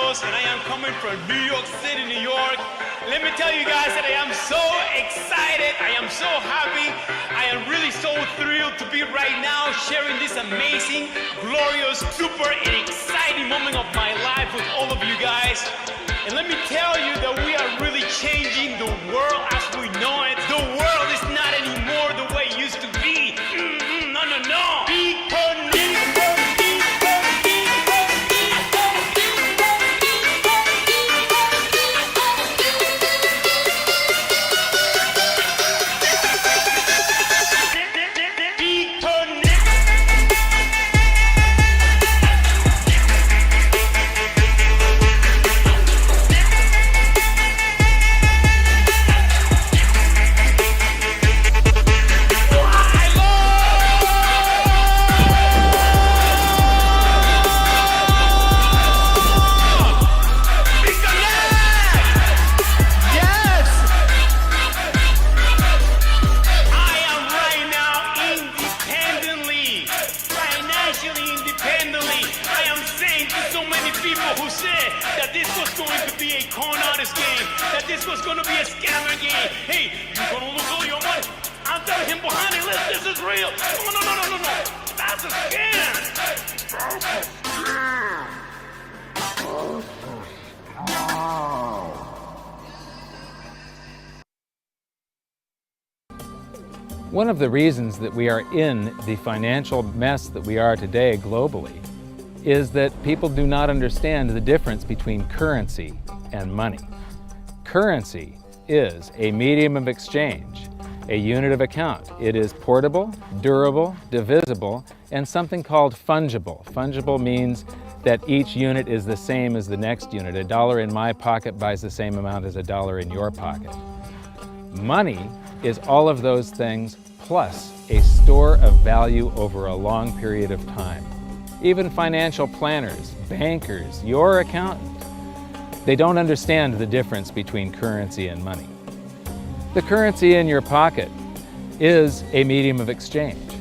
Glorious, and I am coming from New York City, New York. Let me tell you guys that I am so excited, I am so happy, I am really so thrilled to be right now sharing this amazing, glorious, super and exciting moment of my life with all of you guys. And let me tell you that we are really changing the world as we know it. The world is not anymore the way it used to be. No, no, no. Be connected. This was gonna be a scammer game. Hey, you gonna lose all your money? I'm telling him behind it, listen, this is real. No, no, no, no, no, no. That's a scam. One of the reasons that we are in the financial mess that we are today globally is that people do not understand the difference between currency and money. Currency is a medium of exchange, a unit of account. It is portable, durable, divisible, and something called fungible. Fungible means that each unit is the same as the next unit. A dollar in my pocket buys the same amount as a dollar in your pocket. Money is all of those things plus a store of value over a long period of time. Even financial planners, bankers, your accountant, they don't understand the difference between currency and money. The currency in your pocket is a medium of exchange.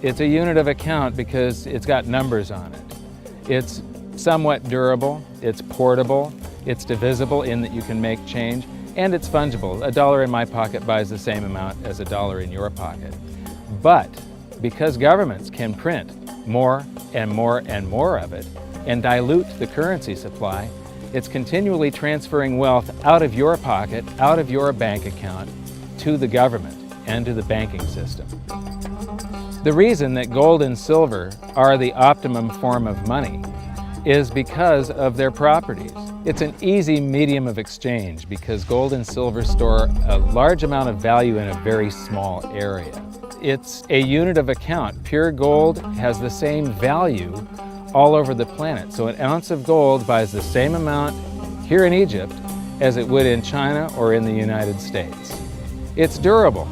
It's a unit of account because it's got numbers on it. It's somewhat durable, it's portable, it's divisible in that you can make change, and it's fungible. A dollar in my pocket buys the same amount as a dollar in your pocket. But because governments can print more and more and more of it and dilute the currency supply, it's continually transferring wealth out of your pocket, out of your bank account, to the government and to the banking system. The reason that gold and silver are the optimum form of money is because of their properties. It's an easy medium of exchange because gold and silver store a large amount of value in a very small area. It's a unit of account. Pure gold has the same value all over the planet. So an ounce of gold buys the same amount here in Egypt as it would in China or in the United States. It's durable.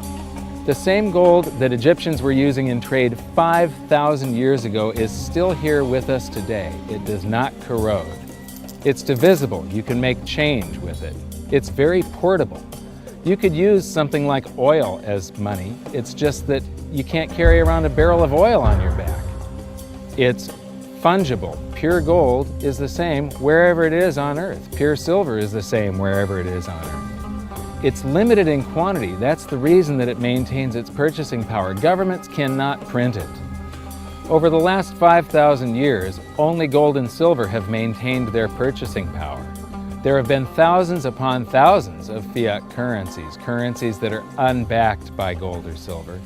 The same gold that Egyptians were using in trade 5,000 years ago is still here with us today. It does not corrode. It's divisible. You can make change with it. It's very portable. You could use something like oil as money. It's just that you can't carry around a barrel of oil on your back. It's fungible. Pure gold is the same wherever it is on Earth. Pure silver is the same wherever it is on Earth. It's limited in quantity. That's the reason that it maintains its purchasing power. Governments cannot print it. Over the last 5,000 years, only gold and silver have maintained their purchasing power. There have been thousands upon thousands of fiat currencies, currencies that are unbacked by gold or silver,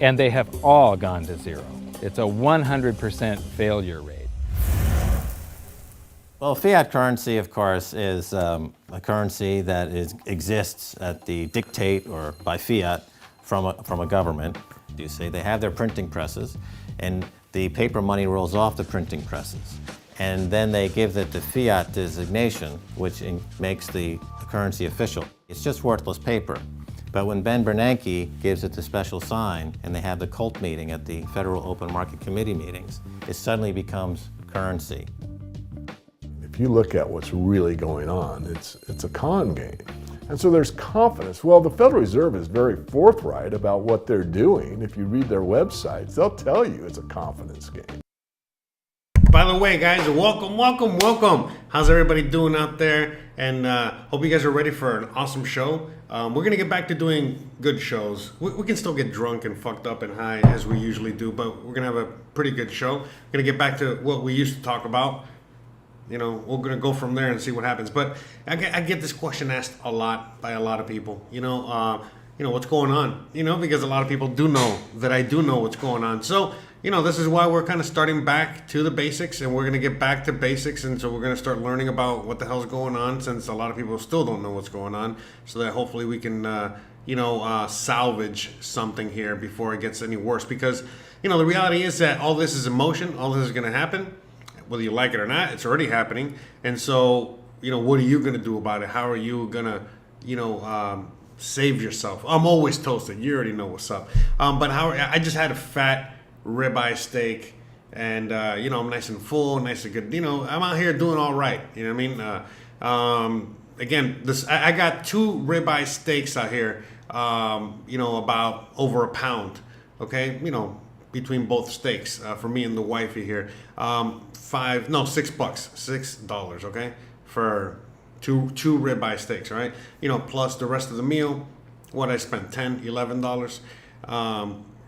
and they have all gone to zero. It's a 100% failure rate. Well, fiat currency, of course, is a currency that exists at the dictate or by fiat from a government. You see, they have their printing presses, and the paper money rolls off the printing presses. And then they give it the fiat designation, which makes the currency official. It's just worthless paper. But when Ben Bernanke gives it the special sign and they have the cult meeting at the Federal Open Market Committee meetings, it suddenly becomes currency. If you look at what's really going on, it's a con game. And so there's confidence. Well, the Federal Reserve is very forthright about what they're doing. If you read their websites, they'll tell you it's a confidence game. By the way, guys, welcome. How's everybody doing out there? And hope you guys are ready for an awesome show. We're going to get back to doing good shows. We can still get drunk and fucked up and high as we usually do, but we're going to have a pretty good show. We're going to get back to what we used to talk about. You know, we're going to go from there and see what happens. But I get this question asked a lot by a lot of people. You know, what's going on? You know, because a lot of people do know that I do know what's going on. So, you know, this is why we're kind of starting back to the basics, and we're going to get back to basics. And so we're going to start learning about what the hell's going on, since a lot of people still don't know what's going on, so that hopefully we can, salvage something here before it gets any worse. Because, you know, the reality is that all this is emotion. All this is going to happen. Whether you like it or not, it's already happening. And so, you know, what are you going to do about it? How are you going to, save yourself? I'm always toasted. You already know what's up. But I just had a fat ribeye steak, and, I'm nice and full, nice and good. You know, I'm out here doing all right. You know what I mean? Again, I got 2 ribeye steaks out here, about over a pound. Okay. You know, between both steaks, for me and the wifey here. $6, $6, okay, for two ribeye steaks, right? You know, plus the rest of the meal. What I spent, $10, $11,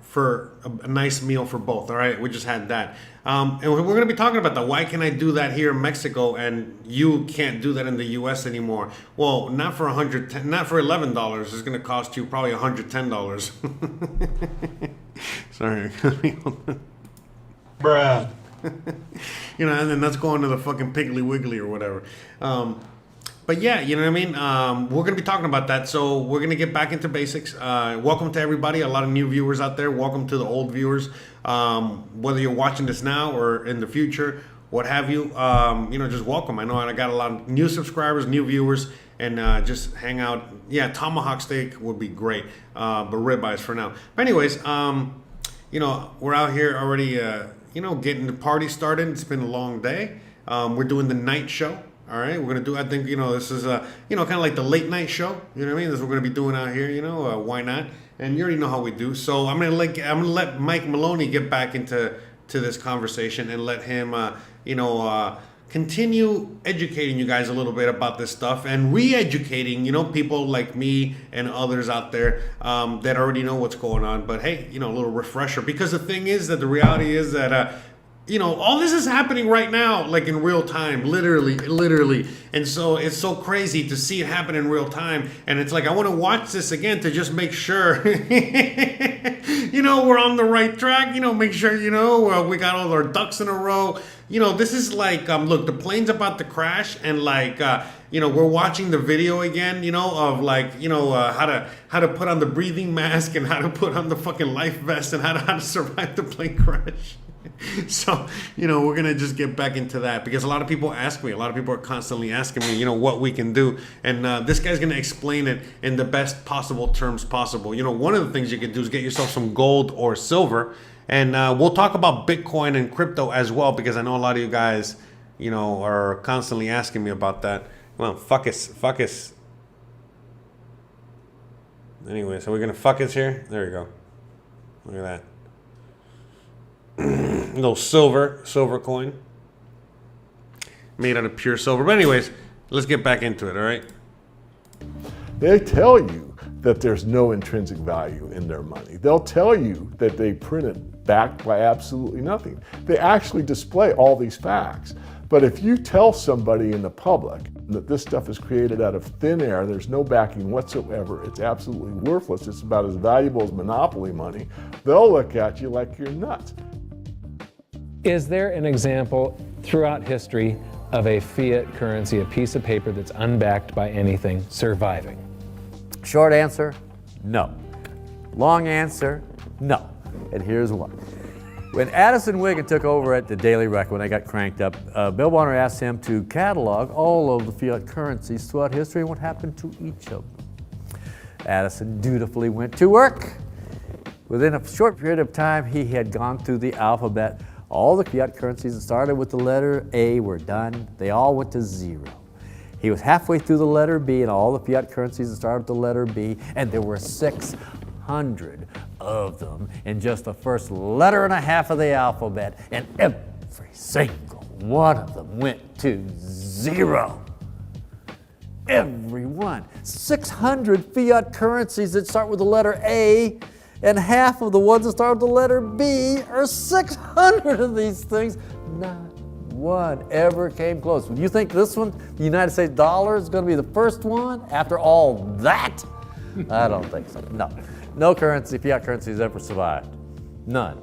for a nice meal for both. All right, we just had that, and we're going to be talking about that. Why can I do that here in Mexico and you can't do that in the U.S. anymore? Well, not for not for $11. It's going to cost you probably $110. Sorry. Bruh. You know, and then that's going to the fucking Piggly Wiggly or whatever. But yeah, you know what I mean? We're going to be talking about that. So we're going to get back into basics. Welcome to everybody. A lot of new viewers out there. Welcome to the old viewers. Whether you're watching this now or in the future, what have you, just welcome. I know I got a lot of new subscribers, new viewers, and just hang out. Yeah, tomahawk steak would be great, but ribeyes for now. But anyways, we're out here already, getting the party started. It's been a long day. We're doing the night show. All right, we're going to do, I think, this is, kind of like the late night show. You know what I mean? This is what we're going to be doing out here, why not? And you already know how we do. So I'm going to let Mike Maloney get back into this conversation and let him, continue educating you guys a little bit about this stuff and re-educating, people like me and others out there that already know what's going on. But hey, a little refresher, because the thing is that the reality is that, all this is happening right now, like in real time, literally. And so it's so crazy to see it happen in real time. And it's like, I want to watch this again to just make sure, we're on the right track, make sure, we got all our ducks in a row. This is like, look, the plane's about to crash, and like, we're watching the video again, of like, how to put on the breathing mask and how to put on the fucking life vest and how to survive the plane crash. So, we're going to just get back into that, because a lot of people ask me, a lot of people are constantly asking me, what we can do. And this guy's going to explain it in the best possible terms possible. One of the things you can do is get yourself some gold or silver. And we'll talk about Bitcoin and crypto as well, because I know a lot of you guys, are constantly asking me about that. Well, fuck us. Anyway, so we're going to fuck us here. There you go. Look at that. Little silver coin made out of pure silver. But anyways, let's get back into it. All right. They tell you that there's no intrinsic value in their money. They'll tell you that they print it backed by absolutely nothing. They actually display all these facts. But if you tell somebody in the public that this stuff is created out of thin air, there's no backing whatsoever, it's absolutely worthless, it's about as valuable as monopoly money, they'll look at you like you're nuts. Is there an example throughout history of a fiat currency, a piece of paper that's unbacked by anything, surviving? Short answer, no. Long answer, no. And here's why. When Addison Wiggin took over at the Daily Record, when they got cranked up, Bill Bonner asked him to catalog all of the fiat currencies throughout history and what happened to each of them. Addison dutifully went to work. Within a short period of time, he had gone through the alphabet. All the fiat currencies that started with the letter A were done. They all went to zero. He was halfway through the letter B, and all the fiat currencies that started with the letter B, and there were 600 of them in just the first letter and a half of the alphabet, and every single one of them went to zero. Every one. 600 fiat currencies that start with the letter A, and half of the ones that start with the letter B are 600 of these things. Not one ever came close. Would you think this one, the United States dollar, is going to be the first one after all that? I don't think so. No. No currency, fiat currency has ever survived. None.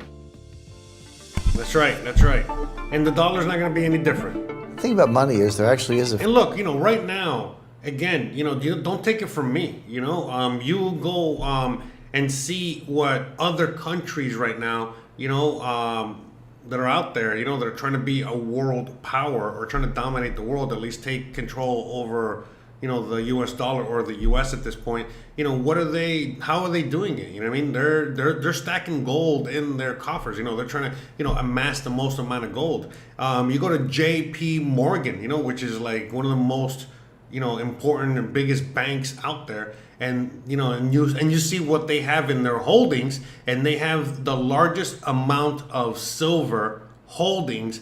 That's right, that's right. And the dollar's not going to be any different. The thing about money is there actually is a... And look, right now, again, don't take it from me. You go and see what other countries right now, that are out there, that are trying to be a world power or trying to dominate the world, at least take control over, the U.S. dollar or the U.S. at this point. How are they doing it? I mean? They're stacking gold in their coffers. They're trying to, amass the most amount of gold. You go to J.P. Morgan, which is like one of the most, important and biggest banks out there. And you see what they have in their holdings, and they have the largest amount of silver holdings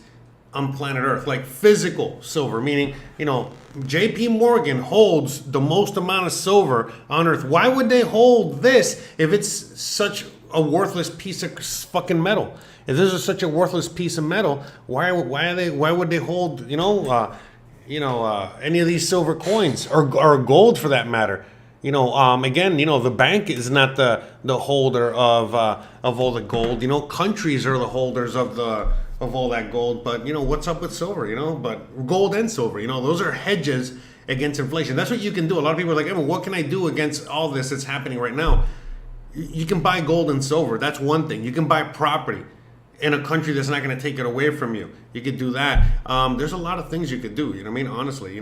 on planet Earth, like physical silver, meaning JP Morgan holds the most amount of silver on Earth. Why would they hold this if it's such a worthless piece of fucking metal? If this is such a worthless piece of metal, why would they hold any of these silver coins or gold for that matter? Again, the bank is not the holder of all the gold. Countries are the holders of all that gold. But what's up with silver? But gold and silver. Those are hedges against inflation. That's what you can do. A lot of people are like, what can I do against all this that's happening right now? You can buy gold and silver. That's one thing. You can buy property in a country that's not going to take it away from you. You could do that. There's a lot of things you could do. Honestly,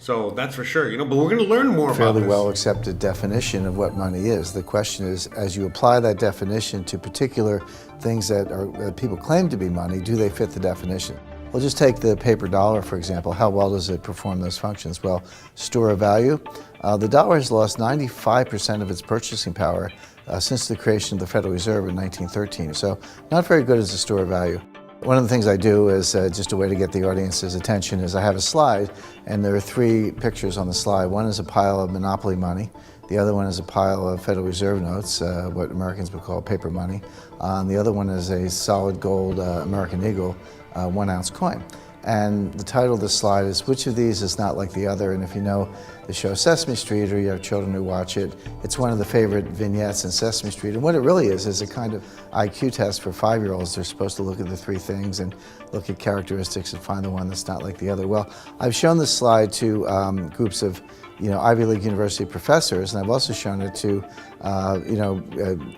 So that's for sure, but we're going to learn more about this. Fairly well accepted definition of what money is. The question is, as you apply that definition to particular things that people claim to be money, do they fit the definition? We'll just take the paper dollar, for example. How well does it perform those functions? Well, store of value. The dollar has lost 95% of its purchasing power since the creation of the Federal Reserve in 1913. So not very good as a store of value. One of the things I do is just a way to get the audience's attention is I have a slide, and there are three pictures on the slide. One is a pile of monopoly money. The other one is a pile of Federal Reserve notes, what Americans would call paper money. The other one is a solid gold American Eagle 1 ounce coin. And the title of the slide is, which of these is not like the other? And if you know the show Sesame Street, or you have children who watch it, it's one of the favorite vignettes in Sesame Street. And what it really is a kind of IQ test for 5-year-olds. They're supposed to look at the three things and look at characteristics and find the one that's not like the other. Well, I've shown this slide to groups of Ivy League University professors, and I've also shown it to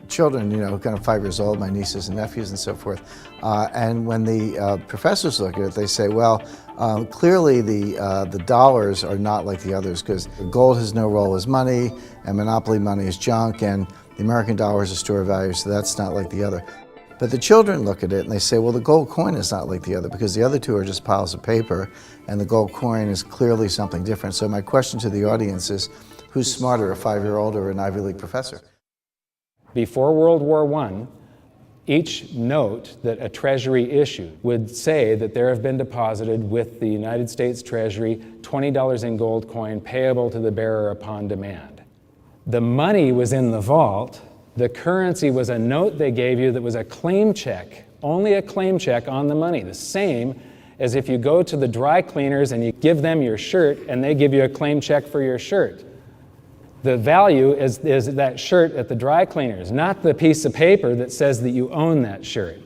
children, kind of 5 years old, my nieces and nephews and so forth. And when the professors look at it, they say, well, clearly the dollars are not like the others, because gold has no role as money, and monopoly money is junk, and the American dollar is a store of value, so that's not like the other. But the children look at it and they say, well, the gold coin is not like the other, because the other two are just piles of paper, and the gold coin is clearly something different. So my question to the audience is, who's smarter, a 5-year-old or an Ivy League professor? Before World War I, each note that a treasury issued would say that there have been deposited with the United States Treasury $20 in gold coin payable to the bearer upon demand. The money was in the vault. The currency was a note they gave you that was a claim check, only a claim check on the money, the same as if you go to the dry cleaners and you give them your shirt and they give you a claim check for your shirt. The value is that shirt at the dry cleaners, not the piece of paper that says that you own that shirt.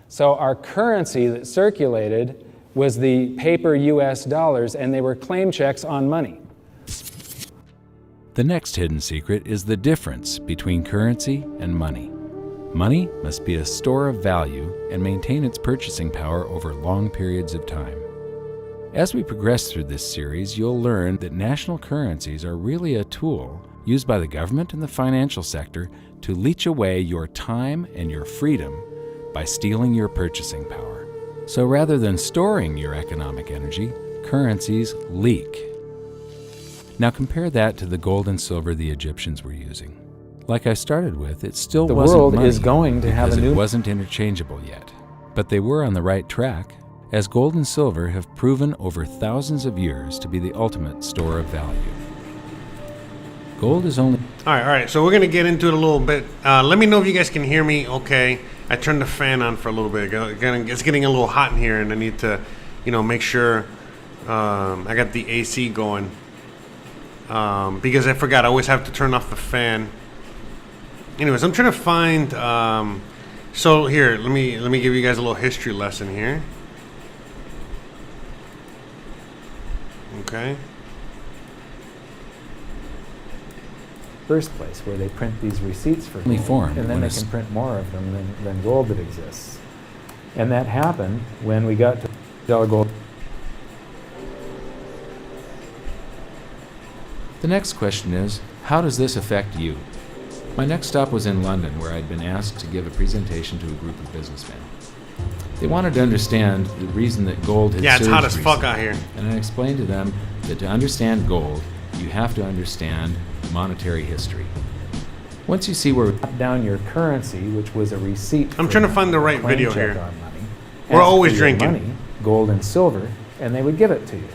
So our currency that circulated was the paper US dollars, and they were claim checks on money. The next hidden secret is the difference between currency and money. Money must be a store of value and maintain its purchasing power over long periods of time. As we progress through this series, you'll learn that national currencies are really a tool used by the government and the financial sector to leech away your time and your freedom by stealing your purchasing power. So rather than storing your economic energy, currencies leak. Now compare that to the gold and silver the Egyptians were using. Like I started with, it still wasn't money is going to have a because new... it wasn't interchangeable yet. But they were on the right track, as gold and silver have proven over thousands of years to be the ultimate store of value. Gold is only... All right, so we're going to get into it a little bit. Let me know if you guys can hear me okay. I turned the fan on for a little bit. It's getting a little hot in here, and I need to, make sure I got the AC going. Because I forgot, I always have to turn off the fan. Anyways, I'm trying to find... so here, let me give you guys a little history lesson here. Okay. First place, where they print these receipts for Only gold, formed and then when they it's- can print more of them than gold that exists. And that happened when we got to dollar gold. The next question is, how does this affect you? My next stop was in London, where I'd been asked to give a presentation to a group of businessmen. They wanted to understand the reason that gold had Yeah, it's hot surged as fuck recently. out here. And I explained to them that to understand gold, you have to understand monetary history. Once you see where Cut down your currency, which was a receipt. I'm for trying to find the right claim video check here. on money, We're ask always for your drinking. money, gold and silver, and they would give it to you.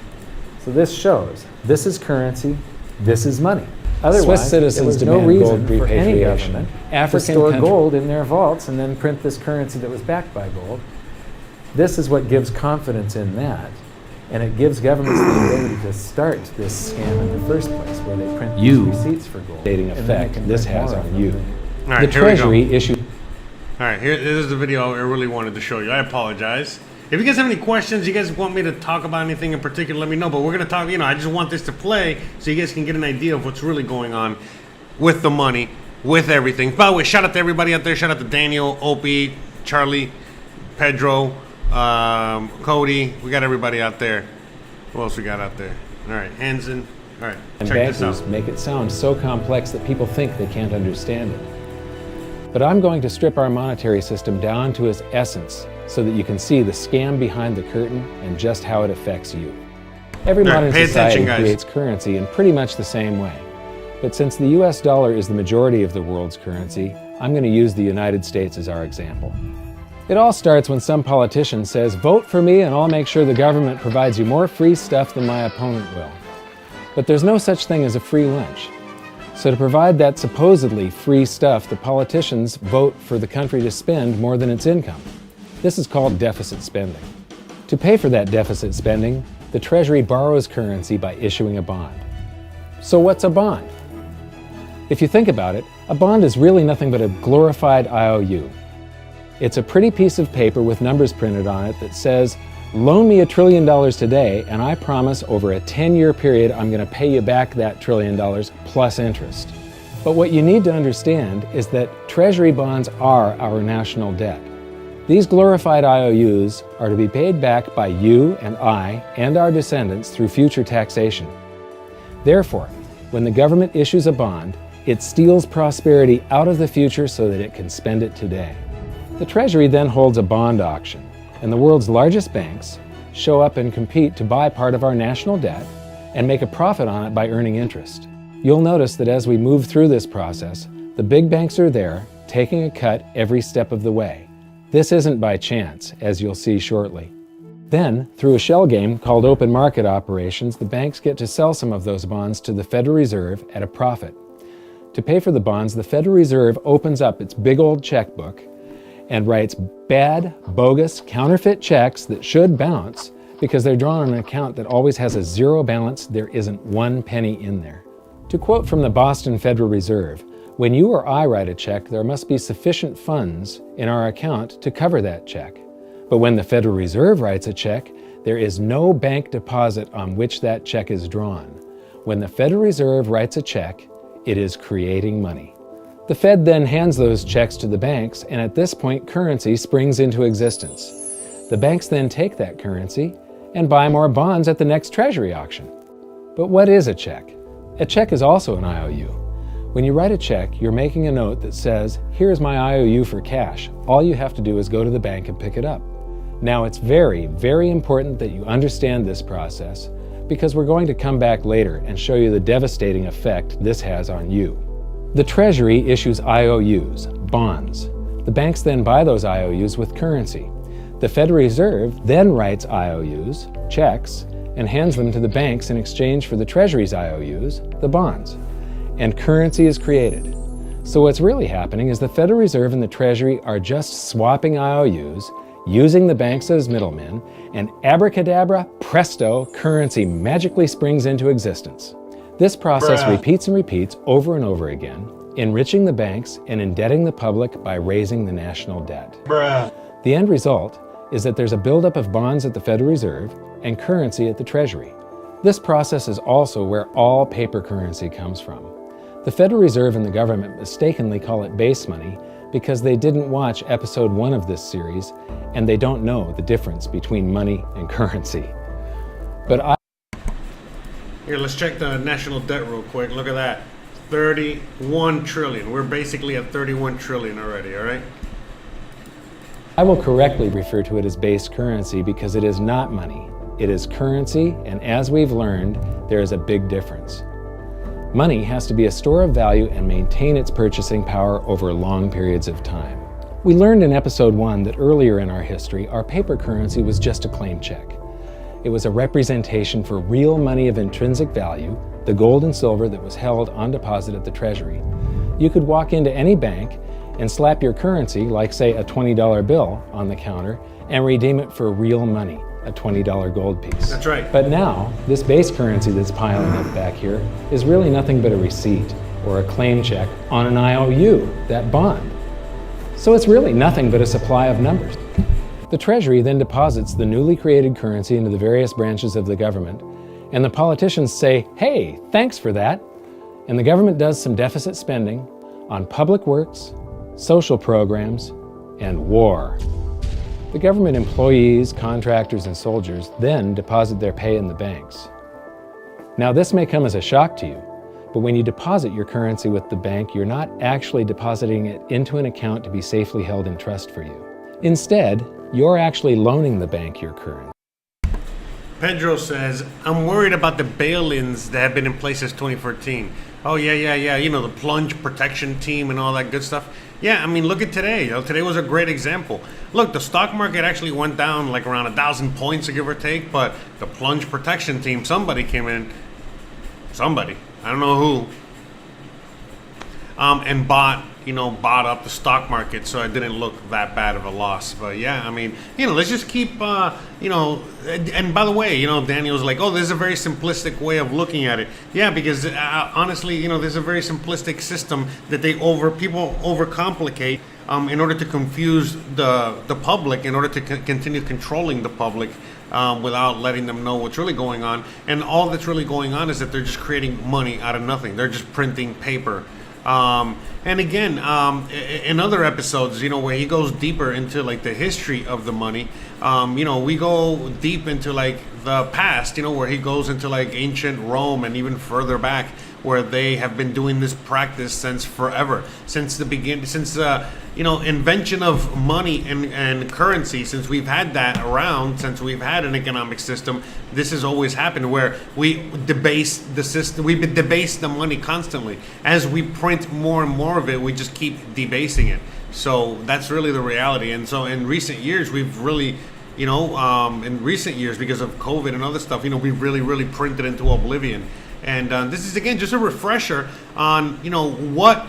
So this shows this is currency, this is money. Otherwise, Swiss citizens there was no demand gold reason for any repatriation. government to African store countries- gold in their vaults and then print this currency that was backed by gold. This is what gives confidence in that, and it gives governments the ability to start this scam in the first place, where they print You- these receipts for gold. Dating and then they effect can this print has more of on them. you. All right, The here we go. Treasury issued All right, this is the video I really wanted to show you. I apologize. If you guys have any questions, you guys want me to talk about anything in particular, let me know. But we're going to talk, I just want this to play so you guys can get an idea of what's really going on with the money, with everything. By the way, shout out to everybody out there. Shout out to Daniel, Opie, Charlie, Pedro, Cody. We got everybody out there. Who else we got out there? All right, Hansen. All right, and check this bankers out. make it sound so complex that people think they can't understand it. But I'm going to strip our monetary system down to its essence so that you can see the scam behind the curtain and just how it affects you. Every All right, modern pay society attention, guys. creates currency in pretty much the same way. But since the US dollar is the majority of the world's currency, I'm going to use the United States as our example. It all starts when some politician says, "Vote for me and I'll make sure the government provides you more free stuff than my opponent will." But there's no such thing as a free lunch. So to provide that supposedly free stuff, the politicians vote for the country to spend more than its income. This is called deficit spending. To pay for that deficit spending, the Treasury borrows currency by issuing a bond. So what's a bond? If you think about it, a bond is really nothing but a glorified IOU. It's a pretty piece of paper with numbers printed on it that says, "Loan me $1 trillion today, and I promise over a 10-year period I'm going to pay you back that $1 trillion plus interest." But what you need to understand is that Treasury bonds are our national debt. These glorified IOUs are to be paid back by you and I and our descendants through future taxation. Therefore, when the government issues a bond, it steals prosperity out of the future so that it can spend it today. The Treasury then holds a bond auction, and the world's largest banks show up and compete to buy part of our national debt and make a profit on it by earning interest. You'll notice that as we move through this process, the big banks are there, taking a cut every step of the way. This isn't by chance, as you'll see shortly. Then, through a shell game called open market operations, the banks get to sell some of those bonds to the Federal Reserve at a profit. To pay for the bonds, the Federal Reserve opens up its big old checkbook and writes bad, bogus, counterfeit checks that should bounce because they're drawn on an account that always has a zero balance. There isn't one penny in there. To quote from the Boston Federal Reserve, "When you or I write a check, there must be sufficient funds in our account to cover that check. But when the Federal Reserve writes a check, there is no bank deposit on which that check is drawn. When the Federal Reserve writes a check, it is creating money." The Fed then hands those checks to the banks, and at this point, currency springs into existence. The banks then take that currency and buy more bonds at the next Treasury auction. But what is a check? A check is also an IOU. When you write a check, you're making a note that says, "Here's my IOU for cash. All you have to do is go to the bank and pick it up." Now, it's very, very important that you understand this process because we're going to come back later and show you the devastating effect this has on you. The Treasury issues IOUs, bonds. The banks then buy those IOUs with currency. The Federal Reserve then writes IOUs, checks, and hands them to the banks in exchange for the Treasury's IOUs, the bonds. And currency is created. So what's really happening is the Federal Reserve and the Treasury are just swapping IOUs, using the banks as middlemen, and abracadabra, presto, currency magically springs into existence. This process repeats and repeats over and over again, enriching the banks and indebting the public by raising the national debt. The end result is that there's a buildup of bonds at the Federal Reserve and currency at the Treasury. This process is also where all paper currency comes from. The Federal Reserve and the government mistakenly call it base money because they didn't watch episode 1 of this series and they don't know the difference between money and currency. But Here, let's check the national debt real quick. Look at that. 31 trillion. We're basically at 31 trillion already, all right? I will correctly refer to it as base currency because it is not money. It is currency, and as we've learned, there is a big difference. Money has to be a store of value and maintain its purchasing power over long periods of time. We learned in episode 1 that earlier in our history, our paper currency was just a claim check. It was a representation for real money of intrinsic value, the gold and silver that was held on deposit at the Treasury. You could walk into any bank and slap your currency, like say a $20 bill, on the counter and redeem it for real money, a $20 gold piece. That's right. But now, this base currency that's piling up back here is really nothing but a receipt or a claim check on an IOU, that bond. So it's really nothing but a supply of numbers. The Treasury then deposits the newly created currency into the various branches of the government, and the politicians say, hey, thanks for that. And the government does some deficit spending on public works, social programs, and war. The government employees, contractors, and soldiers then deposit their pay in the banks. Now, this may come as a shock to you, but when you deposit your currency with the bank, you're not actually depositing it into an account to be safely held in trust for you. Instead, you're actually loaning the bank your currency. Pedro says, I'm worried about the bail-ins that have been in place since 2014. Oh, yeah. You know, the plunge protection team and all that good stuff. Yeah, I mean, look at today. You know, today was a great example. Look, the stock market actually went down like around 1,000 points, give or take, but the plunge protection team, somebody came in, I don't know who, and bought up the stock market, so it didn't look that bad of a loss. But yeah, I mean, let's just keep, and by the way, Daniel's like, oh, this is a very simplistic way of looking at it. Yeah, because honestly, there's a very simplistic system that people overcomplicate in order to confuse the public, in order to continue controlling the public without letting them know what's really going on. And all that's really going on is that they're just creating money out of nothing. They're just printing paper. And again, in other episodes, where he goes deeper into like the history of the money, we go deep into like the past, where he goes into like ancient Rome and even further back, where they have been doing this practice since forever, since the beginning, since invention of money and currency. Since we've had that around, since we've had an economic system, this has always happened, where we debase the system, we debase the money constantly. As we print more and more of it, we just keep debasing it. So that's really the reality. And so in recent years, we've really, in recent years, because of COVID and other stuff, we've really printed into oblivion. And this is, again, just a refresher on, what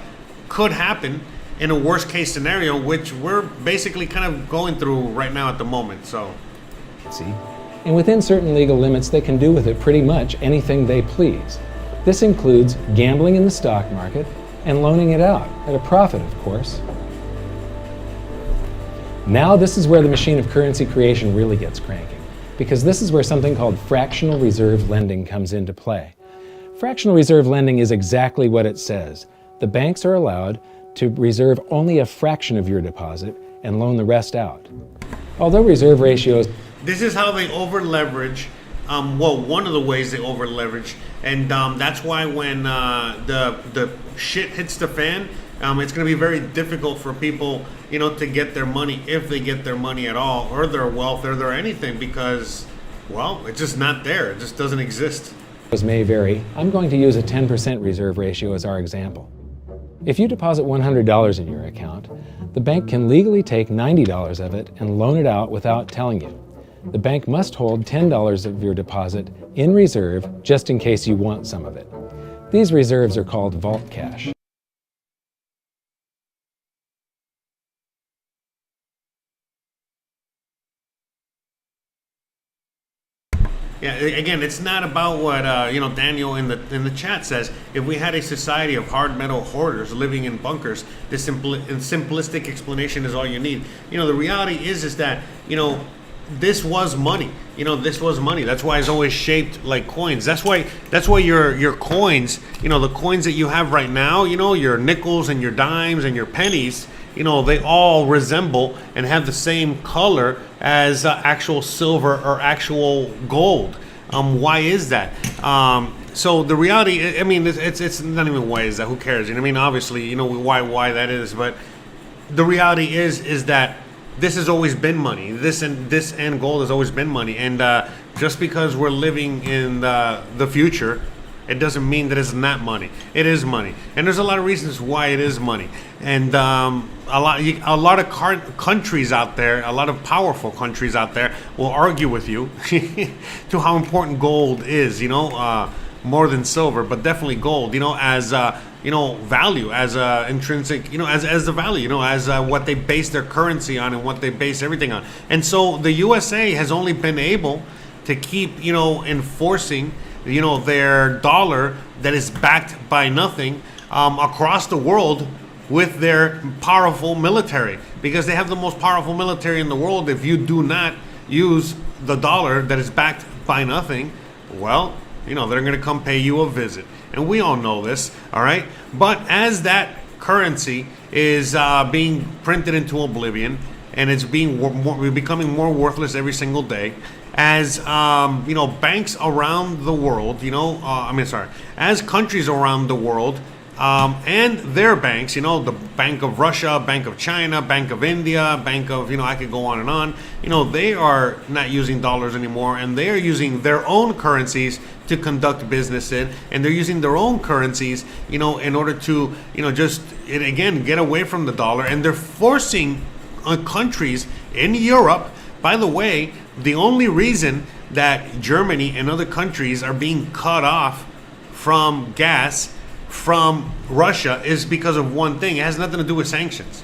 could happen in a worst case scenario, which we're basically kind of going through right now at the moment. So, and within certain legal limits, they can do with it pretty much anything they please. This includes gambling in the stock market and loaning it out at a profit, of course. Now this is where the machine of currency creation really gets cranking, because this is where something called fractional reserve lending comes into play. Fractional reserve lending is exactly what it says. The banks are allowed to reserve only a fraction of your deposit and loan the rest out. Although reserve ratios... This is how they over-leverage. One of the ways they over-leverage. And that's why when the shit hits the fan, it's going to be very difficult for people, to get their money, if they get their money at all, or their wealth, or their anything, because, well, it's just not there. It just doesn't exist. May vary. I'm going to use a 10% reserve ratio as our example. If you deposit $100 in your account, the bank can legally take $90 of it and loan it out without telling you. The bank must hold $10 of your deposit in reserve just in case you want some of it. These reserves are called vault cash. Yeah, again, it's not about what Daniel in the chat says. If we had a society of hard metal hoarders living in bunkers, this simplistic explanation is all you need. The reality is that this was money. This was money. That's why it's always shaped like coins. That's why your coins, the coins that you have right now, your nickels and your dimes and your pennies, they all resemble and have the same color as actual silver or actual gold. Why is that? So the reality, it's not even why is that. Who cares? Obviously, why that is. But the reality is that this has always been money. This and gold has always been money. And just because we're living in the future, it doesn't mean that it's not money. It is money, and there's a lot of reasons why it is money. And a lot of countries out there, a lot of powerful countries out there, will argue with you to how important gold is. More than silver, but definitely gold. As value, as intrinsic. As the value. As what they base their currency on and what they base everything on. And so the USA has only been able to keep enforcing their dollar that is backed by nothing across the world with their powerful military, because they have the most powerful military in the world. If you do not use the dollar that is backed by nothing, well, they're going to come pay you a visit. And we all know this, all right? But as that currency is being printed into oblivion, and it's becoming more worthless every single day, as banks around the world, as countries around the world, and their banks, the Bank of Russia, Bank of China, Bank of India, Bank of, I could go on and on, they are not using dollars anymore, and they are using their own currencies to conduct business in, and they're using their own currencies, in order to, again, get away from the dollar, and they're forcing countries in Europe. By the way, the only reason that Germany and other countries are being cut off from gas from Russia is because of one thing. It has nothing to do with sanctions.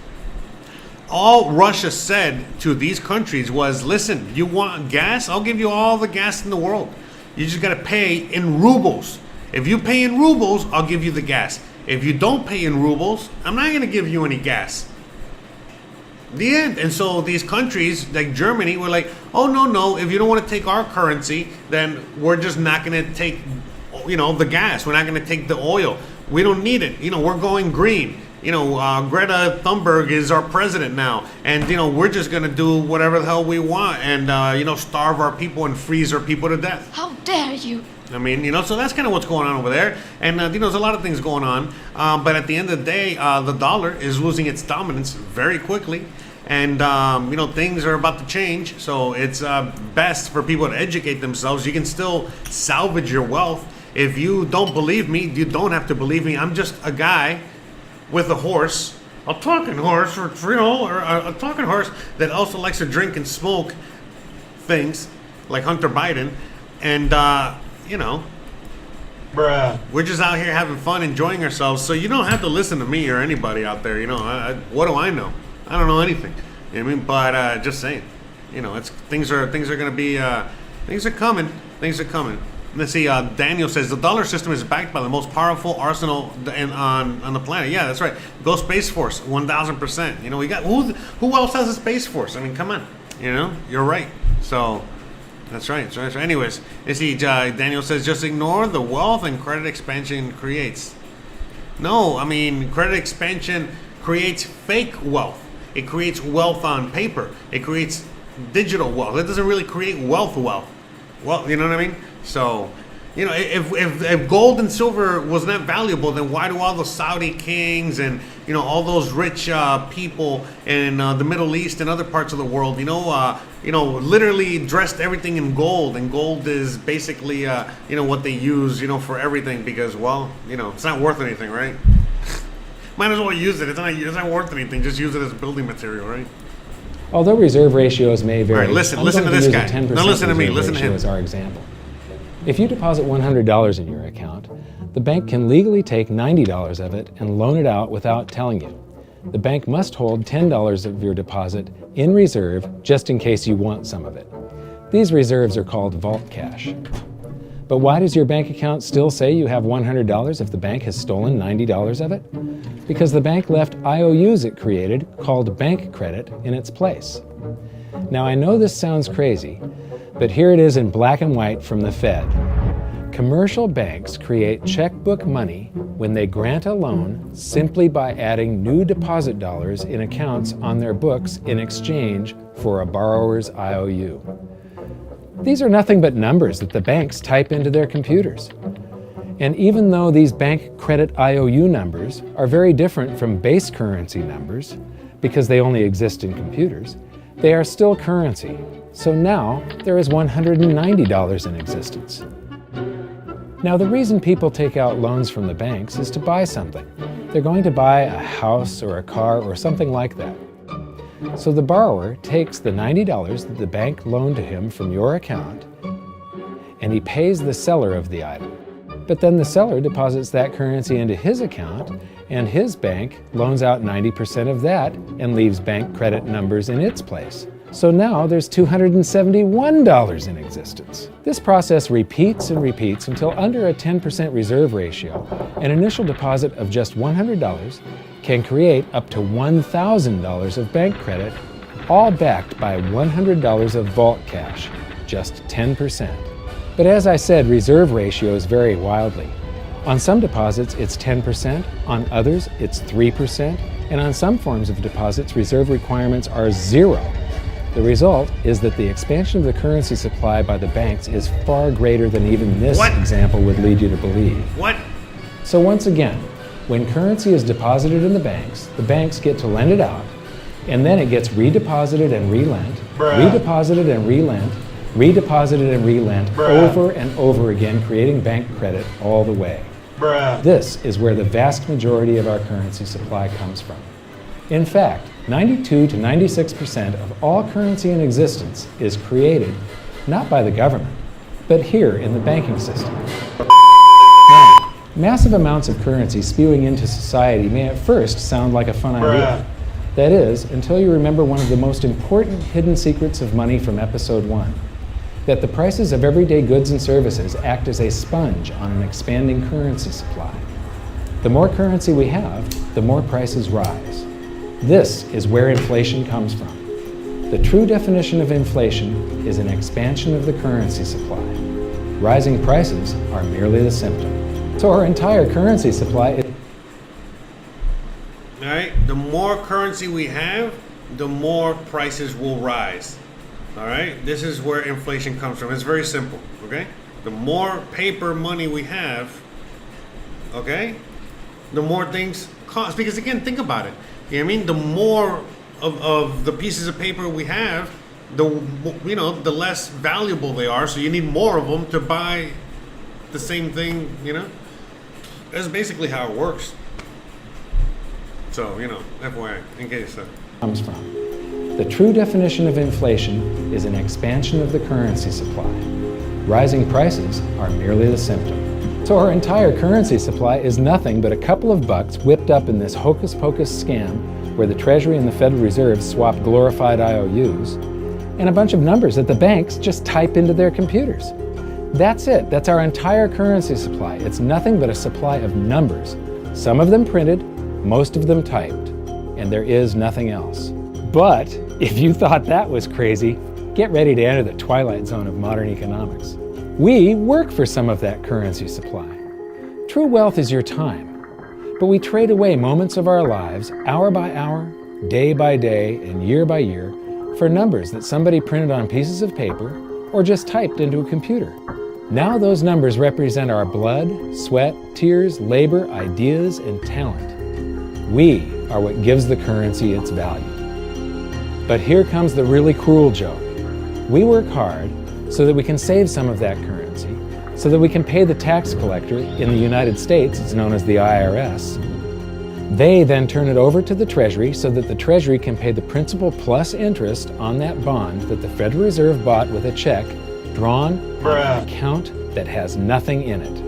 All Russia said to these countries was, listen, you want gas? I'll give you all the gas in the world. You just got to pay in rubles. If you pay in rubles, I'll give you the gas. If you don't pay in rubles, I'm not going to give you any gas. The end. And so these countries like Germany were like, oh, no, if you don't want to take our currency, then we're just not going to take, the gas. We're not going to take the oil. We don't need it. We're going green. Greta Thunberg is our president now. And, we're just going to do whatever the hell we want and, starve our people and freeze our people to death. How dare you? So that's kind of what's going on over there. And, there's a lot of things going on. But at the end of the day, the dollar is losing its dominance very quickly. And, things are about to change. So it's best for people to educate themselves. You can still salvage your wealth. If you don't believe me, you don't have to believe me. I'm just a guy with a horse, a talking horse, or a talking horse that also likes to drink and smoke things like Hunter Biden. And, we're just out here having fun, enjoying ourselves. So you don't have to listen to me or anybody out there. What do I know? I don't know anything. But just saying, things are going to be, things are coming. Things are coming. Let's see. Daniel says the dollar system is backed by the most powerful arsenal on the planet. Yeah, that's right. Go Space Force, 1,000%. We got who else has a Space Force? Come on. You're right. So that's right. So anyways, let's see. Daniel says just ignore the wealth and credit expansion creates. No, credit expansion creates fake wealth. It creates wealth on paper. It creates digital wealth. It doesn't really create wealth. Well, you know what I mean? So, if gold and silver was not valuable, then why do all the Saudi kings and, all those rich people in the Middle East and other parts of the world, literally dressed everything in gold, and gold is basically, what they use, for everything because, well, it's not worth anything, right? Might as well use it. It's not worth anything. Just use it as building material, right? Although reserve ratios may vary, All right, listen I'm to going this use guy. a 10% Now listen to me, reserve listen to ratio him. as our example. If you deposit $100 in your account, the bank can legally take $90 of it and loan it out without telling you. The bank must hold $10 of your deposit in reserve just in case you want some of it. These reserves are called vault cash. But why does your bank account still say you have $100 if the bank has stolen $90 of it? Because the bank left IOUs it created, called bank credit, in its place. Now I know this sounds crazy, but here it is in black and white from the Fed. Commercial banks create checkbook money when they grant a loan simply by adding new deposit dollars in accounts on their books in exchange for a borrower's IOU. These are nothing but numbers that the banks type into their computers. And even though these bank credit IOU numbers are very different from base currency numbers, because they only exist in computers, they are still currency. So now there is $190 in existence. Now the reason people take out loans from the banks is to buy something. They're going to buy a house or a car or something like that. So the borrower takes the $90 that the bank loaned to him from your account and he pays the seller of the item. But then the seller deposits that currency into his account and his bank loans out 90% of that and leaves bank credit numbers in its place. So now there's $271 in existence. This process repeats and repeats until under a 10% reserve ratio, an initial deposit of just $100 can create up to $1,000 of bank credit, all backed by $100 of vault cash, just 10%. But as I said, reserve ratios vary wildly. On some deposits, it's 10%, on others, it's 3%, and on some forms of deposits, reserve requirements are 0. The result is that the expansion of the currency supply by the banks is far greater than even this example would lead you to believe. So once again, when currency is deposited in the banks get to lend it out, and then it gets redeposited and relent, redeposited and relent, redeposited and relent over and over again, creating bank credit all the way. This is where the vast majority of our currency supply comes from. In fact, 92 to 96% of all currency in existence is created not by the government, but here in the banking system. Now, massive amounts of currency spewing into society may at first sound like a fun idea. That is, until you remember one of the most important hidden secrets of money from episode 1, that the prices of everyday goods and services act as a sponge on an expanding currency supply. The more currency we have, the more prices rise. This is where inflation comes from. The true definition of inflation is an expansion of the currency supply. Rising prices are merely the symptom. So our entire currency supply is... All right, the more currency we have, the more prices will rise. All right, this is where inflation comes from. It's very simple, okay? The more paper money we have, okay, the more things cost. Because again, think about it. You know what I mean? The more of the pieces of paper we have, the less valuable they are. So you need more of them to buy the same thing. That's basically how it works. So FYI, in case comes from. The true definition of inflation is an expansion of the currency supply. Rising prices are merely the symptom. So our entire currency supply is nothing but a couple of bucks whipped up in this hocus-pocus scam where the Treasury and the Federal Reserve swap glorified IOUs, and a bunch of numbers that the banks just type into their computers. That's it. That's our entire currency supply. It's nothing but a supply of numbers. Some of them printed, most of them typed, and there is nothing else. But if you thought that was crazy, get ready to enter the twilight zone of modern economics. We work for some of that currency supply. True wealth is your time, but we trade away moments of our lives, hour by hour, day by day, and year by year, for numbers that somebody printed on pieces of paper or just typed into a computer. Now those numbers represent our blood, sweat, tears, labor, ideas, and talent. We are what gives the currency its value. But here comes the really cruel joke. We work hard so that we can save some of that currency, so that we can pay the tax collector in the United States, it's known as the IRS, They then turn it over to the Treasury so that the Treasury can pay the principal plus interest on that bond that the Federal Reserve bought with a check drawn on an account that has nothing in it.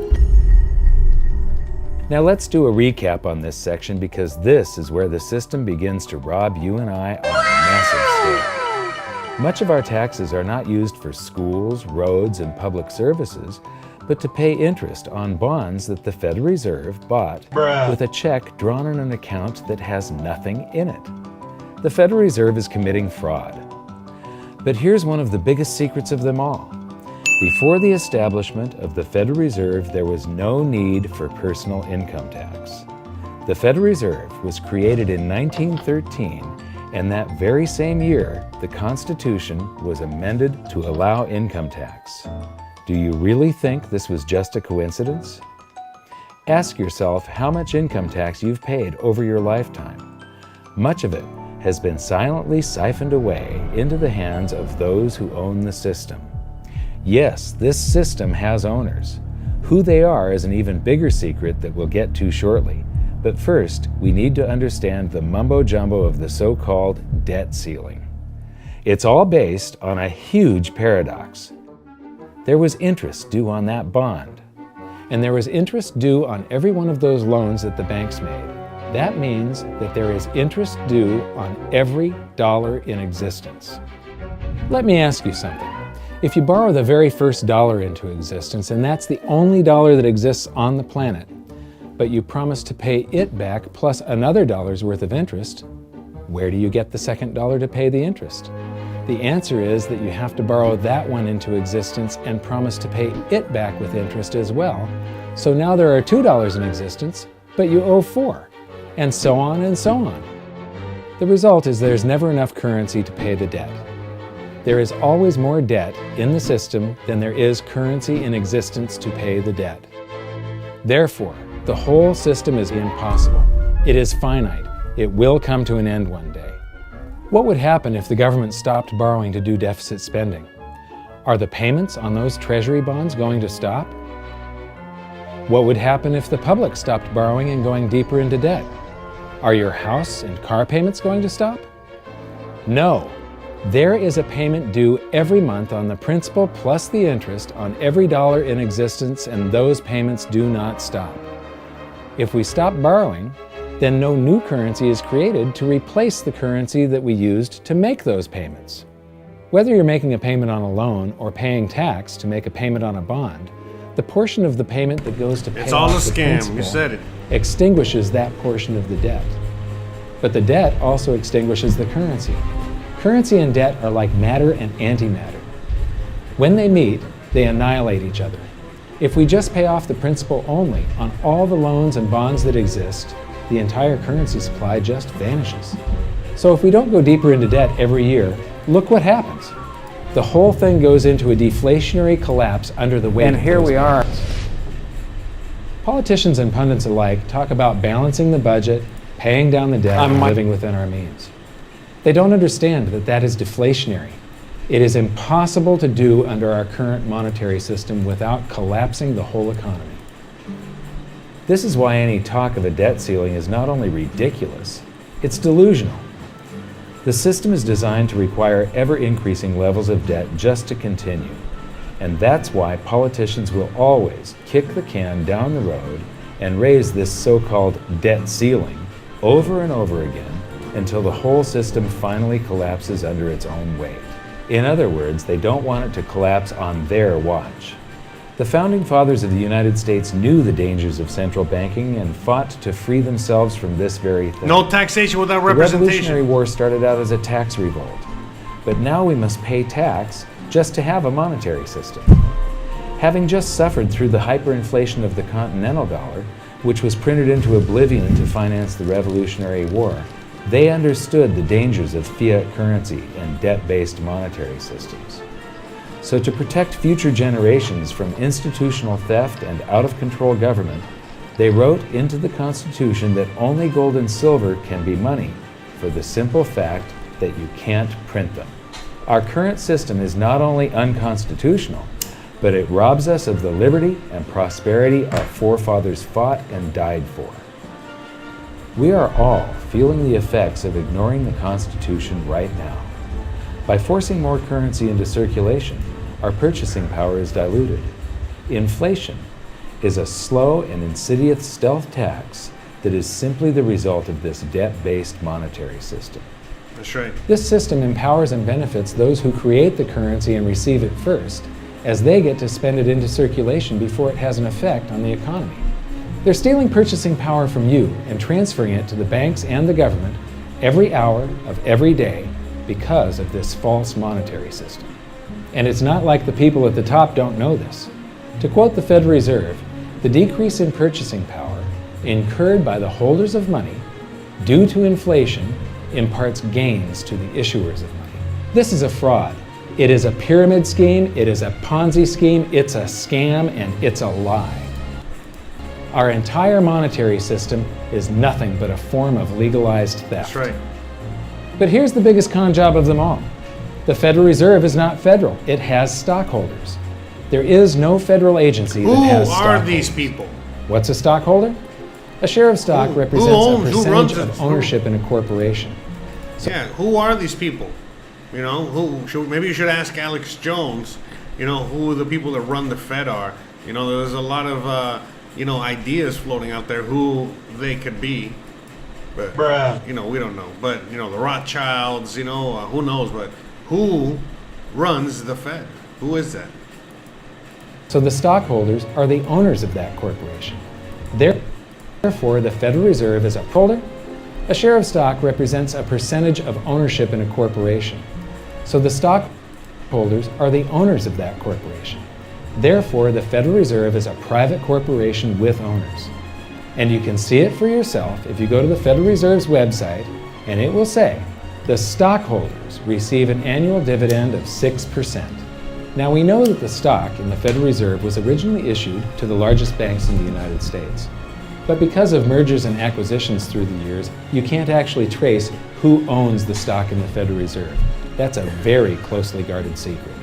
Now let's do a recap on this section, because this is where the system begins to rob you and I on a massive scale. Much of our taxes are not used for schools, roads, and public services, but to pay interest on bonds that the Federal Reserve bought with a check drawn on an account that has nothing in it. The Federal Reserve is committing fraud. But here's one of the biggest secrets of them all. Before the establishment of the Federal Reserve, there was no need for personal income tax. The Federal Reserve was created in 1913, and that very same year, the Constitution was amended to allow income tax. Do you really think this was just a coincidence? Ask yourself how much income tax you've paid over your lifetime. Much of it has been silently siphoned away into the hands of those who own the system. Yes, this system has owners. Who they are is an even bigger secret that we'll get to shortly. But first, we need to understand the mumbo-jumbo of the so-called debt ceiling. It's all based on a huge paradox. There was interest due on that bond, and there was interest due on every one of those loans that the banks made. That means that there is interest due on every dollar in existence. Let me ask you something. If you borrow the very first dollar into existence, and that's the only dollar that exists on the planet, but you promise to pay it back plus another dollar's worth of interest, where do you get the second dollar to pay the interest? The answer is that you have to borrow that one into existence and promise to pay it back with interest as well. So now there are $2 in existence, but you owe $4, and so on and so on. The result is there's never enough currency to pay the debt. There is always more debt in the system than there is currency in existence to pay the debt. Therefore, the whole system is impossible. It is finite. It will come to an end one day. What would happen if the government stopped borrowing to do deficit spending? Are the payments on those treasury bonds going to stop? What would happen if the public stopped borrowing and going deeper into debt? Are your house and car payments going to stop? No. There is a payment due every month on the principal plus the interest on every dollar in existence, and those payments do not stop. If we stop borrowing, then no new currency is created to replace the currency that we used to make those payments. Whether you're making a payment on a loan or paying tax to make a payment on a bond, the portion of the payment that goes to pay It's all a off the scam, principal you said it. extinguishes that portion of the debt. But the debt also extinguishes the currency. Currency and debt are like matter and antimatter. When they meet, they annihilate each other. If we just pay off the principal only on all the loans and bonds that exist, the entire currency supply just vanishes. So if we don't go deeper into debt every year, look what happens. The whole thing goes into a deflationary collapse under the weight And of here those we are. bonds. Politicians and pundits alike talk about balancing the budget, paying down the debt, and living within our means. They don't understand that that is deflationary. It is impossible to do under our current monetary system without collapsing the whole economy. This is why any talk of a debt ceiling is not only ridiculous, it's delusional. The system is designed to require ever-increasing levels of debt just to continue. And that's why politicians will always kick the can down the road and raise this so-called debt ceiling over and over again until the whole system finally collapses under its own weight. In other words, they don't want it to collapse on their watch. The founding fathers of the United States knew the dangers of central banking and fought to free themselves from this very thing. No taxation without The representation. Revolutionary War started out as a tax revolt, but now we must pay tax just to have a monetary system. Having just suffered through the hyperinflation of the continental dollar, which was printed into oblivion to finance the Revolutionary War, they understood the dangers of fiat currency and debt-based monetary systems. So to protect future generations from institutional theft and out-of-control government, they wrote into the Constitution that only gold and silver can be money, for the simple fact that you can't print them. Our current system is not only unconstitutional, but it robs us of the liberty and prosperity our forefathers fought and died for. We are all feeling the effects of ignoring the Constitution right now. By forcing more currency into circulation, our purchasing power is diluted. Inflation is a slow and insidious stealth tax that is simply the result of this debt-based monetary system. That's right. This system empowers and benefits those who create the currency and receive it first, as they get to spend it into circulation before it has an effect on the economy. They're stealing purchasing power from you and transferring it to the banks and the government every hour of every day because of this false monetary system. And it's not like the people at the top don't know this. To quote the Federal Reserve, the decrease in purchasing power incurred by the holders of money due to inflation imparts gains to the issuers of money. This is a fraud. It is a pyramid scheme, it is a Ponzi scheme, it's a scam, and it's a lie. Our entire monetary system is nothing but a form of legalized theft. That's right. But here's the biggest con job of them all. The Federal Reserve is not federal, it has stockholders. There is no federal agency that has stockholders. Who are these people? What's a stockholder? A share of stock represents a percentage of ownership in a corporation. Yeah, who are these people? You know, maybe you should ask Alex Jones, you know, who the people that run the Fed are. You know, there's a lot of, you know, ideas floating out there who they could be. But, you know, we don't know. But, you know, the Rothschilds, you know, who knows? But who runs the Fed? Who is that? So the stockholders are the owners of that corporation. Therefore, the Federal Reserve is a holder. A share of stock represents a percentage of ownership in a corporation. So the stockholders are the owners of that corporation. Therefore, the Federal Reserve is a private corporation with owners. And you can see it for yourself if you go to the Federal Reserve's website, and it will say, the stockholders receive an annual dividend of 6%. Now we know that the stock in the Federal Reserve was originally issued to the largest banks in the United States. But because of mergers and acquisitions through the years, you can't actually trace who owns the stock in the Federal Reserve. That's a very closely guarded secret.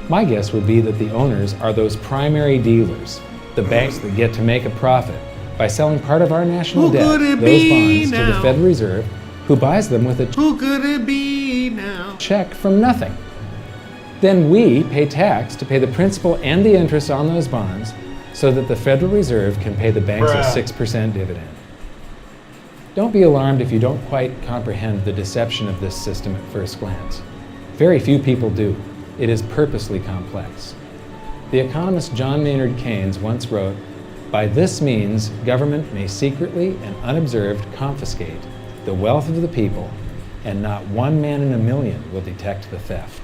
My guess would be that the owners are those primary dealers, the banks that get to make a profit by selling part of our national debt, those bonds, to the Federal Reserve, who buys them with a check from nothing. Then we pay tax to pay the principal and the interest on those bonds so that the Federal Reserve can pay the banks a 6% dividend. Don't be alarmed if you don't quite comprehend the deception of this system at first glance. Very few people do. It is purposely complex. The economist John Maynard Keynes once wrote, "By this means, government may secretly and unobserved confiscate the wealth of the people, and not one man in a million will detect the theft."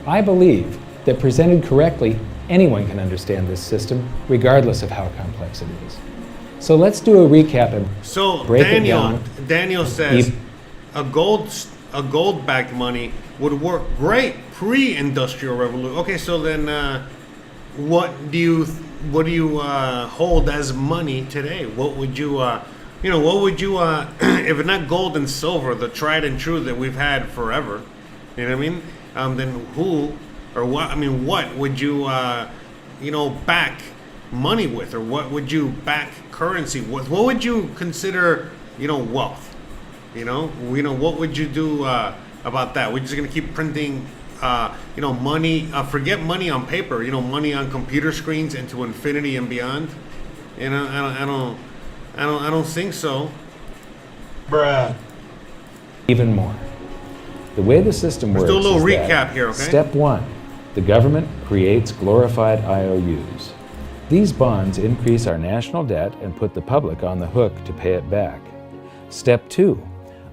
I believe that presented correctly, anyone can understand this system, regardless of how complex it is. So let's do a recap and break it down. Daniel says a gold-backed money would work great pre-industrial revolution. Okay, so then what do you hold as money today? What would you if it's not gold and silver, the tried and true that we've had forever, you know what I mean? Then who or what? I mean, what would you back money with, or what would you back currency with? What would you consider wealth? What would you do about that? We're just gonna keep printing money. Forget money on paper. Money on computer screens into infinity and beyond. I don't think so. Bruh. Even more. The way the system works do a little is recap that here, okay? Step 1, the government creates glorified IOUs. These bonds increase our national debt and put the public on the hook to pay it back. Step 2,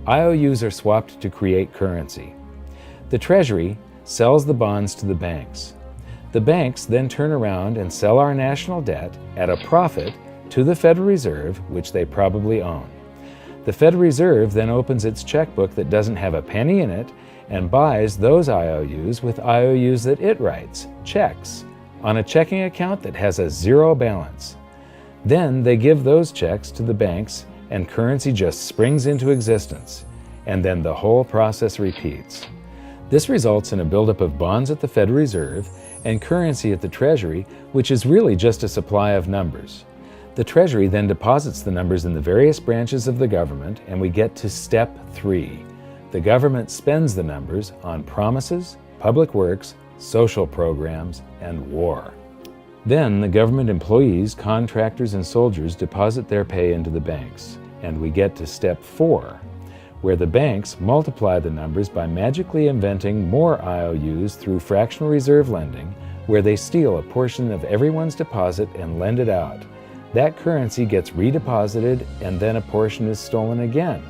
IOUs are swapped to create currency. The Treasury sells the bonds to the banks. The banks then turn around and sell our national debt at a profit to the Federal Reserve, which they probably own. The Federal Reserve then opens its checkbook that doesn't have a penny in it and buys those IOUs with IOUs that it writes, checks, on a checking account that has a zero balance. Then they give those checks to the banks and currency just springs into existence, and then the whole process repeats. This results in a buildup of bonds at the Federal Reserve and currency at the Treasury, which is really just a supply of numbers. The Treasury then deposits the numbers in the various branches of the government, and we get to step 3. The government spends the numbers on promises, public works, social programs, and war. Then the government employees, contractors, and soldiers deposit their pay into the banks, and we get to step 4, where the banks multiply the numbers by magically inventing more IOUs through fractional reserve lending, where they steal a portion of everyone's deposit and lend it out. That currency gets redeposited, and then a portion is stolen again,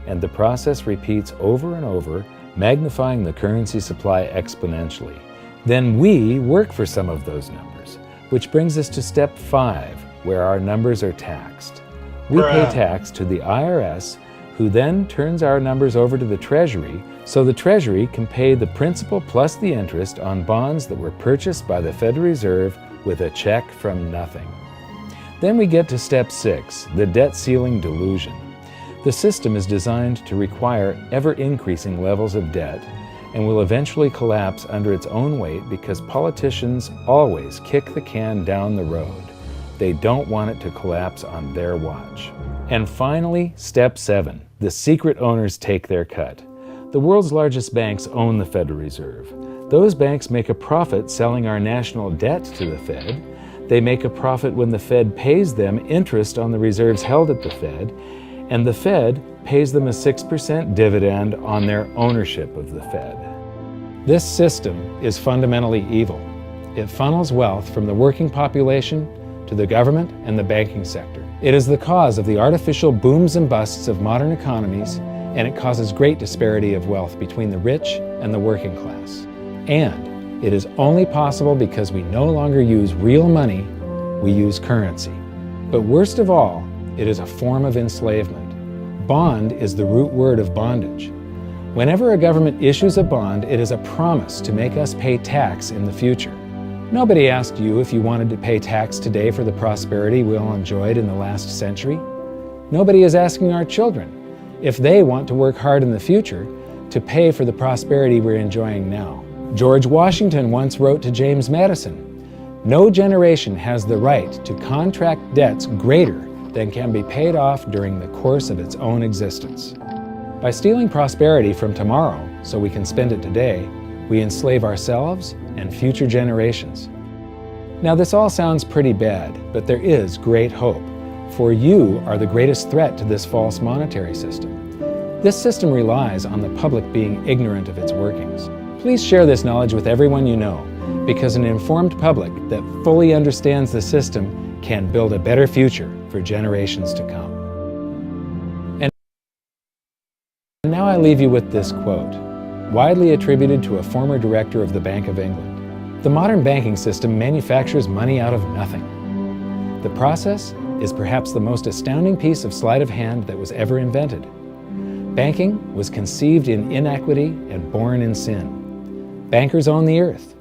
and the process repeats over and over, magnifying the currency supply exponentially. Then we work for some of those numbers, which brings us to step 5, where our numbers are taxed. We pay tax to the IRS, who then turns our numbers over to the Treasury, so the Treasury can pay the principal plus the interest on bonds that were purchased by the Federal Reserve with a check from nothing. Then we get to step 6, the debt ceiling delusion. The system is designed to require ever-increasing levels of debt and will eventually collapse under its own weight because politicians always kick the can down the road. They don't want it to collapse on their watch. And finally, step 7. The secret owners take their cut. The world's largest banks own the Federal Reserve. Those banks make a profit selling our national debt to the Fed. They make a profit when the Fed pays them interest on the reserves held at the Fed, and the Fed pays them a 6% dividend on their ownership of the Fed. This system is fundamentally evil. It funnels wealth from the working population to the government and the banking sector. It is the cause of the artificial booms and busts of modern economies, and it causes great disparity of wealth between the rich and the working class. And it is only possible because we no longer use real money, we use currency. But worst of all, it is a form of enslavement. Bond is the root word of bondage. Whenever a government issues a bond, it is a promise to make us pay tax in the future. Nobody asked you if you wanted to pay tax today for the prosperity we all enjoyed in the last century. Nobody is asking our children if they want to work hard in the future to pay for the prosperity we're enjoying now. George Washington once wrote to James Madison, "No generation has the right to contract debts greater than can be paid off during the course of its own existence." By stealing prosperity from tomorrow so we can spend it today, we enslave ourselves and future generations. Now this all sounds pretty bad, but there is great hope, for you are the greatest threat to this false monetary system. This system relies on the public being ignorant of its workings. Please share this knowledge with everyone you know, because an informed public that fully understands the system can build a better future for generations to come. And now I leave you with this quote, widely attributed to a former director of the Bank of England. The modern banking system manufactures money out of nothing. The process is perhaps the most astounding piece of sleight of hand that was ever invented. Banking was conceived in inequity and born in sin. Bankers own the earth.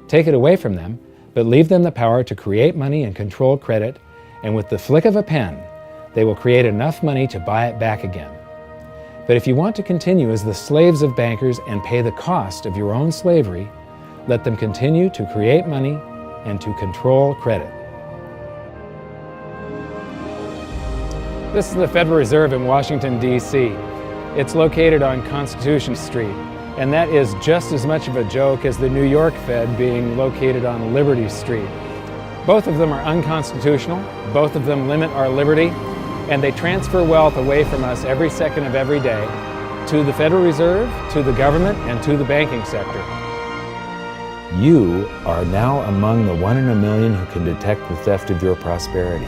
Take it away from them, but leave them the power to create money and control credit, and with the flick of a pen, they will create enough money to buy it back again. But if you want to continue as the slaves of bankers and pay the cost of your own slavery, let them continue to create money and to control credit. This is the Federal Reserve in Washington, D.C. It's located on Constitution Street, and that is just as much of a joke as the New York Fed being located on Liberty Street. Both of them are unconstitutional, both of them limit our liberty, and they transfer wealth away from us every second of every day to the Federal Reserve, to the government, and to the banking sector. You are now among the 1 in a million who can detect the theft of your prosperity.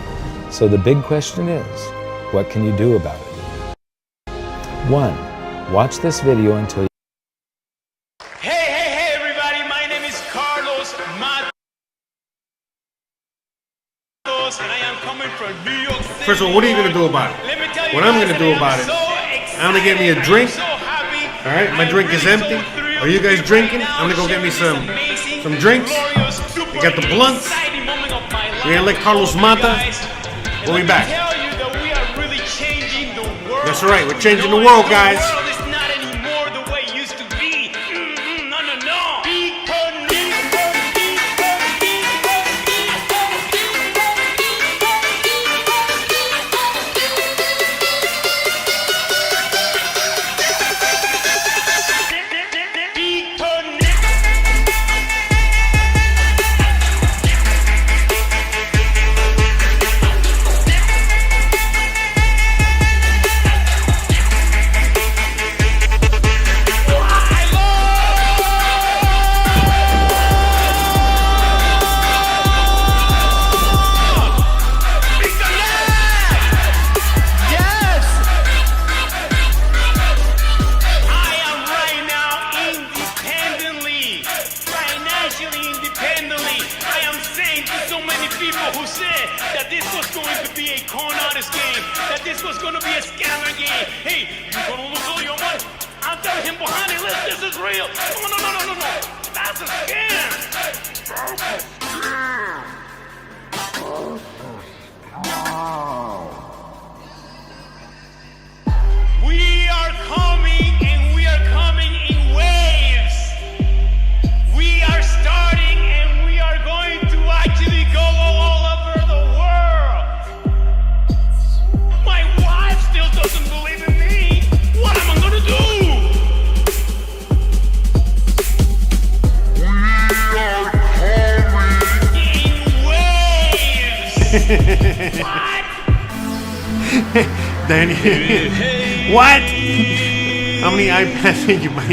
So the big question is, what can you do about it? 1. Watch this video until you Hey, everybody, my name is Carlos Matos, and I am coming from New York City. First of all, what are you going to do about it? Let me tell you What I'm guys going to do that about I it, am so I'm going to get me a excited. drink. I'm so happy. All right, my I'm drink is really so empty. thrilled Are you guys to be drinking? right now I'm going to go get me sharing some this amazing, drinks. glorious, super We got the blunts. exciting moment of my life We're going to let Carlos with you Mata. guys. And We'll be let me back. tell you that we are really changing the world. That's right, we're changing the No, world, guys. The world is not anymore the way it used to be. No. calling out this game, that this was gonna be a scammer game. Hey, you gonna lose all your money. I'm telling him behind it, listen, this is real. No. That's a scam. We are coming, and we are coming in waves. We are starting, and we are going to actually go all over the world. My wife still doesn't believe in me. What am I gonna do? We are coming in waves. What? Danny, what? How many iPads did you buy?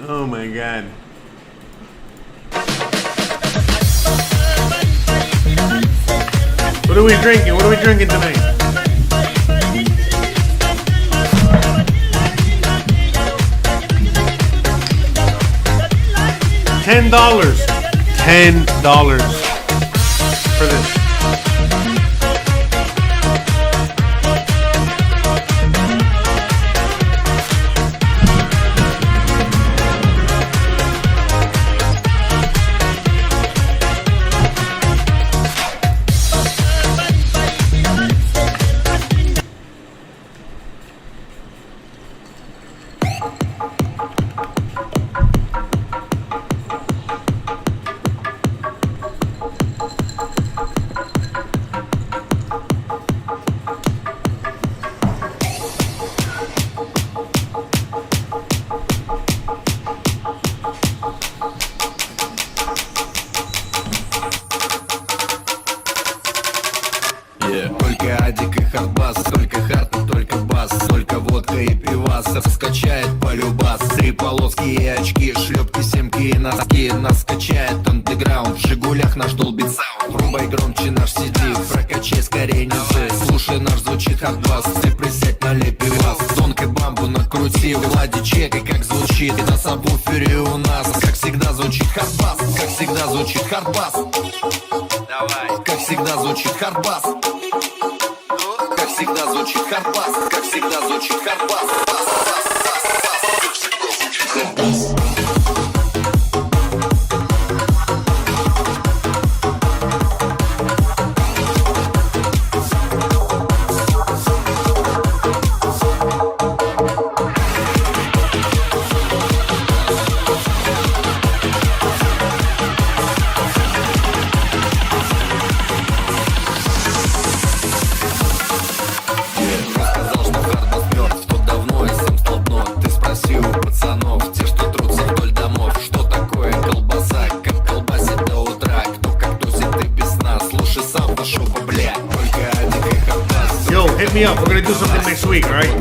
Oh my God. What are we drinking? What are we drinking tonight? $10 for this. Только адик и хардбас, только хард, только бас, только водка и пивас, скачает полюбас. 3 полоски и очки, шлепки, семки и носки. Нас скачает андеграунд, в Жигулях наш долбит саунд. Врубай громче наш CD, прокачай скорее низы. Слушай, наш звучит хардбас, ты присядь, налей пивас. Тонкой бамбу накрути, влади чекай, как звучит. И на сабвуфере у нас, как всегда, звучит хардбас. Как всегда звучит хардбас. Давай. Как всегда звучит хардбас. Как всегда звучит хардбас. Как всегда звучит хардбас. Hit me up. We're gonna do something next week, all right?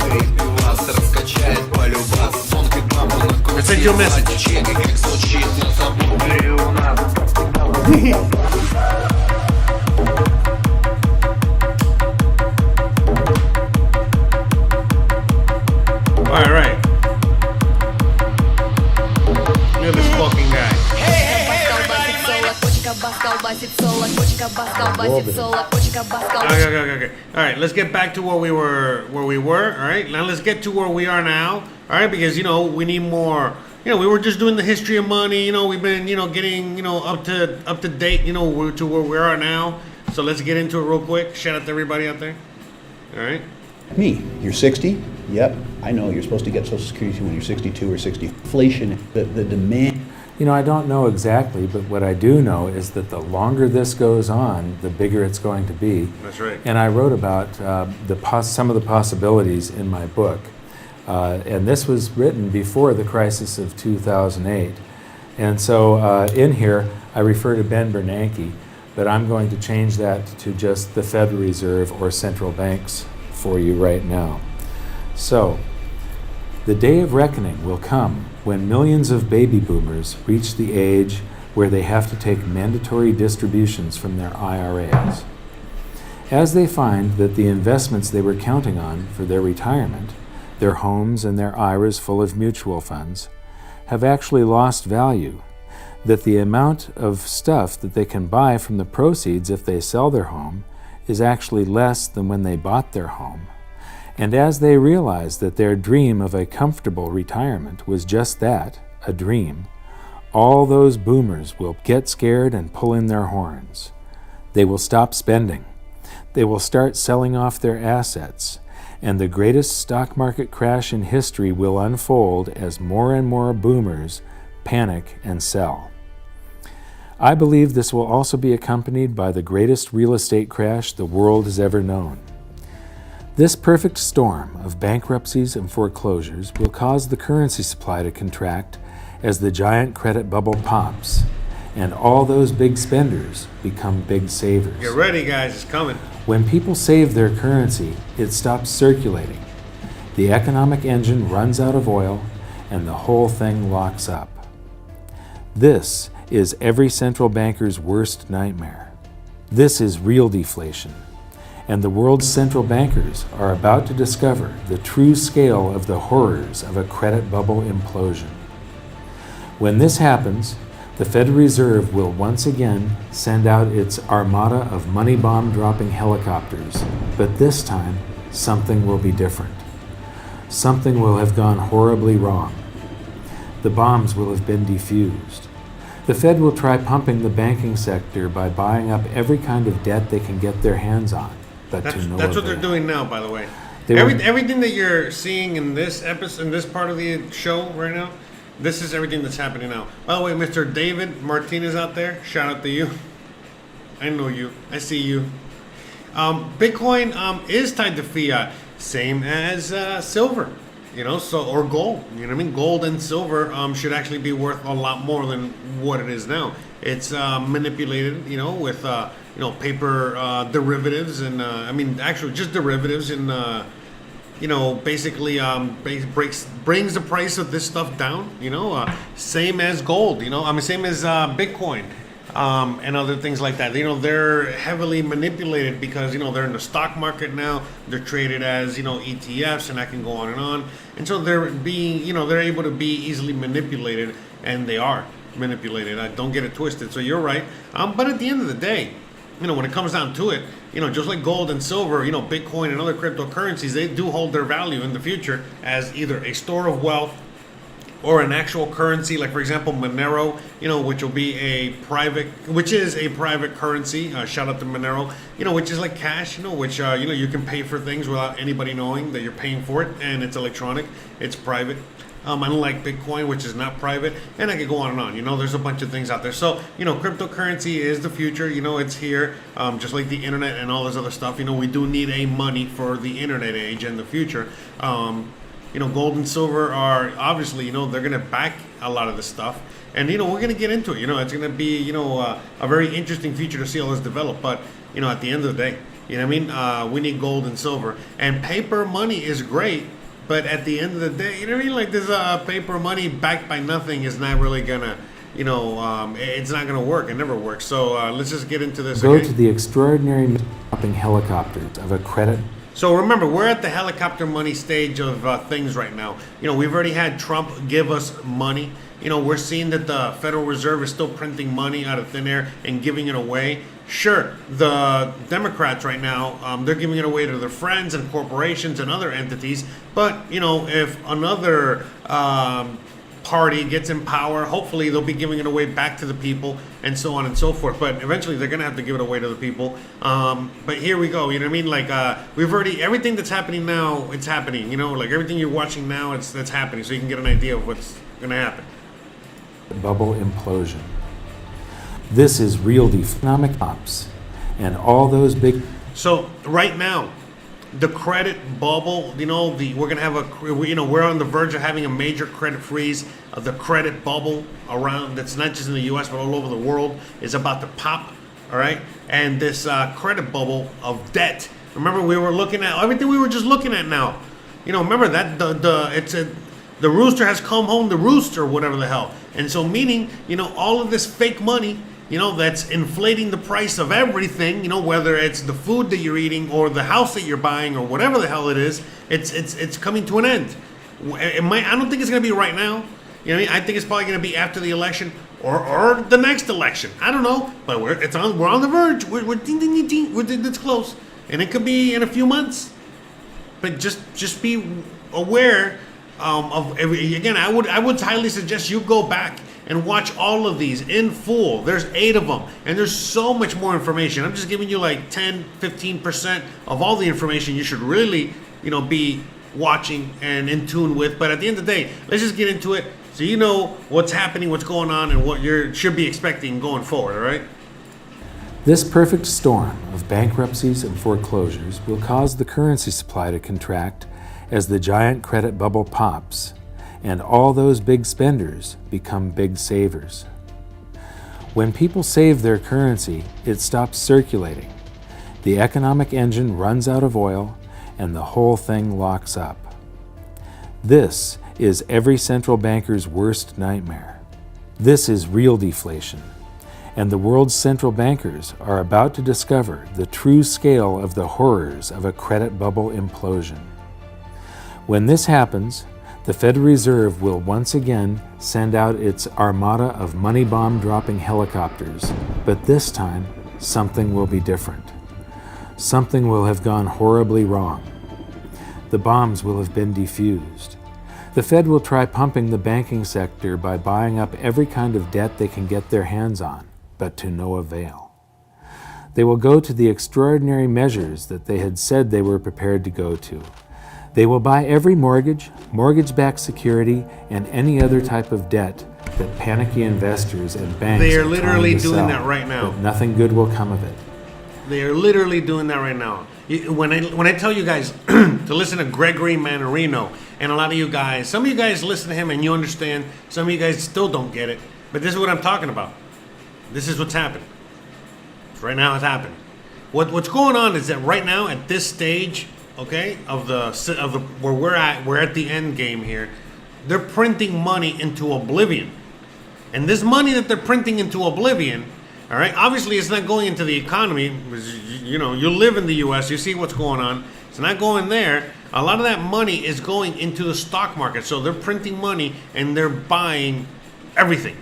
I sent you a message. All right. Look at this fucking guy. Okay. All right, let's get back to where we were. All right, now let's get to where we are now. All right, because we need more. We were just doing the history of money. We've been getting up to date. To where we are now. So let's get into it real quick. Shout out to everybody out there. All right. Me, you're 60. Yep, I know you're supposed to get Social Security when you're 62 or 60. Inflation, the demand. I don't know exactly, but what I do know is that the longer this goes on, the bigger it's going to be. That's right. And I wrote about some of the possibilities in my book. And this was written before the crisis of 2008. And so in here, I refer to Ben Bernanke, but I'm going to change that to just the Federal Reserve or central banks for you right now. So, the day of reckoning will come when millions of baby boomers reach the age where they have to take mandatory distributions from their IRAs. As they find that the investments they were counting on for their retirement, their homes and their IRAs full of mutual funds, have actually lost value, that the amount of stuff that they can buy from the proceeds if they sell their home is actually less than when they bought their home. And as they realize that their dream of a comfortable retirement was just that, a dream, all those boomers will get scared and pull in their horns. They will stop spending. They will start selling off their assets, and the greatest stock market crash in history will unfold as more and more boomers panic and sell. I believe this will also be accompanied by the greatest real estate crash the world has ever known. This perfect storm of bankruptcies and foreclosures will cause the currency supply to contract as the giant credit bubble pops, and all those big spenders become big savers. Get ready, guys, it's coming. When people save their currency, it stops circulating. The economic engine runs out of oil, and the whole thing locks up. This is every central banker's worst nightmare. This is real deflation, and the world's central bankers are about to discover the true scale of the horrors of a credit bubble implosion. When this happens, the Federal Reserve will once again send out its armada of money bomb dropping helicopters, but this time something will be different. Something will have gone horribly wrong. The bombs will have been defused. The Fed will try pumping the banking sector by buying up every kind of debt they can get their hands on, but to no That's what avail. they're doing now, by the way. They will- Everything that you're seeing in this episode, in this part of the show right now, this is everything that's happening now. By the way, Mr. David Martinez out there, shout out to you. I know you. I see you. Bitcoin is tied to fiat, same as silver, or gold. You know what I mean? Gold and silver should actually be worth a lot more than what it is now. It's manipulated, with paper derivatives and actually just derivatives and basically brings the price of this stuff down. Same as gold. Same as Bitcoin. And other things like that. They're heavily manipulated because, they're in the stock market now. They're traded as, ETFs, and I can go on and on. And so they're being, they're able to be easily manipulated, and they are manipulated. Don't get it twisted. So you're right. But at the end of the day, when it comes down to it, just like gold and silver, Bitcoin and other cryptocurrencies, they do hold their value in the future as either a store of wealth or an actual currency, like for example Monero, which will be which is a private currency. Shout out to Monero, which is like cash, which you can pay for things without anybody knowing that you're paying for it, and it's electronic, it's private. Unlike Bitcoin, which is not private, and I could go on and on. There's a bunch of things out there. So, cryptocurrency is the future. It's here, just like the internet and all this other stuff. We do need a money for the internet age and the future. Gold and silver are obviously, they're going to back a lot of this stuff. And, we're going to get into it. It's going to be, a very interesting future to see all this develop. But, at the end of the day, we need gold and silver. And paper money is great. But at the end of the day, like this paper money backed by nothing is not really going to, it's not going to work. It never works. So let's just get into this. Go to the extraordinary dropping helicopters of a credit. So remember, we're at the helicopter money stage of things right now. We've already had Trump give us money. We're seeing that the Federal Reserve is still printing money out of thin air and giving it away. Sure, the Democrats right now, they're giving it away to their friends and corporations and other entities. But, if another party gets in power, hopefully they'll be giving it away back to the people and so on and so forth. But eventually they're going to have to give it away to the people. But here we go. Like we've already, everything that's happening now, it's happening. Like everything you're watching now, that's happening. So you can get an idea of what's going to happen. Bubble implosion. This is real economic ops, and all those big. So right now, the credit bubble, we're gonna have we're on the verge of having a major credit freeze. The credit bubble around, that's not just in the U.S. but all over the world, is about to pop. All right, and this credit bubble of debt. Remember, we were looking at everything we were just looking at now. Remember that the rooster has come home to roost, or whatever the hell. And so meaning, all of this fake money, that's inflating the price of everything, whether it's the food that you're eating or the house that you're buying or whatever the hell it is, it's coming to an end. I don't think it's going to be right now. You know what I mean? I think it's probably going to be after the election or the next election. I don't know, but we're on the verge. We're ding, ding, ding, ding. We're this close, and it could be in a few months. But just be aware of again. I would highly suggest you go back and watch all of these in full. There's 8 of them, and there's so much more information. I'm just giving you like 10, 15% of all the information you should really, be watching and in tune with. But at the end of the day, let's just get into it so you know what's happening, what's going on, and what you should be expecting going forward, all right? This perfect storm of bankruptcies and foreclosures will cause the currency supply to contract as the giant credit bubble pops, and all those big spenders become big savers. When people save their currency, it stops circulating. The economic engine runs out of oil, and the whole thing locks up. This is every central banker's worst nightmare. This is real deflation, and the world's central bankers are about to discover the true scale of the horrors of a credit bubble implosion. When this happens, the Federal Reserve will once again send out its armada of money bomb dropping helicopters, but this time something will be different. Something will have gone horribly wrong. The bombs will have been defused. The Fed will try pumping the banking sector by buying up every kind of debt they can get their hands on, but to no avail. They will go to the extraordinary measures that they had said they were prepared to go to. They will buy every mortgage, mortgage-backed security, and any other type of debt that panicky investors and banks They are trying literally to doing sell, that right now. but nothing good will come of it. They are literally doing that right now. When I tell you guys to listen to Gregory Mannarino, and a lot of you guys, some of you guys listen to him and you understand, some of you guys still don't get it, but this is what I'm talking about. This is what's happening. Right now it's happening. What's going on is that right now at this stage, okay, of the where we're at the end game here, they're printing money into oblivion. And this money that they're printing into oblivion, all right, obviously it's not going into the economy. You live in the US, you see what's going on. It's not going there. A lot of that money is going into the stock market. So they're printing money and they're buying everything.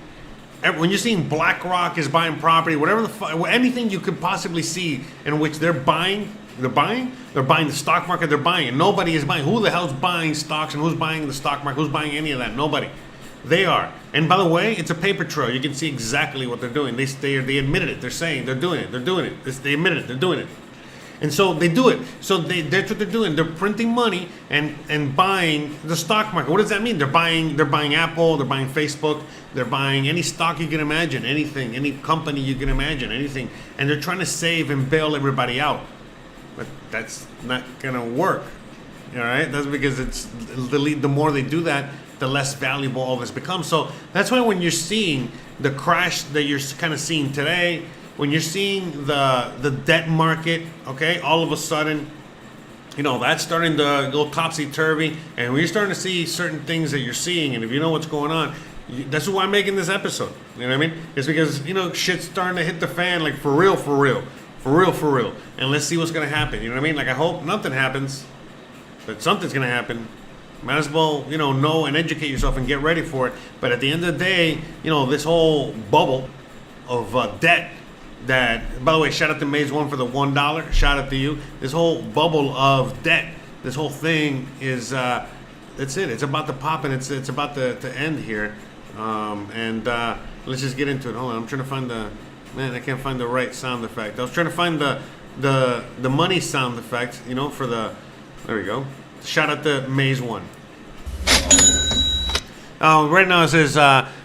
When you're seeing BlackRock is buying property, whatever anything you could possibly see in which they're buying the stock market, they're buying it. Nobody is buying. Who the hell's buying stocks and who's buying the stock market? Who's buying any of that? Nobody. They are. And by the way, it's a paper trail. You can see exactly what they're doing. They admitted it. They're saying they're doing it. They're doing it. They admitted it. They're doing it. And so they do it. So that's what they're doing. They're printing money and buying the stock market. What does that mean? They're buying Apple. They're buying Facebook. They're buying any stock you can imagine, anything, any company you can imagine, anything. And they're trying to save and bail everybody out. But that's not gonna work. All right. That's because it's the more they do that, the less valuable all this becomes. So that's why when you're seeing the crash that you're kind of seeing today, when you're seeing the debt market, okay, all of a sudden, that's starting to go topsy-turvy, and when you're starting to see certain things that you're seeing, and if you know what's going on, that's why I'm making this episode. You know what I mean? It's because, shit's starting to hit the fan, like for real. And let's see what's going to happen. You know what I mean? Like, I hope nothing happens, but something's going to happen. Might as well, know and educate yourself and get ready for it. But at the end of the day, this whole bubble of debt that, by the way, shout out to Maze One for the $1. Shout out to you. This whole bubble of debt, this whole thing is, that's it. It's about to pop and it's about to end here. Let's just get into it. Hold on, I'm trying to find I can't find the right sound effect. I was trying to find the money sound effect, for there we go. Shout out to Maze One. Right now it says,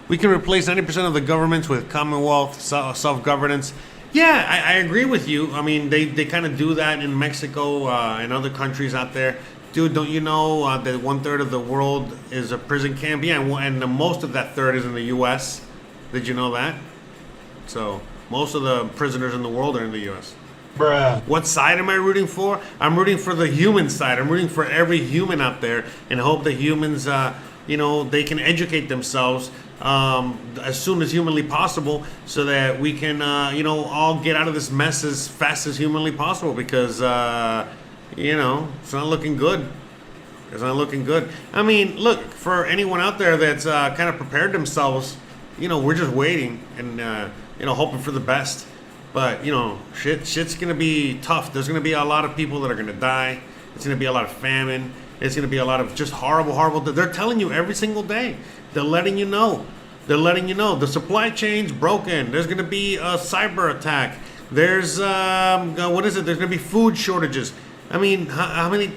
we can replace 90% of the governments with Commonwealth self-governance. Yeah, I agree with you. I mean, they kind of do that in Mexico and other countries out there. Dude, don't you know that 1/3 of the world is a prison camp? Yeah, and most of that third is in the U.S. Did you know that? So most of the prisoners in the world are in the U.S. Bruh. What side am I rooting for? I'm rooting for the human side. I'm rooting for every human out there and hope that humans, they can educate themselves as soon as humanly possible so that we can, all get out of this mess as fast as humanly possible because, it's not looking good. It's not looking good. I mean, look, for anyone out there that's kind of prepared themselves, we're just waiting and, hoping for the best. But, shit's going to be tough. There's going to be a lot of people that are going to die. It's going to be a lot of famine. It's going to be a lot of just horrible. They're telling you every single day. They're letting you know. The supply chain's broken. There's going to be a cyber attack. There's, There's going to be food shortages. I mean, how many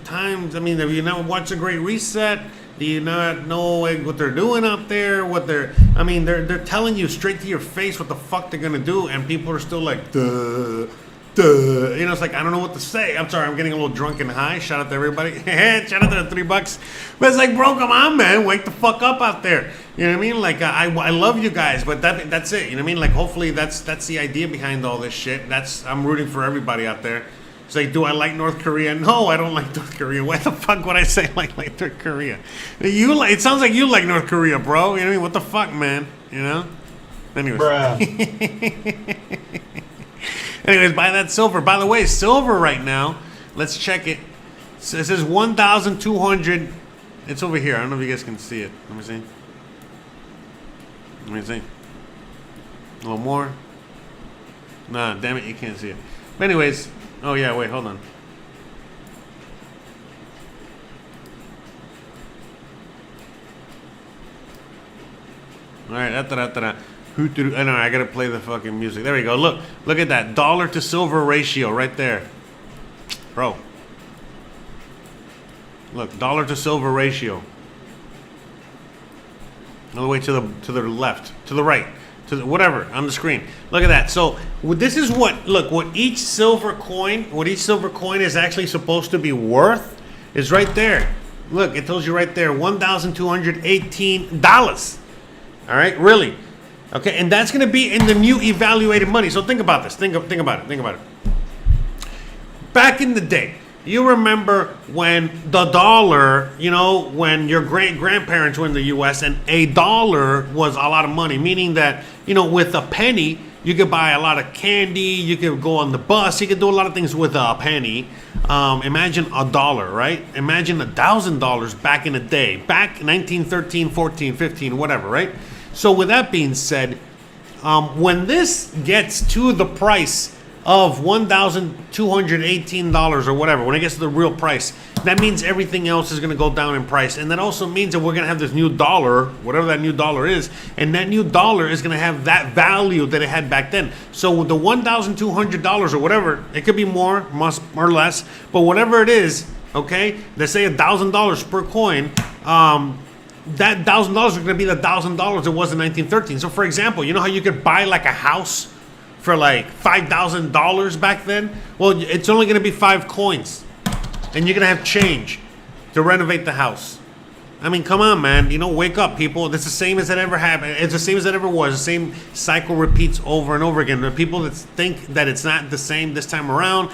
times? I mean, have you not watched The Great Reset? Do you not know what they're doing out there? They're telling you straight to your face what the fuck they're gonna do, and people are still like, duh. It's like, I don't know what to say. I'm sorry, I'm getting a little drunk and high. Shout out to everybody. Shout out to the $3. But it's like, bro, come on, man, wake the fuck up out there. You know what I mean? Like, I love you guys, but that's it. You know what I mean? Like, hopefully that's the idea behind all this shit. I'm rooting for everybody out there. It's like, do I like North Korea? No, I don't like North Korea. Why the fuck would I say like North Korea? It sounds like you like North Korea, bro. You know what I mean? What the fuck, man? Anyways. Bruh. Anyways, buy that silver. By the way, silver right now, let's check it. So it says 1,200. It's over here. I don't know if you guys can see it. Let me see. A little more. Nah, damn it, you can't see it. But anyways, oh yeah, wait, hold on. All right, I know, I gotta play the fucking music. There we go. Look at that dollar to silver ratio right there, bro. Look, dollar to silver ratio. All the way to the left, to the right, to the, whatever on the screen. Look at that. So this is what each silver coin is actually supposed to be worth is right there. Look, it tells you right there, $1,218. All right, really. Okay, and that's going to be in the new evaluated money. So think about this. Think about it. Back in the day, you remember when the dollar, when your great-grandparents were in the U.S. and a dollar was a lot of money, meaning that, with a penny, you could buy a lot of candy, you could go on the bus, you could do a lot of things with a penny. Imagine a dollar, right? Imagine $1,000 back in the day, back 1913, 14, 15, whatever, right? So with that being said, when this gets to the price of $1,218 or whatever, when it gets to the real price, that means everything else is going to go down in price. And that also means that we're going to have this new dollar, whatever that new dollar is, and that new dollar is going to have that value that it had back then. So with the $1,200 or whatever, it could be more or less, but whatever it is, okay, let's say $1,000 per coin, that $1,000 is going to be the $1,000 it was in 1913. So for example, you know how you could buy like a house for like $5,000 back then? Well, it's only going to be 5 coins, and you're going to have change to renovate the house. I mean, come on, man. Wake up, people. It's the same as it ever happened. It's the same as it ever was. The same cycle repeats over and over again. The people that think that it's not the same this time around,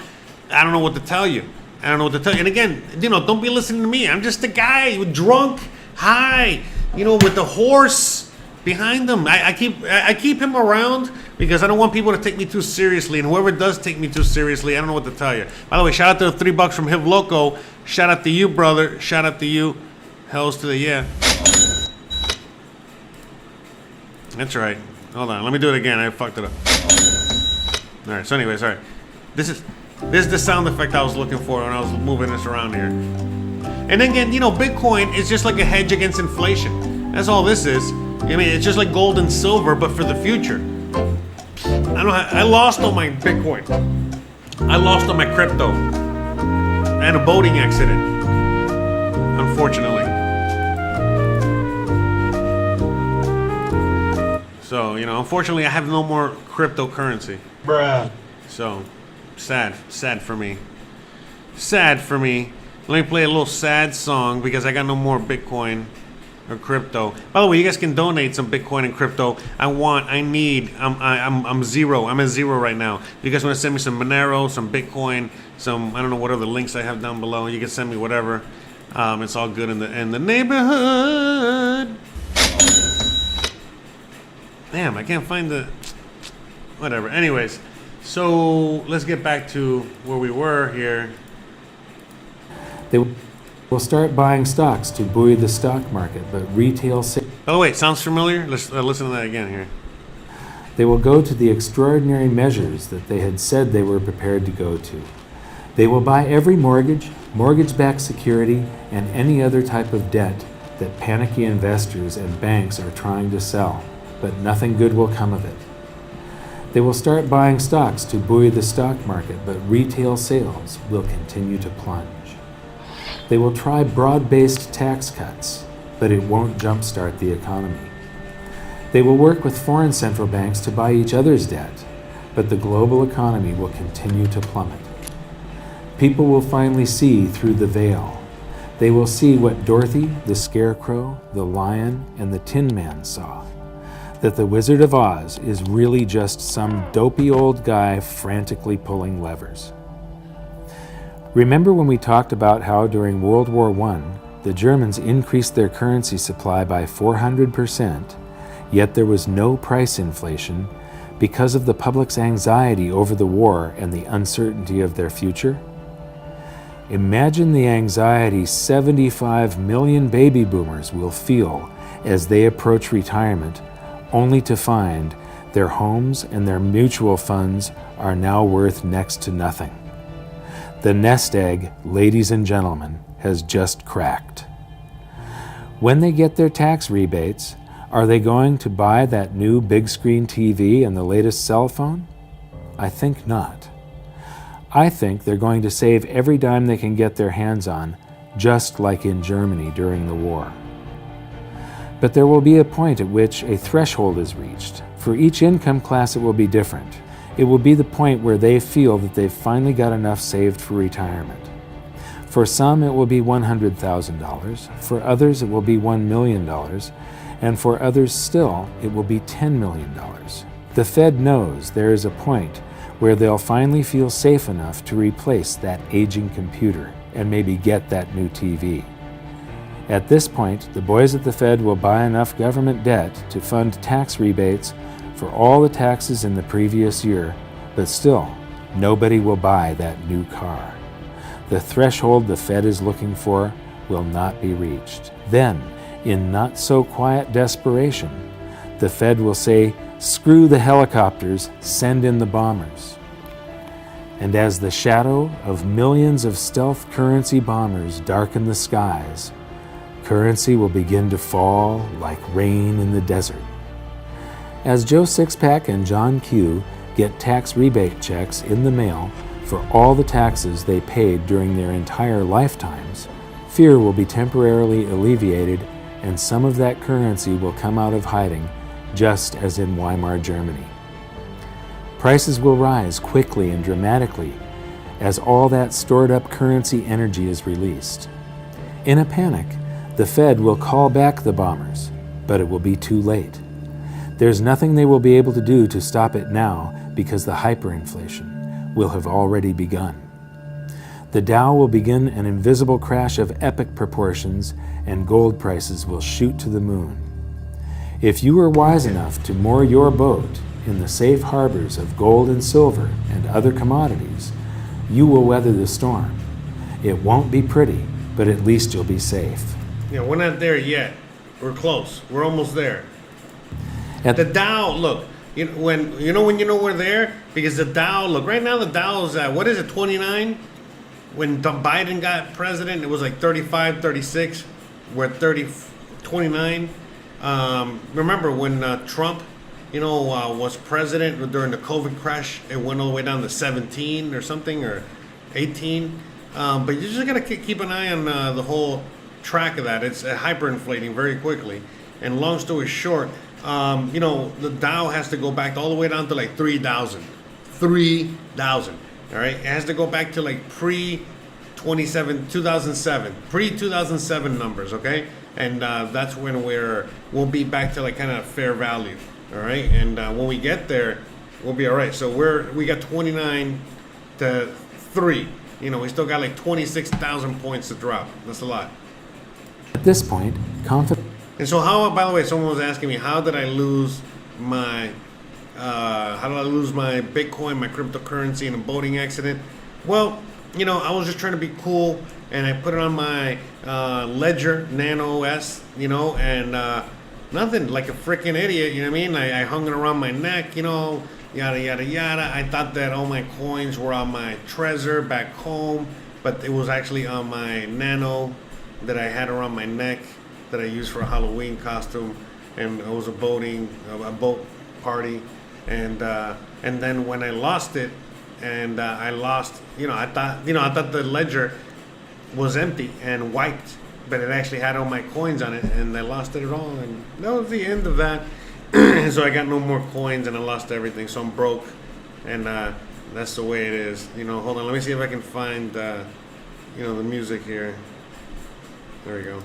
I don't know what to tell you. And again, don't be listening to me. I'm just a guy drunk, high, with the horse behind them. I keep him around because I don't want people to take me too seriously, and whoever does take me too seriously, I don't know what to tell you. By the way, shout out to the $3 from Hiv Loco. Shout out to you, brother. Shout out to you. Hells to the yeah. That's right. Hold on, let me do it again. I fucked it up. All right. So anyways, all right. This is the sound effect I was looking for when I was moving this around here. And again, Bitcoin is just like a hedge against inflation. That's all this is. I mean, it's just like gold and silver, but for the future. I lost all my Bitcoin. I lost all my crypto. I had a boating accident, unfortunately. So, unfortunately, I have no more cryptocurrency. Bruh. So, sad for me. Sad for me. Let me play a little sad song because I got no more Bitcoin or crypto. By the way, you guys can donate some Bitcoin and crypto. I'm zero. I'm at zero right now. If you guys want to send me some Monero, some Bitcoin, some, I don't know what other links I have down below. You can send me whatever. It's all good in the neighborhood. Damn, I can't find the, whatever. Anyways, so let's get back to where we were here. Will start buying stocks to buoy the stock market, but retail sales. By the way, sounds familiar? Let's listen to that again here. They will go to the extraordinary measures that they had said they were prepared to go to. They will buy every mortgage, mortgage-backed security, and any other type of debt that panicky investors and banks are trying to sell, but nothing good will come of it. They will start buying stocks to buoy the stock market, but retail sales will continue to plunge. They will try broad-based tax cuts, but it won't jumpstart the economy. They will work with foreign central banks to buy each other's debt, but the global economy will continue to plummet. People will finally see through the veil. They will see what Dorothy, the Scarecrow, the Lion, and the Tin Man saw, that the Wizard of Oz is really just some dopey old guy frantically pulling levers. Remember when we talked about how during World War I, the Germans increased their currency supply by 400%, yet there was no price inflation because of the public's anxiety over the war and the uncertainty of their future? Imagine the anxiety 75 million baby boomers will feel as they approach retirement, only to find their homes and their mutual funds are now worth next to nothing. The nest egg, ladies and gentlemen, has just cracked. When they get their tax rebates, are they going to buy that new big screen TV and the latest cell phone? I think not. I think they're going to save every dime they can get their hands on, just like in Germany during the war. But there will be a point at which a threshold is reached. For each income class it will be different. It will be the point where they feel that they've finally got enough saved for retirement. For some it will be $100,000, for others it will be $1 million, and for others still it will be $10 million. The Fed knows there is a point where they'll finally feel safe enough to replace that aging computer and maybe get that new TV. At this point, the boys at the Fed will buy enough government debt to fund tax rebates for all the taxes in the previous year, but still, nobody will buy that new car. The threshold the Fed is looking for will not be reached. Then, in not-so-quiet desperation, the Fed will say, "Screw the helicopters, send in the bombers." And as the shadow of millions of stealth currency bombers darken the skies, currency will begin to fall like rain in the desert. As Joe Sixpack and John Q get tax rebate checks in the mail for all the taxes they paid during their entire lifetimes, fear will be temporarily alleviated and some of that currency will come out of hiding, just as in Weimar Germany. Prices will rise quickly and dramatically as all that stored up currency energy is released. In a panic, the Fed will call back the bombers, but it will be too late. There's nothing they will be able to do to stop it now because the hyperinflation will have already begun. The Dow will begin an invisible crash of epic proportions and gold prices will shoot to the moon. If you are wise enough to moor your boat in the safe harbors of gold and silver and other commodities, you will weather the storm. It won't be pretty, but at least you'll be safe. Yeah, we're not there yet. We're close. We're almost there. The Dow, look, when you know we're there? Because the Dow, look, right now the Dow is at, what is it, 29? When Biden got president, it was like 35, 36. We're at 29. Remember when Trump, was president during the COVID crash, it went all the way down to 17 or something, or 18. But you just got to keep an eye on the whole track of that. It's hyperinflating very quickly. And long story short, the Dow has to go back all the way down to like 3,000. 3,000. All right, it has to go back to like pre-2007, pre-2007 numbers, okay? And that's when we'll be back to like kind of fair value, all right? And when we get there, we'll be all right. So we got 29 to 3. We still got like 26,000 points to drop. That's a lot. At this point, confidence. And so by the way, someone was asking me, how did I lose my Bitcoin, my cryptocurrency in a boating accident? Well, I was just trying to be cool and I put it on my Ledger Nano OS, you know, and nothing, like a freaking idiot, you know what I mean? I hung it around my neck, you know, yada, yada, yada. I thought that all my coins were on my Trezor back home, but it was actually on my Nano that I had around my neck that I used for a Halloween costume, and it was a boat party, and then when I lost it, and I lost, I thought the ledger was empty and wiped, but it actually had all my coins on it, and I lost it all, and that was the end of that. So I got no more coins, and I lost everything, so I'm broke, and that's the way it is. Hold on, let me see if I can find the music here. There we go.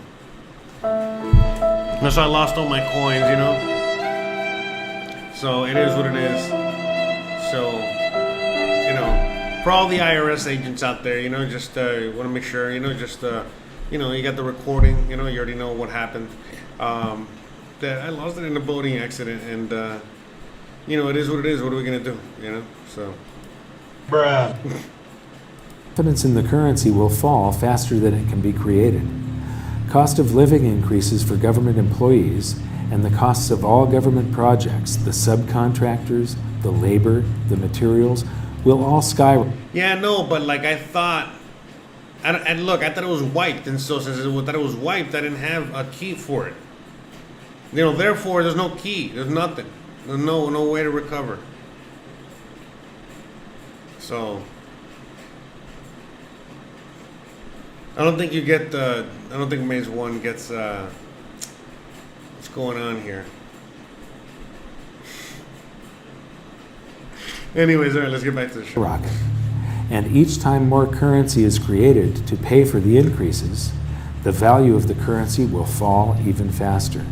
So I lost all my coins, so it is what it is. So, for all the IRS agents out there, just want to make sure, you got the recording, you already know what happened. That I lost it in a boating accident, and it is what it is. What are we gonna do, So, bruh. Confidence in the currency will fall faster than it can be created. Cost of living increases for government employees, and the costs of all government projects, the subcontractors, the labor, the materials, will all skyrocket. Yeah, no, but like I thought, and look, I thought it was wiped, and so since I thought it was wiped, I didn't have a key for it. Therefore, there's no key. There's nothing. There's no way to recover. So, I don't think you get I don't think Maze 1 gets what's going on here. Anyways, all right, let's get back to the show. Rocket. And each time more currency is created to pay for the increases, the value of the currency will fall even faster.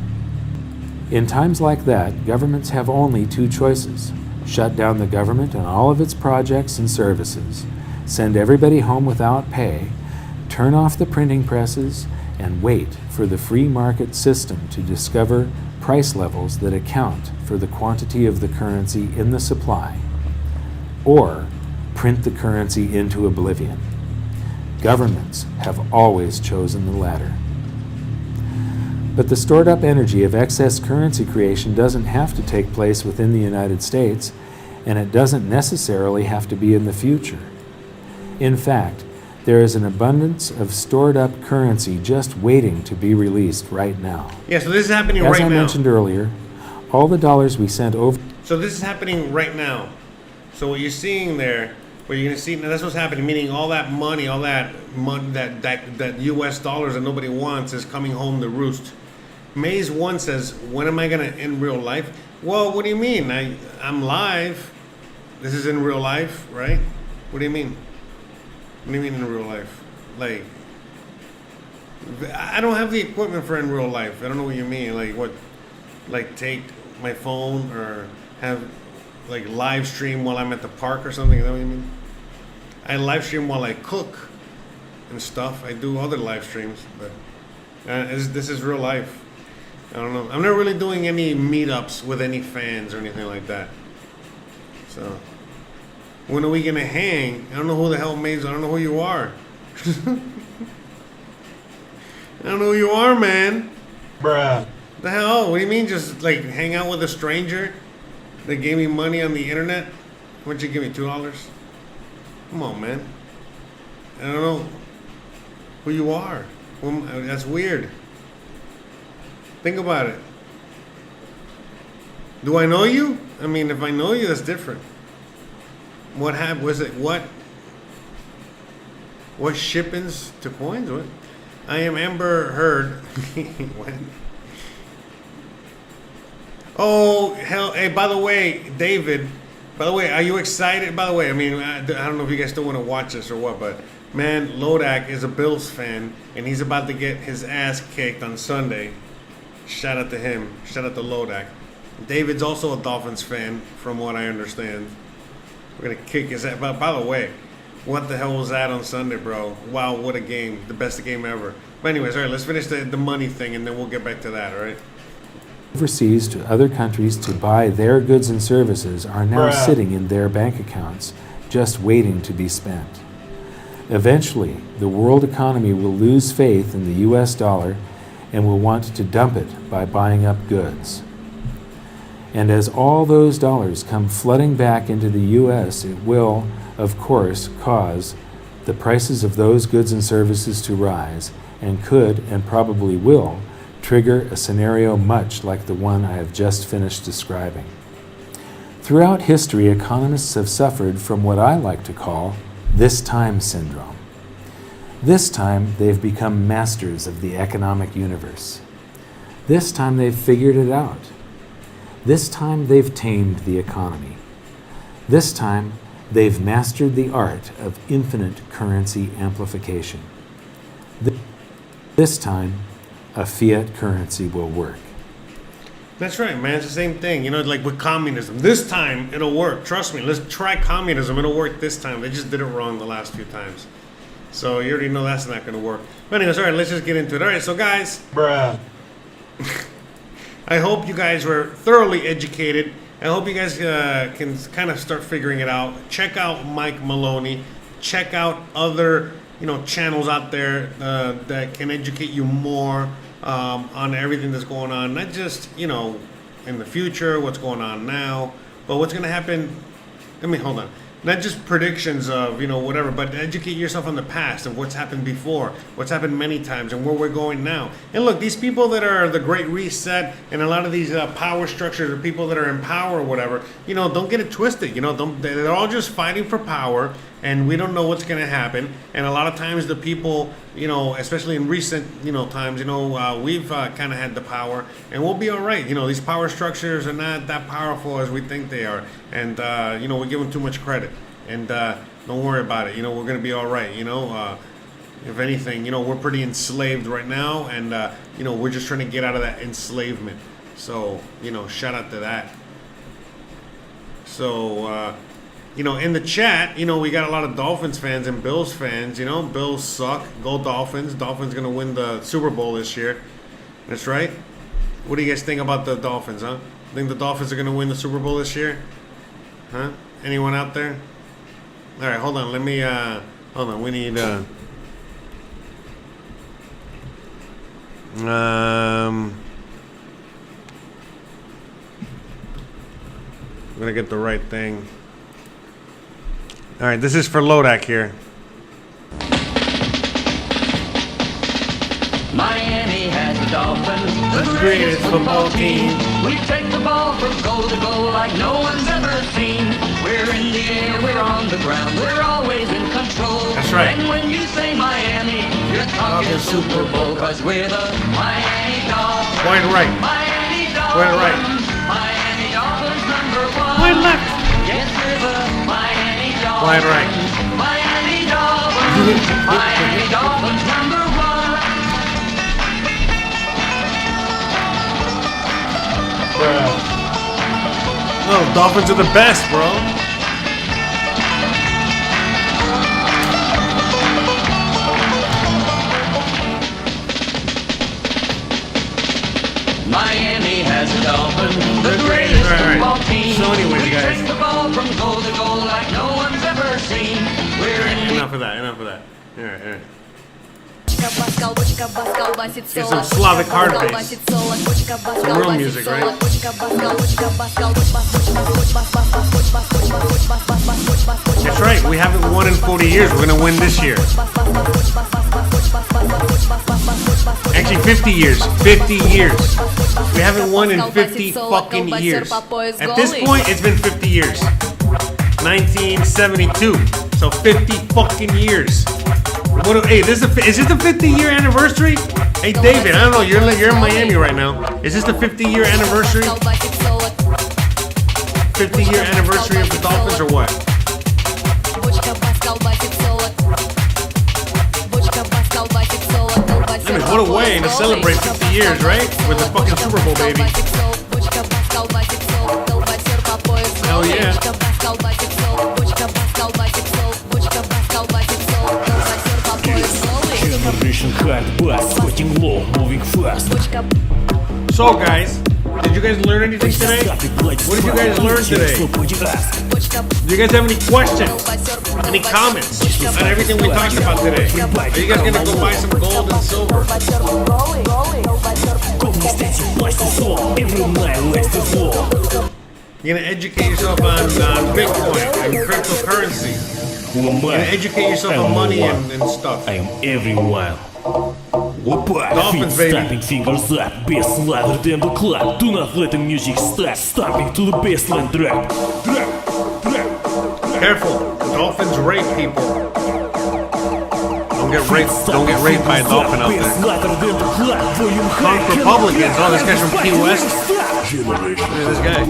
In times like that, governments have only two choices: shut down the government and all of its projects and services, send everybody home without pay, turn off the printing presses, and wait for the free market system to discover price levels that account for the quantity of the currency in the supply, or print the currency into oblivion. Governments have always chosen the latter. But the stored up energy of excess currency creation doesn't have to take place within the United States, and it doesn't necessarily have to be in the future. In fact, there is an abundance of stored up currency just waiting to be released right now. Yeah, so this is happening right now. As I mentioned earlier, all the dollars we sent over... So this is happening right now. So what you're seeing there, what you're going to see, now that's what's happening, meaning all that money, that US dollars that nobody wants is coming home to roost. Maze 1 says, when am I going to end real life? Well, what do you mean? I'm live. This is in real life, right? What do you mean? What do you mean in real life? Like, I don't have the equipment for in real life. I don't know what you mean. Like what? Like take my phone or have like live stream while I'm at the park or something? Is that what you mean? I live stream while I cook and stuff. I do other live streams, but this is real life. I don't know. I'm not really doing any meetups with any fans or anything like that. So. When are we gonna hang? I don't know who the hell Maze. I don't know who you are. I don't know who you are, man. Bruh. The hell? What do you mean? Just like hang out with a stranger that gave me money on the internet? What'd you give me? $2? Come on, man. I don't know who you are. Well, that's weird. Think about it. Do I know you? I mean, if I know you, that's different. What happened? Was it what shippings to coins? What? I am Amber Heard. When? Oh hell! Hey, by the way, David. By the way, are you excited? By the way, I mean I don't know if you guys still want to watch this or what, but man, Lodak is a Bills fan, and he's about to get his ass kicked on Sunday. Shout out to him. Shout out to Lodak. David's also a Dolphins fan, from what I understand. We're going to kick his ass. By the way, what the hell was that on Sunday, bro? Wow, what a game. The best game ever. But anyways, all right, let's finish the money thing, and then we'll get back to that, all right? Overseas to other countries to buy their goods and services are now sitting in their bank accounts, just waiting to be spent. Eventually, the world economy will lose faith in the US dollar and will want to dump it by buying up goods. And as all those dollars come flooding back into the US, it will, of course, cause the prices of those goods and services to rise, and could, and probably will, trigger a scenario much like the one I have just finished describing. Throughout history, economists have suffered from what I like to call this time syndrome. This time, they've become masters of the economic universe. This time, they've figured it out. This time, they've tamed the economy. This time, they've mastered the art of infinite currency amplification. This time, a fiat currency will work. That's right, man. It's the same thing. You know, like with communism. This time, it'll work. Trust me. Let's try communism. It'll work this time. They just did it wrong the last few times. So you already know that's not going to work. But anyways, all right, let's just get into it. All right, so guys. Bruh. I hope you guys were thoroughly educated. I hope you guys can kind of start figuring it out. Check out Mike Maloney. Check out other, channels out there that can educate you more on everything that's going on. Not just, in the future, what's going on now, but what's going to happen. Hold on. Not just predictions of, whatever, but educate yourself on the past of what's happened before, what's happened many times, and where we're going now. And look, these people that are the Great Reset and a lot of these power structures or people that are in power or whatever, don't get it twisted. They're all just fighting for power, and we don't know what's going to happen. And a lot of times the people, especially in recent, times, we've kind of had the power, and we'll be all right. These power structures are not that powerful as we think they are. And, we give them too much credit. And don't worry about it. We're going to be all right. If anything, we're pretty enslaved right now. And, we're just trying to get out of that enslavement. So, shout out to that. So, in the chat, we got a lot of Dolphins fans and Bills fans. Bills suck. Go Dolphins. Dolphins going to win the Super Bowl this year. That's right. What do you guys think about the Dolphins, huh? Think the Dolphins are going to win the Super Bowl this year? Huh? Anyone out there? All right, hold on. Let me, hold on. We need, I'm going to get the right thing. All right, this is for Lodak here. Miami has the Dolphins, the greatest football team. We take the ball from goal to goal like no one's ever seen. We're in the air, we're on the ground, we're always in control. That's right. And when you say Miami, you're talking Super Bowl, cause we're the Miami Dolphins. Point right. Miami Dolphins. Point right. Miami Dolphins #1. Point left. Yes, we're the Miami Dolphins. Point right. Miami Dolphins. Miami Dolphins #1. No, Dolphins are the best, bro. Miami has the Dolphins, the greatest football team. So anyways, guys. Take the ball from goal to goal like no one's ever seen. We're in Enough of that. Enough of that. All right. Get some Slavic hard bass. Some real music, right? That's right. We haven't won in 40 years. We're going to win this year. Actually, 50 years. 50 years. We haven't won in 50 fucking years. At this point, it's been 50 years. 1972. So 50 fucking years. Hey, is this the 50-year anniversary? Hey, David, I don't know. You're in Miami right now. Is this the 50-year anniversary? 50-year anniversary of the Dolphins or what? I mean, what a way to celebrate 50 years, right? With the fucking Super Bowl, baby. Hell yeah. So guys, Did you guys learn anything today? What did you guys learn today? Do you guys have any questions? Any comments on everything we talked about today? Are you guys gonna go buy some gold and silver? You're gonna educate yourself on Bitcoin and cryptocurrency. You're gonna educate yourself on money and stuff. I am everywhere. Dolphins, baby. Stamping fingers up, bass louder than the clap. Do not let the music stop. Stomping to the bassline drop. Careful, dolphins rape people. Don't get raped by a dolphin out there. Punk Republicans. Oh, this guy's from Key West. Look at this guy.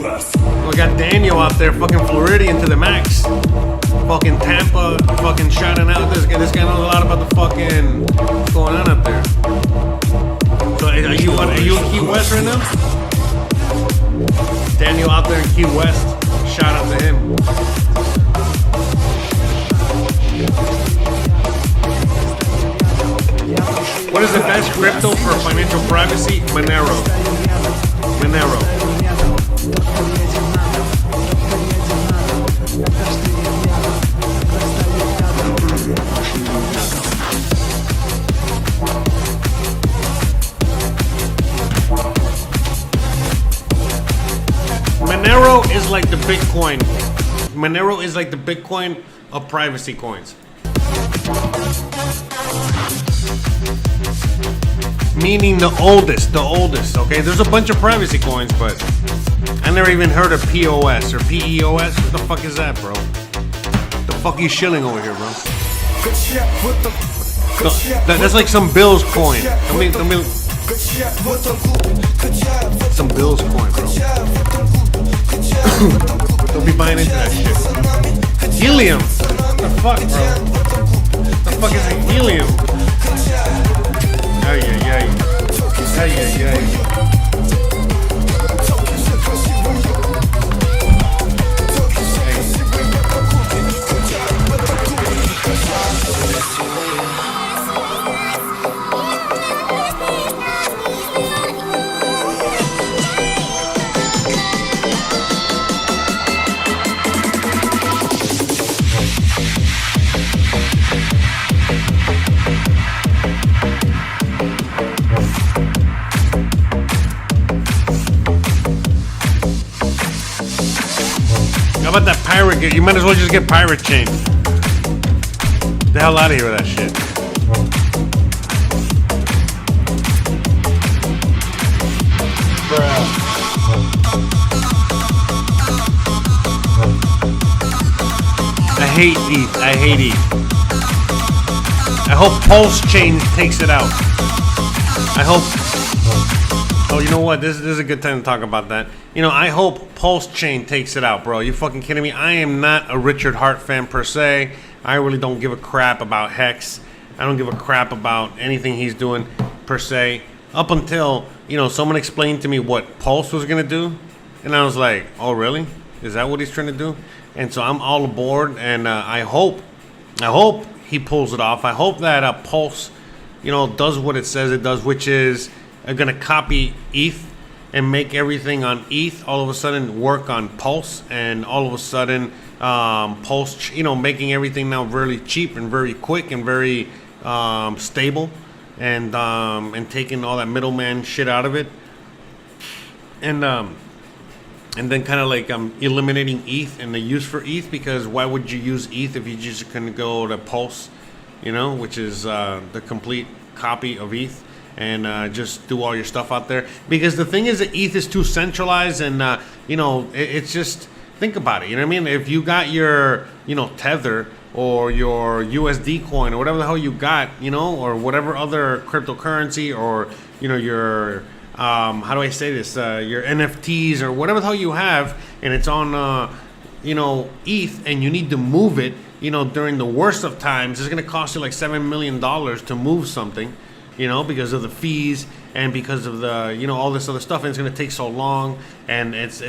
We got Daniel out there, fucking Floridian to the max. Fucking Tampa, fucking shouting out this guy. This guy knows a lot about the fucking what's going on up there. So are you in Key West right now? Daniel out there in Key West. Shout out to him. What is the best crypto for financial privacy? Monero. Monero is like the Bitcoin. Monero is like the Bitcoin of privacy coins. Meaning the oldest, okay? There's a bunch of privacy coins, but I never even heard of POS or PEOS. What the fuck is that, bro? The fuck are you shilling over here, bro? No, that's like some Bills coin. Some Bills coin, bro. Don't be buying into that shit. Helium. What the fuck, bro? What the fuck is a helium? Ay, ay, ay. Ay, ay, ay. How about that pirate gear? You might as well just get pirate chain. The hell out of here with that shit. Bruh. I hate ETH. I hate ETH. I hope Pulse Chain takes it out. I hope. Oh, you know what? This is a good time to talk about that. You know, I hope Pulse Chain takes it out, bro. You fucking kidding me? I am not a Richard Hart fan per se. I really don't give a crap about Hex. I don't give a crap about anything he's doing per se. Up until, you know, someone explained to me what Pulse was gonna do, and I was like, oh really? Is that what he's trying to do? And so I'm all aboard, and I hope he pulls it off. I hope that Pulse, you know, does what it says it does, which is gonna copy ETH and make everything on ETH all of a sudden work on Pulse, and all of a sudden Pulse, you know, making everything now really cheap and very quick and very stable, and taking all that middleman shit out of it, and then kind of like eliminating ETH and the use for ETH, because why would you use ETH if you just couldn't go to Pulse, you know, which is the complete copy of ETH, and just do all your stuff out there? Because the thing is that ETH is too centralized, and you know, it's just, think about it, you know what I mean? If you got your, you know, Tether or your USD coin or whatever the hell you got, you know, or whatever other cryptocurrency, or, you know, your how do I say this, your NFTs or whatever the hell you have, and it's on you know, ETH, and you need to move it, you know, during the worst of times, it's going to cost you like $7 million to move something, you know, because of the fees and because of the, you know, all this other stuff, and it's going to take so long, and it's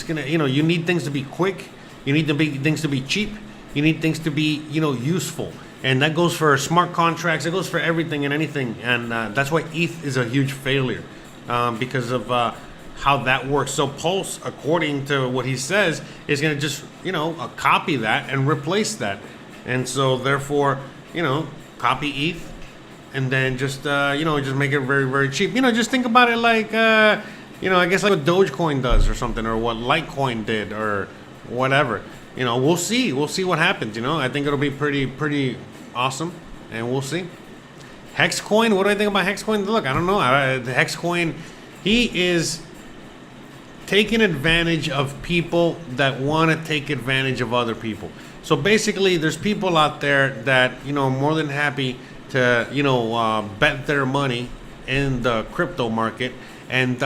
going to, you know, you need things to be quick, you need things to be cheap, you need things to be, you know, useful, and that goes for smart contracts, it goes for everything and anything, and that's why ETH is a huge failure, because of how that works. So Pulse, according to what he says, is going to just, copy that and replace that. And so therefore, copy ETH and then just, just make it very, very cheap. Just think about it like, I guess like what DogeCoin does or something, or what Litecoin did or whatever. We'll see. We'll see what happens, I think it'll be pretty awesome, and we'll see. Hexcoin, what do I think about Hexcoin? Look, I don't know. The Hexcoin, he is taking advantage of people that want to take advantage of other people. So basically, there's people out there that, more than happy to, bet their money in the crypto market and,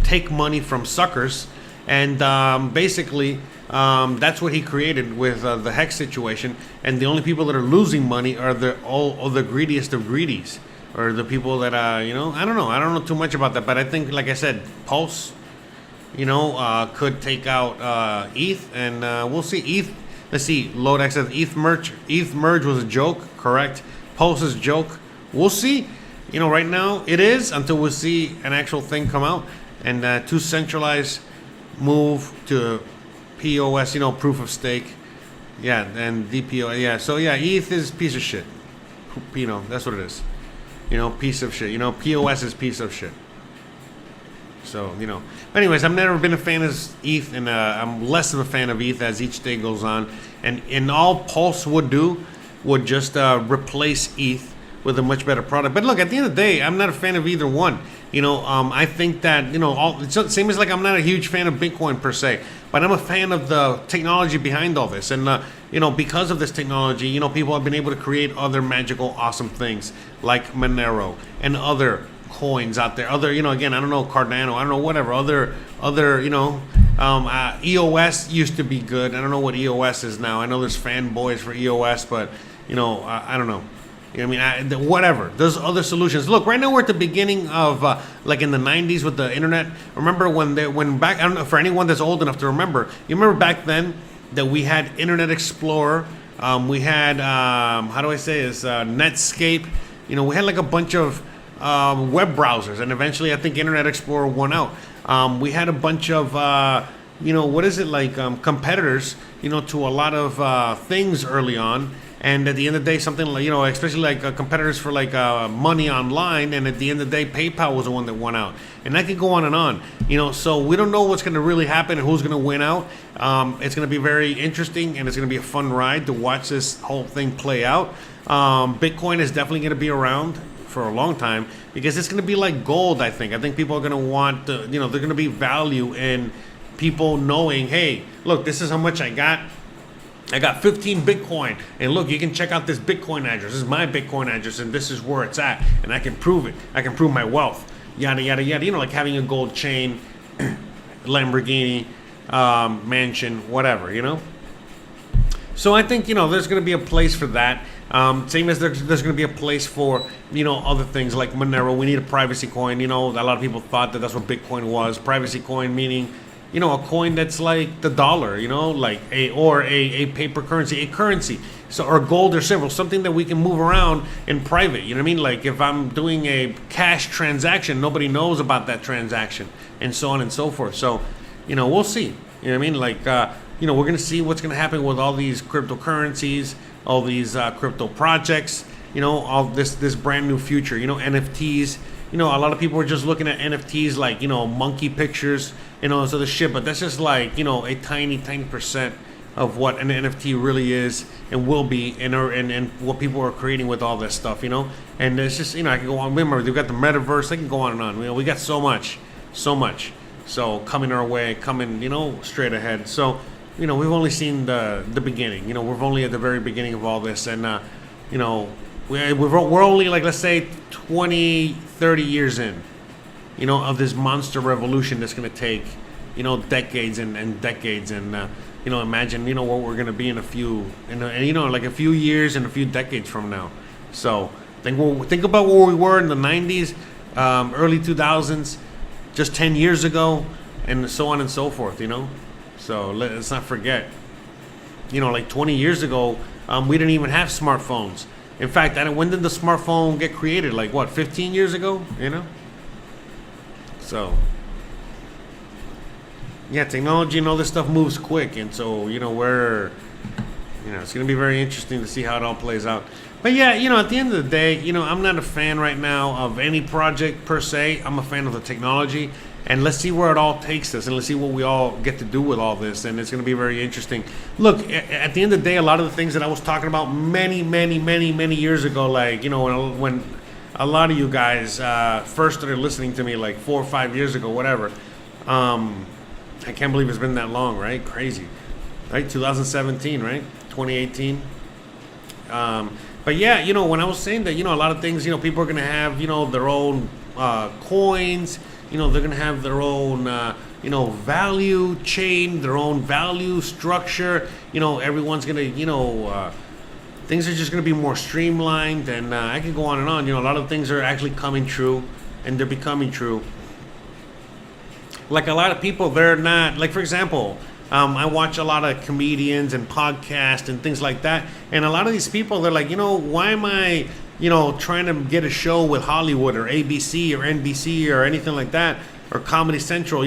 take money from suckers. And basically, that's what he created with the Hex situation. And the only people that are losing money are all the greediest of greedies, or the people that I don't know too much about that. But I think, like I said, Pulse, could take out ETH, and we'll see. ETH, let's see. Lodex says ETH merge was a joke, correct? Pulse is a joke. We'll see. Right now it is, until we see an actual thing come out. And to centralize, move to POS, proof of stake. Yeah, and DPO. Yeah, so yeah, ETH is piece of shit. That's what it is. Piece of shit. POS is piece of shit. So, anyways, I've never been a fan of ETH, and I'm less of a fan of ETH as each day goes on. And all Pulse would do would just replace ETH with a much better product. But look, at the end of the day, I'm not a fan of either one. I think that, it's the same as like I'm not a huge fan of Bitcoin per se, but I'm a fan of the technology behind all this. And, because of this technology, people have been able to create other magical, awesome things like Monero and other coins out there. Other, again, I don't know, Cardano, I don't know, whatever. Other, EOS used to be good. I don't know what EOS is now. I know there's fanboys for EOS, but, I don't know. Whatever. There's other solutions. Look, right now we're at the beginning of, like in the 90s with the internet. Remember when back, I don't know, for anyone that's old enough to remember, you remember back then that we had Internet Explorer, we had, how do I say this, Netscape, we had like a bunch of web browsers, and eventually I think Internet Explorer won out. We had a bunch of, what is it, like competitors, to a lot of things early on. And at the end of the day, something like, especially like competitors for like money online. And at the end of the day, PayPal was the one that won out. And that could go on and on. So we don't know what's going to really happen and who's going to win out. It's going to be very interesting, and it's going to be a fun ride to watch this whole thing play out. Bitcoin is definitely going to be around for a long time, because it's going to be like gold, I think. I think people are going to want to, they're going to be value in people knowing, hey, look, this is how much I got. I got 15 Bitcoin, and look, you can check out this Bitcoin address. This is my Bitcoin address, and this is where it's at, and I can prove it. I can prove my wealth, yada, yada, yada. Like having a gold chain, Lamborghini, mansion, whatever, So I think, there's going to be a place for that. Same as there's going to be a place for, other things like Monero. We need a privacy coin. A lot of people thought that that's what Bitcoin was. Privacy coin meaning, a coin that's like the dollar, like a paper currency, a currency, so, or gold or silver, something that we can move around in private. You know what I mean? Like if I'm doing a cash transaction, nobody knows about that transaction, and so on and so forth. So, we'll see. You know what I mean? Like, we're going to see what's going to happen with all these cryptocurrencies, all these crypto projects, all this brand new future, NFTs. A lot of people are just looking at NFTs like, monkey pictures, so the shit, but that's just like, a tiny percent of what an NFT really is and will be, and what people are creating with all this stuff, and it's just, I can go on. Remember, they've got the metaverse, they can go on and on. We got so much, so coming our way, straight ahead. So, we've only seen the beginning, we're only at the very beginning of all this, and, we're only, like, let's say 20, 30 years in, of this monster revolution that's going to take, decades and decades. And, imagine, what we're going to be in a few years and a few decades from now. So think about where we were in the 90s, early 2000s, just 10 years ago, and so on and so forth, So let's not forget, like 20 years ago, we didn't even have smartphones. In fact, when did the smartphone get created? Like what, 15 years ago? So, yeah, technology and all this stuff moves quick, and so it's going to be very interesting to see how it all plays out. But yeah, at the end of the day, I'm not a fan right now of any project per se. I'm a fan of the technology, and let's see where it all takes us, and let's see what we all get to do with all this, and it's going to be very interesting. Look, at the end of the day, a lot of the things that I was talking about many, many, many, many years ago, like, when a lot of you guys first started listening to me like 4 or 5 years ago, whatever. I can't believe it's been that long, right? Crazy. Right? 2017, right? 2018. But yeah, when I was saying that, a lot of things, people are going to have, their own coins, they're going to have their own, value chain, their own value structure. Everyone's going to, things are just going to be more streamlined, and I can go on and on. A lot of things are actually coming true, and they're becoming true. Like a lot of people, they're not, like, for example, I watch a lot of comedians and podcasts and things like that. And a lot of these people, they're like, why am I, trying to get a show with Hollywood or ABC or NBC or anything like that, or Comedy Central?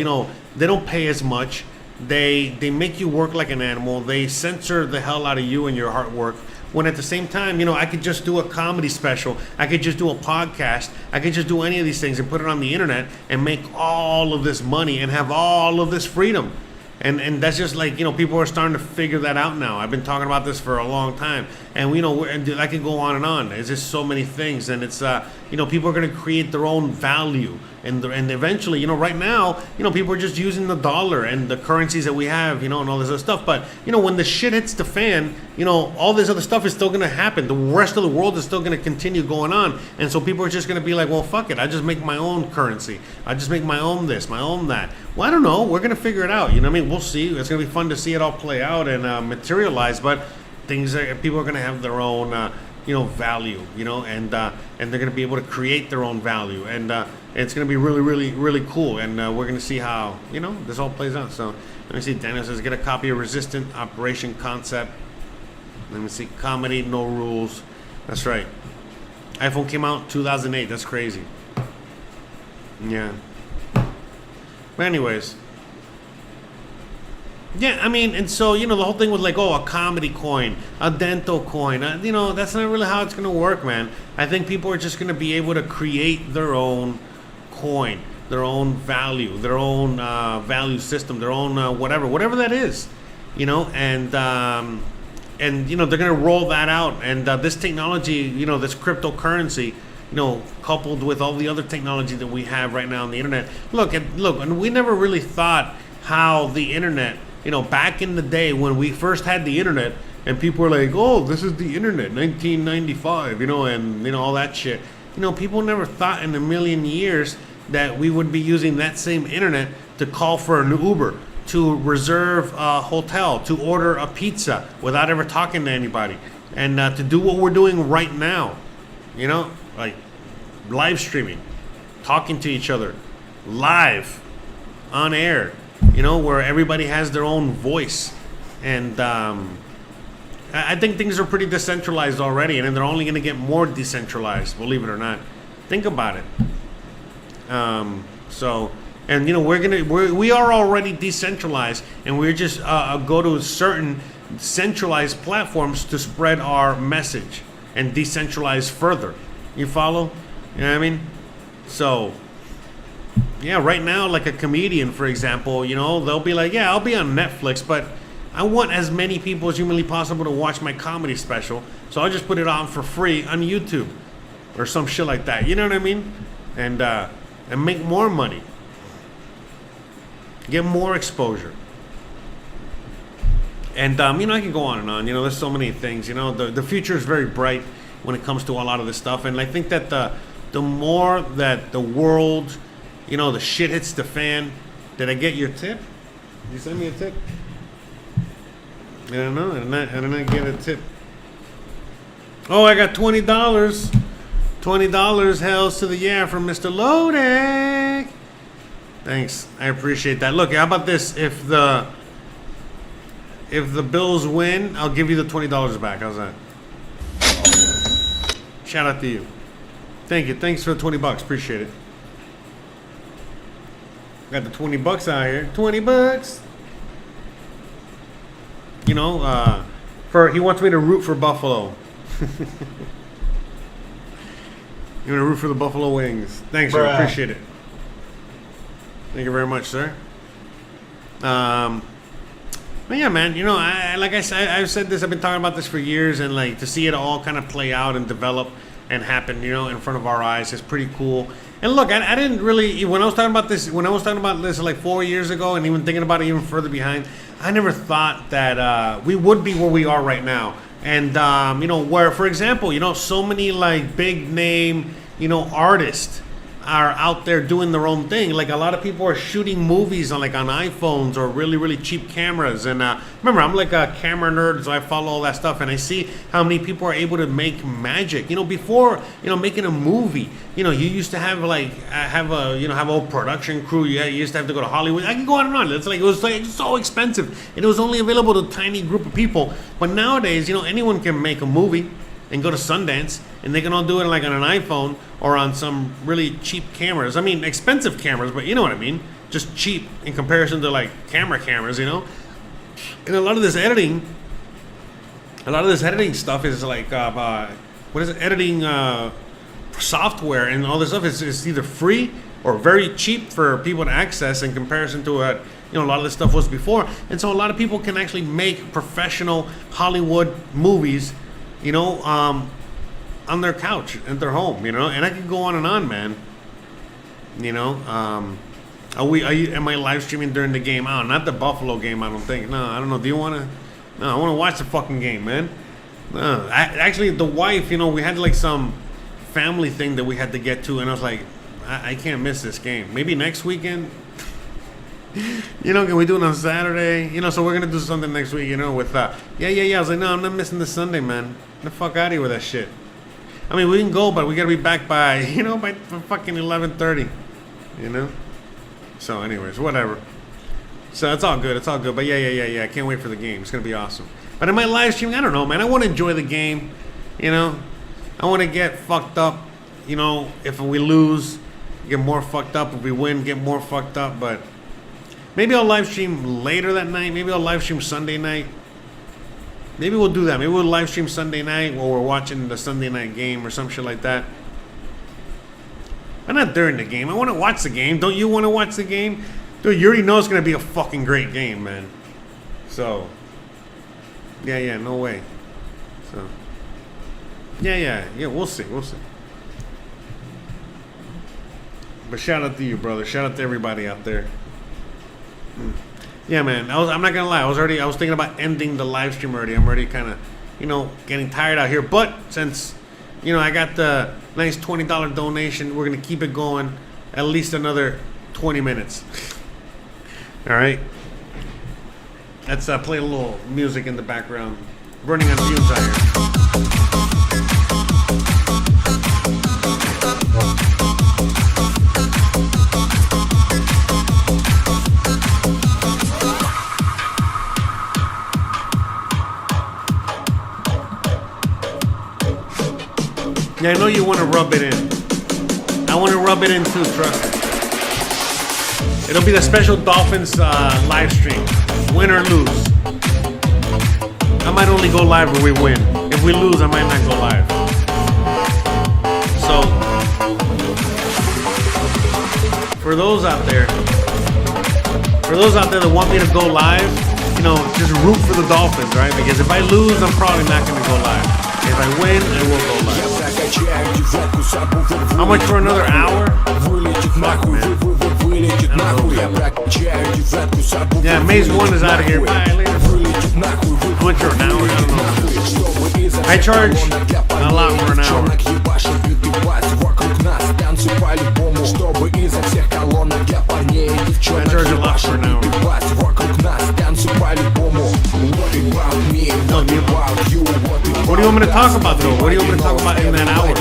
They don't pay as much. They make you work like an animal. They censor the hell out of you and your hard work. When at the same time, I could just do a comedy special. I could just do a podcast. I could just do any of these things and put it on the internet and make all of this money and have all of this freedom. And that's just like, people are starting to figure that out now. I've been talking about this for a long time. And, and I can go on and on. There's just so many things. And it's, people are going to create their own value. And eventually, right now, people are just using the dollar and the currencies that we have, and all this other stuff. But, when the shit hits the fan, all this other stuff is still going to happen. The rest of the world is still going to continue going on. And so people are just going to be like, well, fuck it. I just make my own currency. I just make my own this, my own that. Well, I don't know. We're going to figure it out. We'll see. It's going to be fun to see it all play out and materialize. But people are going to have their own, value, and they're going to be able to create their own value. And it's going to be really, really, really cool. And we're going to see how, this all plays out. So let me see. Daniel says, get a copy of Resistant Operation Concept. Let me see. Comedy, No Rules. That's right. iPhone came out 2008. That's crazy. Yeah. But anyways. Yeah, and so, the whole thing with like, a comedy coin, a dental coin, that's not really how it's going to work, man. I think people are just going to be able to create their own coin, their own value, their own value system, their own whatever that is, and they're going to roll that out. And this technology, this cryptocurrency, coupled with all the other technology that we have right now on the internet. Look, and we never really thought how the internet, back in the day when we first had the internet, and people were like, oh, this is the internet, 1995, and, all that shit. People never thought in a million years that we would be using that same internet to call for an Uber, to reserve a hotel, to order a pizza without ever talking to anybody, and to do what we're doing right now, like live streaming, talking to each other, live, on air, where everybody has their own voice. And I think things are pretty decentralized already, and they're only going to get more decentralized, believe it or not. Think about it. We are already decentralized, and we're just go to certain centralized platforms to spread our message and decentralize further. You follow? You know what I mean? So, yeah, right now, like a comedian, for example, they'll be like, yeah, I'll be on Netflix, but I want as many people as humanly possible to watch my comedy special, so I'll just put it on for free on YouTube or some shit like that. You know what I mean? And make more money. Get more exposure. And, I can go on and on. There's so many things. The future is very bright when it comes to a lot of this stuff. And I think that the more that the world, the shit hits the fan. Did I get your tip? Did you send me a tip? I don't know. I did not get a tip. Oh, I got $20. $20, hells to the yeah from Mr. Lodek. Thanks. I appreciate that. Look, how about this? If the Bills win, I'll give you the $20 back. How's that? Shout out to you. Thank you. Thanks for the $20. Appreciate it. Got the 20 bucks out here. 20 bucks. You know, he wants me to root for Buffalo. You're gonna root for the Buffalo Wings. Thanks, sir. Appreciate it. Thank you very much, sir. But yeah, man, you know, I've said this, I've been talking about this for years, and like to see it all kind of play out and develop and happen, you know, in front of our eyes is pretty cool. And look, I didn't really, when I was talking about this like 4 years ago, and even thinking about it even further behind, I never thought that we would be where we are right now. And you know, where, for example, you know, so many like big name, you know, artists are out there doing their own thing. Like a lot of people are shooting movies on iPhones or really, really cheap cameras. And remember, I'm like a camera nerd, so I follow all that stuff, and I see how many people are able to make magic. You know, before, you know, making a movie, you know, you used to have have a whole production crew. You used to have to go to Hollywood. I can go on and on. It's like, it was like so expensive, and it was only available to a tiny group of people. But nowadays, you know, anyone can make a movie and go to Sundance, and they can all do it like on an iPhone or on some really cheap cameras. I mean, expensive cameras, but you know what I mean. Just cheap in comparison to like cameras, you know. And a lot of this editing stuff is like, what is it? Editing software and all this stuff is either free or very cheap for people to access in comparison to what, you know, a lot of this stuff was before. And so a lot of people can actually make professional Hollywood movies, you know, on their couch at their home, you know, and I could go on and on, man. You know, am I live streaming during the game? Oh, not the Buffalo game, I don't think. No, I don't know. Do you want to? No, I want to watch the fucking game, man. No, actually, the wife, you know, we had like some family thing that we had to get to, and I was like, I can't miss this game. Maybe next weekend. You know, can we do it on Saturday? You know, so we're gonna do something next week, you know, with yeah. I was like, no, I'm not missing this Sunday, man. Get the fuck out of here with that shit. I mean, we can go, but we gotta be back by, you know, by fucking 11:30. You know. So, anyways, whatever. So it's all good. It's all good. But yeah. I can't wait for the game. It's gonna be awesome. But in my live stream, I don't know, man. I want to enjoy the game. You know, I want to get fucked up. You know, if we lose, get more fucked up. If we win, get more fucked up. But maybe I'll live stream later that night. Maybe I'll live stream Sunday night. Maybe we'll do that. Maybe we'll live stream Sunday night while we're watching the Sunday night game or some shit like that. But not during the game. I want to watch the game. Don't you want to watch the game? Dude, you already know it's going to be a fucking great game, man. So, yeah, no way. So, yeah, we'll see. But shout out to you, brother. Shout out to everybody out there. Yeah, man. I'm not gonna lie. I was thinking about ending the live stream already. I'm already kind of, you know, getting tired out here. But since, you know, I got the nice $20 donation, we're gonna keep it going at least another 20 minutes. All right. Let's play a little music in the background. Running on fumes out here. Yeah, I know you want to rub it in. I want to rub it in too, trust me. It'll be the special Dolphins live stream. Win or lose. I might only go live when we win. If we lose, I might not go live. So, for those out there that want me to go live, you know, just root for the Dolphins, right? Because if I lose, I'm probably not going to go live. If I win, I will go live. How much for another hour? Fuck, man. Yeah, Maze 1 is out of here. Bye, later. How much for an hour? I don't know. I charge a lot for an hour. I charge a lot for an hour. What do you want me to talk about, though? What do you want me to talk about in that hour?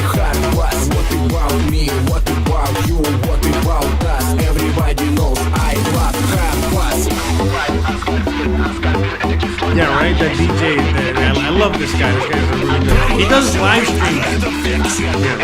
Yeah, right? That DJ, I love this guy. This guy's really good. He does live streams. Yeah,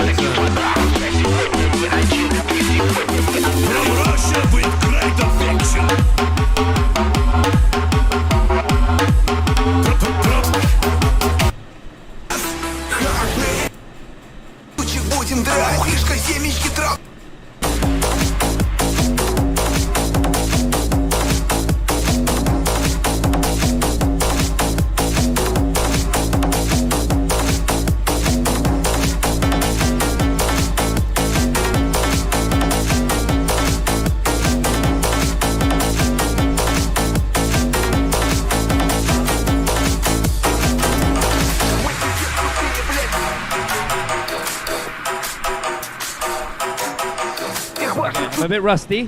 a bit rusty.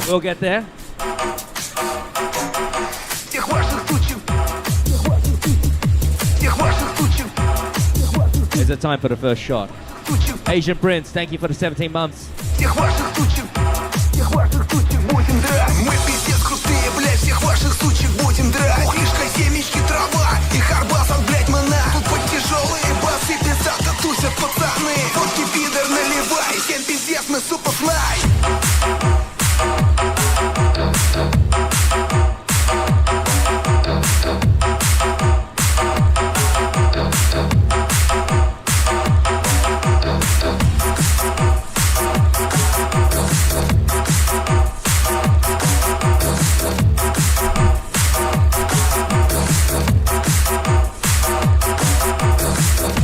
We'll get there. Is it time for the first shot? Asian Prince, thank you for the 17 months. Мы пиздец крутые, блядь, всех ваших сучек будем драть. Фишка, семечки, трава и харбасан, блядь, мана. Тут под тяжелые басы пиздата тусят пацаны. Водки, пидор, наливай, всем пиздец, мы суперфлай.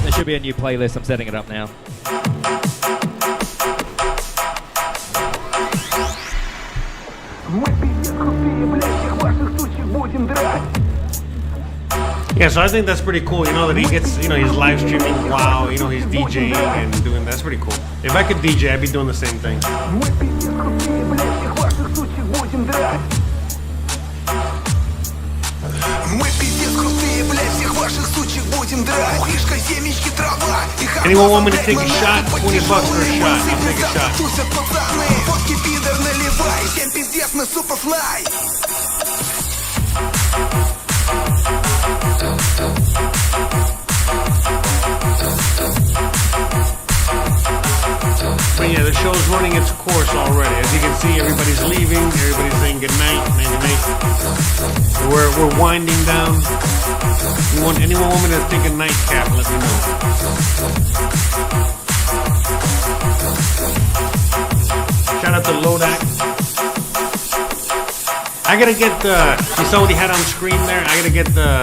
There should be a new playlist. I'm setting it up now. Yeah, so I think that's pretty cool. You know that he gets, you know, he's live streaming. Wow, you know, he's DJing and doing. That's pretty cool. If I could DJ, I'd be doing the same thing. Anyone want me to take a shot? $20 for a shot. I'll take a shot. But yeah, the show's running its course already. As you can see, everybody's leaving. Everybody's saying good night, night, night. We're winding down. Anyone want me to take a nightcap? Let me know. Shout out to Lodak. I gotta get the. You saw what he had on screen there. I gotta get the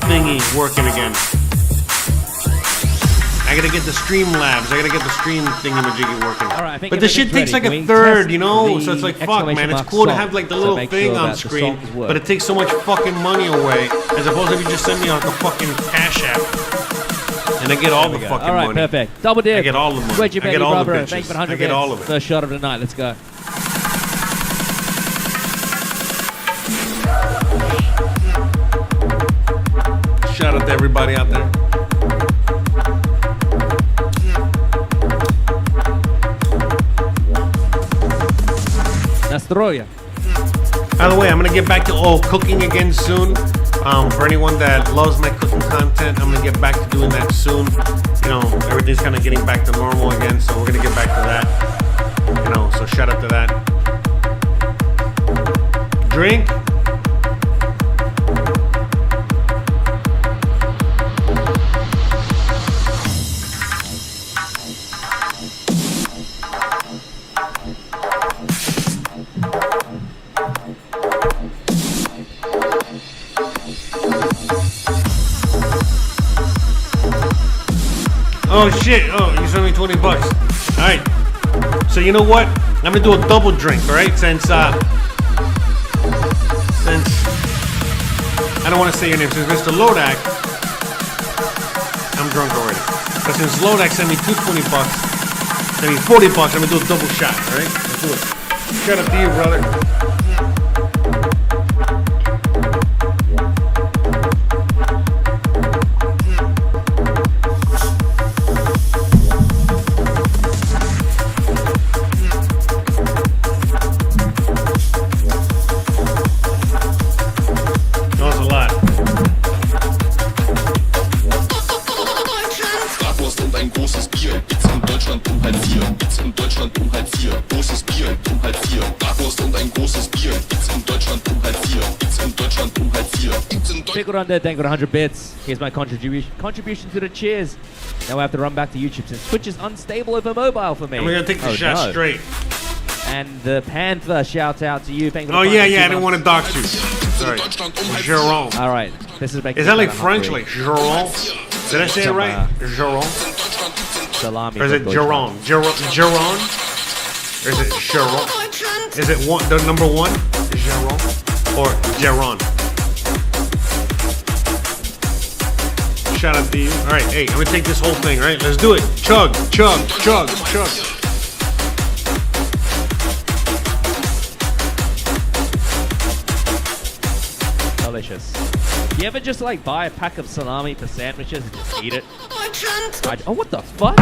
thingy working again. I gotta get the Streamlabs. I gotta get the stream thingy-majiggy working. All right, I think but the shit takes like a third, you know? So it's like, fuck, man. It's cool to have like the little thing on screen, but it takes so much fucking money away, as opposed to if you just send me like a fucking Cash App, and I get all the fucking money. All right, perfect. Double dip. I get all the money. Wedgie, I get all the brother. bitches. Thank you for 100 I get all of it. First shot of the night. Let's go. Shout out to everybody out there. Nastroya. By the way, I'm gonna get back to cooking again soon. For anyone that loves my cooking content, I'm gonna get back to doing that soon. You know, everything's kind of getting back to normal again, so we're gonna get back to that. You know, so shout out to that. Drink. Oh shit, oh, you sent me $20. Alright. So you know what? I'm gonna do a double drink, alright? Since I don't wanna say your name, since Mr. Lodak, I'm drunk already. But since Lodak sent me $20, sent me $40, I'm gonna do a double shot, alright? Let's do it. Shout out to you, brother. Under, thank you for 100 bits. Here's my contribution to the cheers. Now I have to run back to YouTube since Twitch is unstable over mobile for me. And we're gonna take the shot straight. And the Panther, shout out to you. Thank you for yeah, I didn't want to dox you. Sorry. Jerome. All right. This is that like French, like Jerome? Did I say it right? Jerome? Salami. Or is it Jerome? Jerome? Or is it Jerome? Is it the number one? Jerome? Or Jerome? Shout out to you. Alright, hey, I'm gonna take this whole thing, right? Let's do it. Chug, chug, chug, chug. delicious. You ever just like buy a pack of salami for sandwiches and just eat it? Oh, what the fuck?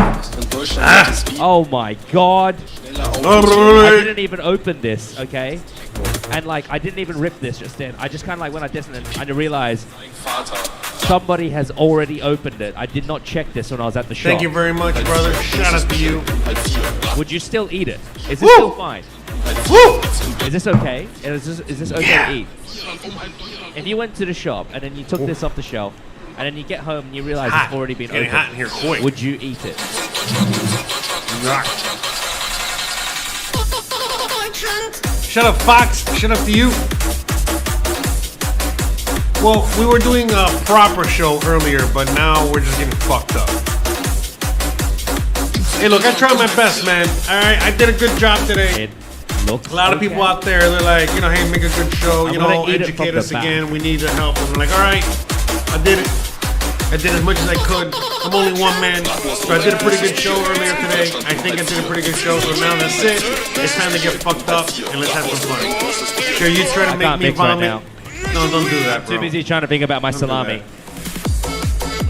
Oh my god. I didn't even open this, okay? And like, I didn't even rip this just then. I just kind of like went like this and then I realized somebody has already opened it. I did not check this when I was at the shop. Thank you very much, brother. Shout out to you. Would you still eat it? Is this still fine? Is this okay? Is this okay to eat? If you went to the shop and then you took this off the shelf and then you get home and you realize it's already been opened, hot in here quick. Would you eat it? Shut up, Fox. Shut up to you. Well, we were doing a proper show earlier, but now we're just getting fucked up. Hey, look, I tried my best, man. All right, I did a good job today. A lot of people out there, they're like, you know, hey, make a good show, you know, educate us again. We need your help. And I'm like, all right, I did it. I did as much as I could. I'm only one man, so I did a pretty good show earlier today. I think I did a pretty good show, so now that's it. It's time to get fucked up and let's have some fun. Sure, you try to make me vomit. Right, no, don't do that, bro. Too busy trying to think about my salami.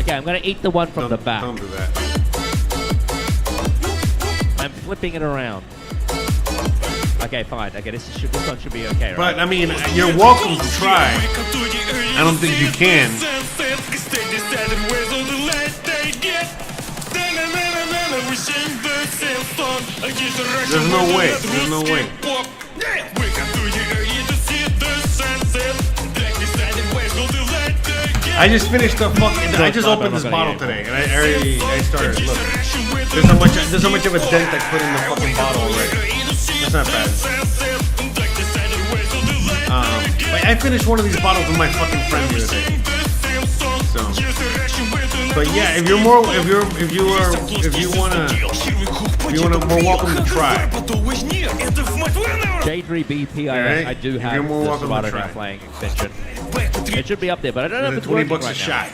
Okay, I'm gonna eat the one from the back. Don't do that. I'm flipping it around. Okay, fine. Okay, this one should be okay, right? But I mean, you're welcome to try. I don't think you can. There's no way. There's no way. I just finished the fucking. I just opened this bottle today, and I started. Look, there's so much of a dent I put in the fucking bottle already. That's not bad. But I finished one of these bottles with my fucking friend the other day. So, but yeah, if you wanna, more welcome to try. J3BPIS, right? I do have You're more the welcome to Serato try. now playing extension. It should be up there, but I don't know if it's $20 working a right shot.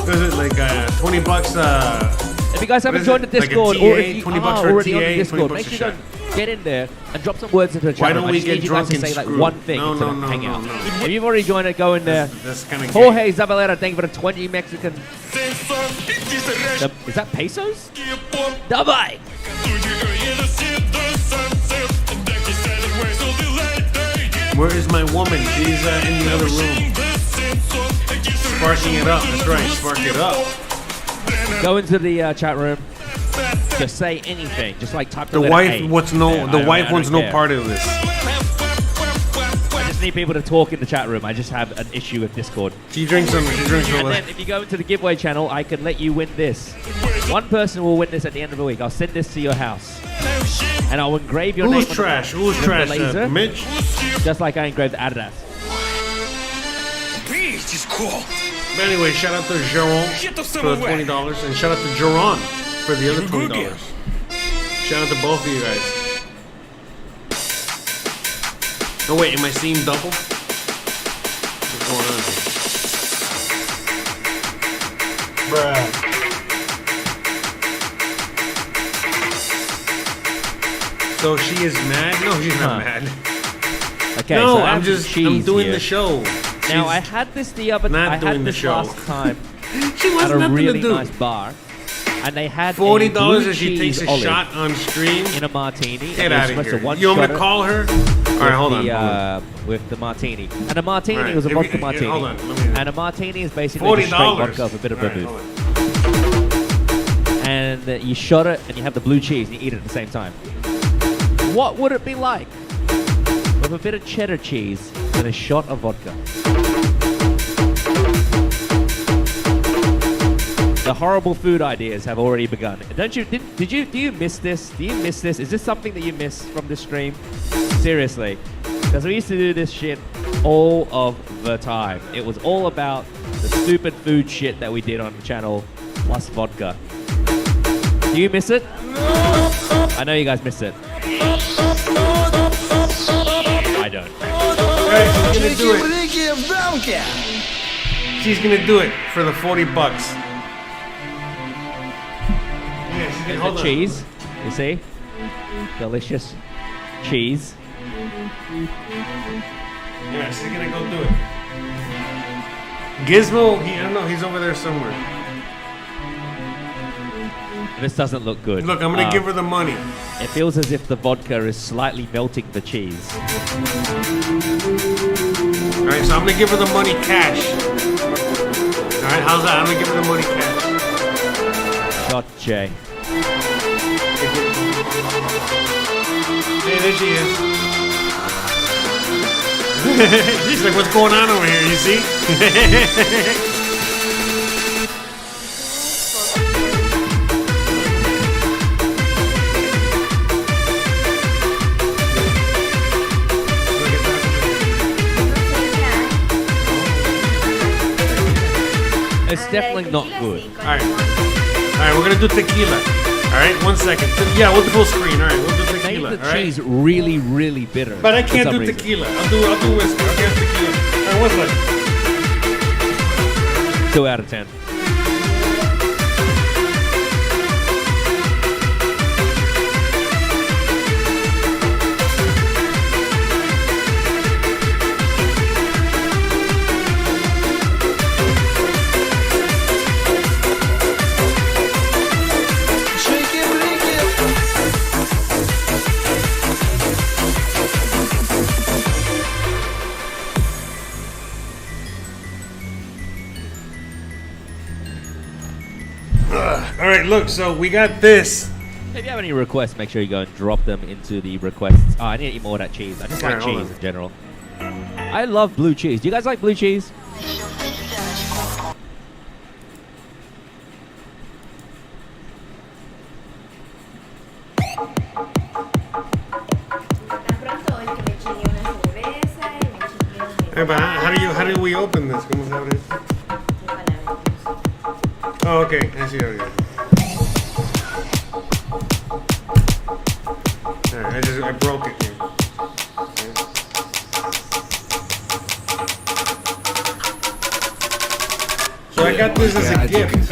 What is it, like $20? If you guys haven't joined the Discord, like a TA, or if you $20 are for a already on TA, the Discord, $20 make a sure you shot. go get in there and drop some words into the chat. Why don't room. we I just get need you drunk guys to and say like screw? one thing No, instead no, of no, hang no, out. no. If you've already joined it, go in there. That's kind of Jorge Zabaleta, thank you for the 20 Mexican. Is that pesos? Bye. Where is my woman? She's in the other room. Sparking it up. That's right. Spark it up. Go into the chat room. Just say anything. Just like type The wife wants no. The wife wants no part of this. I just need people to talk in the chat room. I just have an issue with Discord. She drinks some. She drinks And some. then if you go into the giveaway channel, I can let you win this. One person will win this at the end of the week. I'll send this to your house. And I'll engrave your name Who's on trash? the Who's with trash? the laser, Mitch? just like I engraved Adidas. But anyway, shout out to Jerome for the $20, and shout out to Jeron for the other $20. Shout out to both of you guys. Oh wait, am I seeing double? What's going on here? Bruh. So she is mad? No, she's not mad. Okay, no, so I I'm have just cheese I'm doing here. the show. Now She's I had this the other. not I doing had the this show. last time She at wants a nothing really to do. nice bar, and they had $40 blue if she takes a cheese olive shot on stream. in a martini. Get and out it was of supposed to here. one You want me shot to it call her? All right, hold on. the, Hold on. with the martini. And a martini All right, was a if vodka you- martini. hold on, let me- And a martini is basically $40. just straight vodka with a bit of All right, vermouth. And you shot it, and you have the blue cheese, and you eat it at the same time. What would it be like with a bit of cheddar cheese and a shot of vodka? The horrible food ideas have already begun. Don't you? Do you miss this? Do you miss this? Is this something that you miss from this stream? Seriously, because we used to do this shit all of the time. It was all about the stupid food shit that we did on the channel, plus vodka. Do you miss it? I know you guys miss it. I don't. She's gonna do it. She's gonna do it for the $40. Here's the cheese, you see? Delicious cheese. Yeah, she's gonna go do it. Gizmo, I don't know, he's over there somewhere. This doesn't look good. Look, I'm gonna give her the money. It feels as if the vodka is slightly melting the cheese. Alright, so I'm gonna give her the money cash. Alright, how's that? I'm gonna give her the money cash. Shot Jay. Hey, there she is. She's like, what's going on over here, you see? It's definitely not good. Alright, we're gonna do tequila. Alright, 1 second. Yeah, we'll do full screen. Alright, we'll do tequila. Make the cheese really, really bitter. But I can't for some do reason. tequila. I'll do whiskey. I can't tequila. Alright, 1 second. 2 out of 10. All right, look. So we got this. If you have any requests, make sure you go and drop them into the requests. Oh, I need to eat more of that cheese. I just like Alright, hold cheese on. in general. I love blue cheese. Do you guys like blue cheese? Hey, but how do we open this? ¿Cómo se abre esto? Oh, okay. I see how it is. Alright, I broke it here. So I got this as a gift.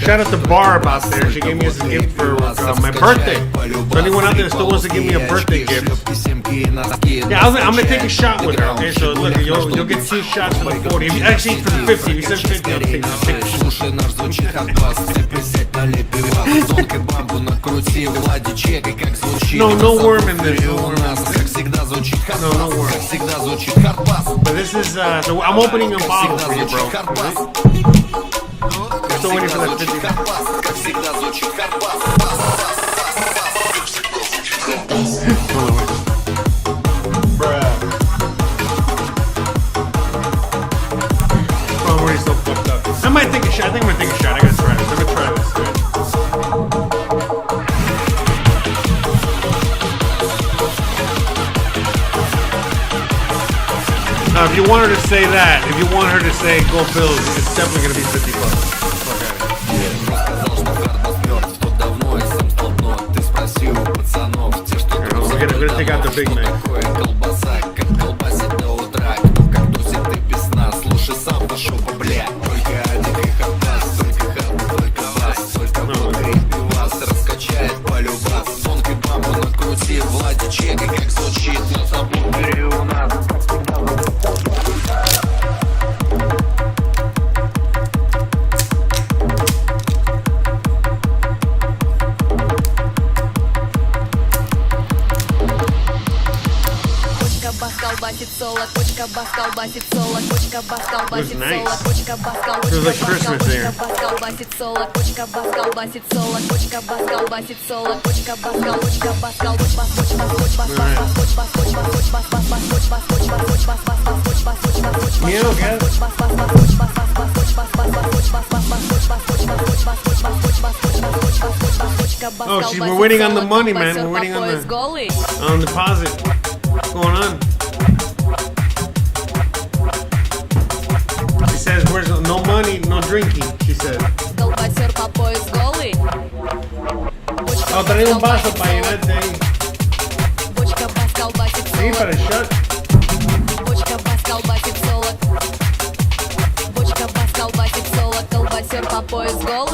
Shout out to Barb out there. She gave me as a gift for my birthday. So anyone out there that still wants to give me a birthday gift. Yeah, I'm gonna take a shot with her. Okay, so look, you'll get 2 shots for the 40. Actually, for the 50. You said 50. I'll take 6. No worm in this. No worm. No worm. But this is, so I'm opening a bottle for you, bro. Right? Still waiting for that 50. Bruh. Oh, I'm already so fucked up. I might take a shot. I think I'm gonna take a shot. I gotta try this. I'm gonna try this. Now, if you want her to say that, if you want her to say go Bills, it's definitely gonna be $50. We're gonna take out the Big Mac. Looks nice. Feels like Christmas there. Meow, guys. Oh, we're waiting on the money, man. We're waiting on the deposit. What's going on? She says, "Where's no money, no drinking?" She said. Oh, trae un vaso para llenarte ahí. Sí, para el shot.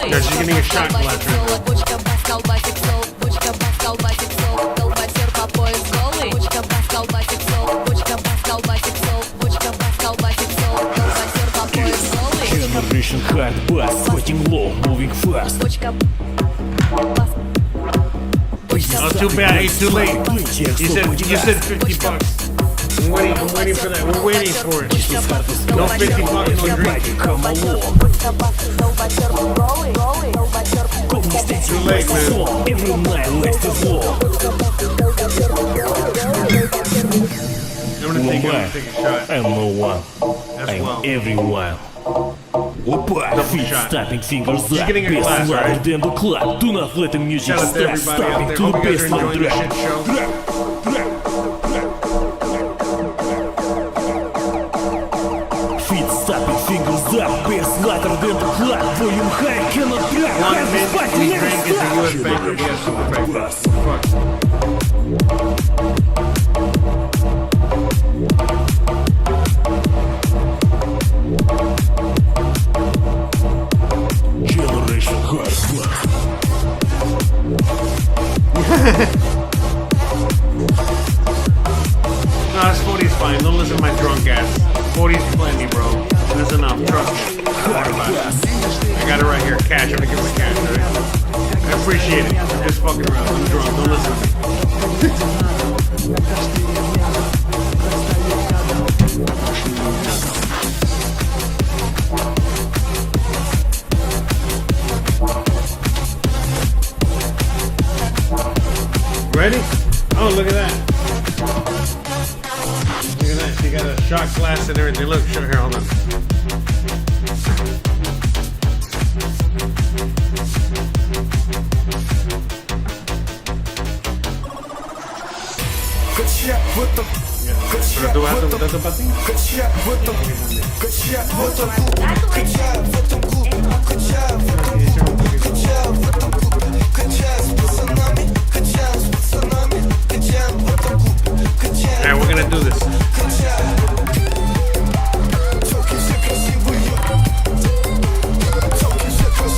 Yeah, she's getting a shot glass right now. hard bass, sweating low, moving fast. Oh, too bad. It's too late. You said 50 bucks. I'm waiting for that. We're waiting for it. No 50 bucks, no drinking. Too late, man. Every night lasts as long. I'm gonna take a shot. I'm no one. As I'm well. everyone. Oppa, feet shot. stopping fingers You're up, getting a bass glass, louder right? than the clap. Do not let the music Shout out to start everybody out stopping there. to the Hope you guys are baseline enjoying this drop. shit show. Feet stopping fingers up, bass louder than the clap. Volume high cannot drop. One minute we drink is the US banker. We have super banker. Fuck. Generation hard. No, this 40 is fine. Don't listen to my drunk ass. 40 is plenty, bro. That's enough. Trust me. Don't worry about it. I got it right here. Cash. I'm gonna give my cash, alright? I appreciate it. I'm just fucking around. I'm drunk. Don't listen to me. Ready? Oh, look at that. Look at that. She got a shot glass and everything. Look, show here. Hold on. ¿Tanto para ti? Alright, we're gonna do this.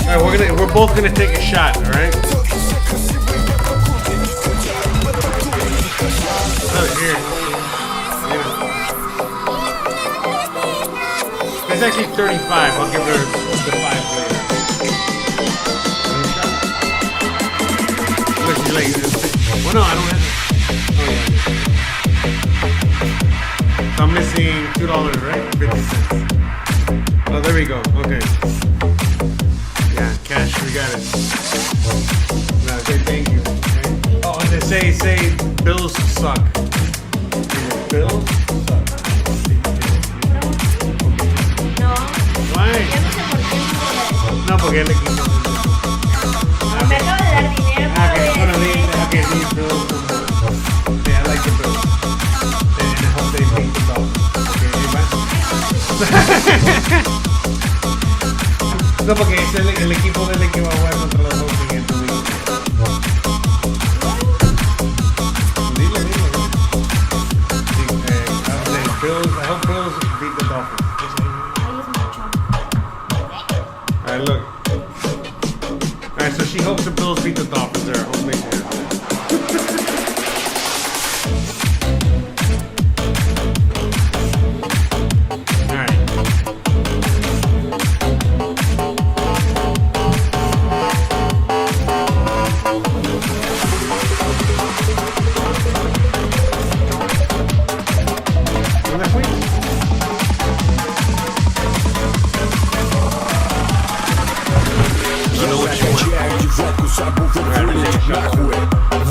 Alright, we're both gonna take a shot, alright? Oh, here. It's actually 35. I'll give her the 5 later. Look, she's like, well, no, I don't have it. Oh, yeah. So I'm missing $2, right? 50 cents. Oh, there we go. Okay. Yeah, cash, we got it. No, say thank you. Okay. Oh, and they say bills suck. Bills suck. Why? No, porque él le quitó. Me acaba de dar dinero. Okay, these bills. Yeah, I like the bills. And I hope they pay the bill. Okay, no, porque es el equipo del que va a jugar contra los dos en este week. Dilo. Bills, I hope Bills beat the Dolphins. Alright, look. Alright, so she hopes the Bills beat the Dolphins there. I'll make sure.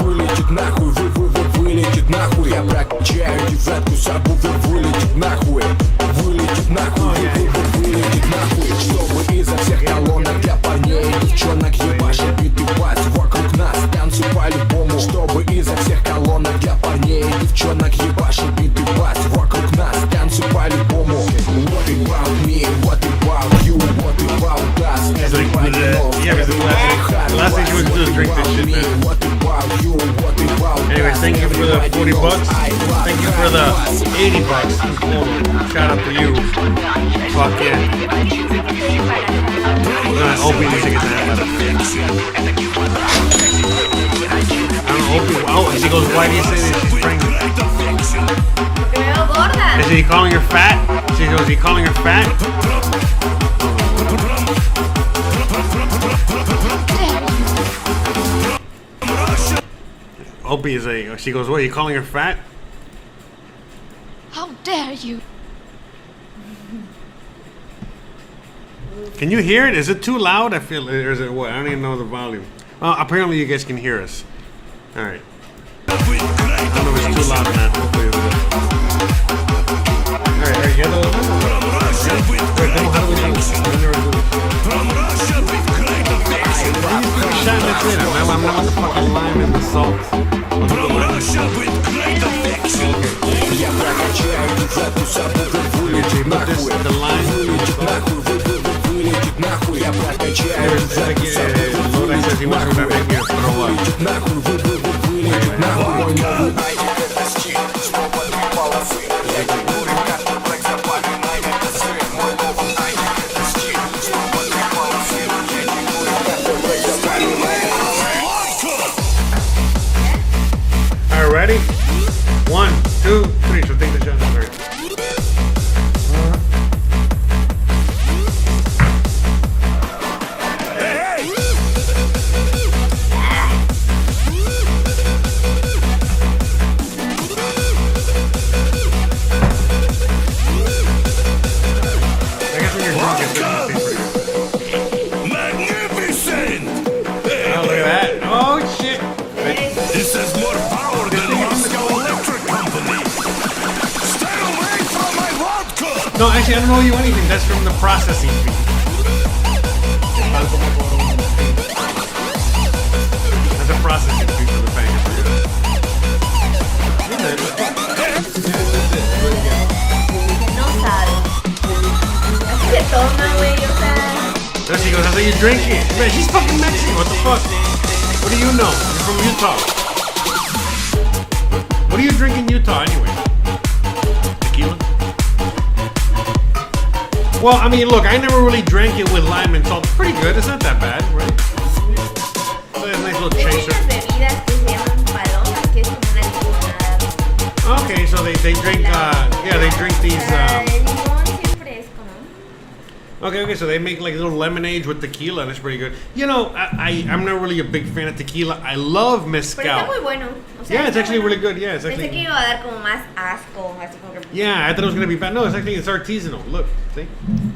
Вылетит нахуй, вылетит нахуй. Я прокачаю девятку, сабвуфер вылетит нахуй. Вылетит нахуй, вылетит нахуй. Чтобы изо всех колонок для парней и девчонок ебашит битый бас вокруг нас, танцы по-любому. Чтобы изо всех колонок для парней и девчонок ебашит битый бас вокруг нас, танцы по-любому. What about me, what about you, what about us? Everybody knows, the last thing you would do is drink this shit, man. Anyways, thank you for the 40 bucks. Thank you for the 80 bucks. Shout out to you. Fuck yeah. I'm hoping this gets that. I don't know, oh, she goes, why do you say that she's pregnant? Is he calling her fat? She goes, is he calling her fat? Opie is she goes, what, are you calling her fat? How dare you? Can you hear it? Is it too loud? I feel, or is it what? I don't even know the volume. Apparently you guys can hear us. All right. I don't know if it's too loud or not. Hopefully it's good. All right, you have how do we do this? From Russia with great affection. I'm not the fucking lime and the salt. From Russia with great affection. The lime. Я прокачаю Лора says he wants to make you throw up. Alright, ready? 1, 2, 3. So take the shot. No, actually, I don't owe you anything. That's from the processing fee. That's a processing fee for the bank. No sabe. Así que toma, güey, o sea. There she goes, that's how you drink it. Man, she's fucking Mexican. What the fuck? What do you know? You're from Utah. What do you drink in Utah anyway? Tequila? Well, I mean, look, I never really drank it with lime and salt. It's pretty good. It's not that bad, right? So it's a nice little chaser. Okay, so they drink, yeah, they drink these, Okay, so they make like little lemonade with tequila, and it's pretty good. You know, I'm not really a big fan of tequila. I love mezcal. Pero está muy bueno. O sea, Yeah, it's actually really good. Yeah, it's actually. Pensé que iba a dar como más asco, así como que. Yeah, I thought it was gonna be bad. No, it's artisanal. Look, see,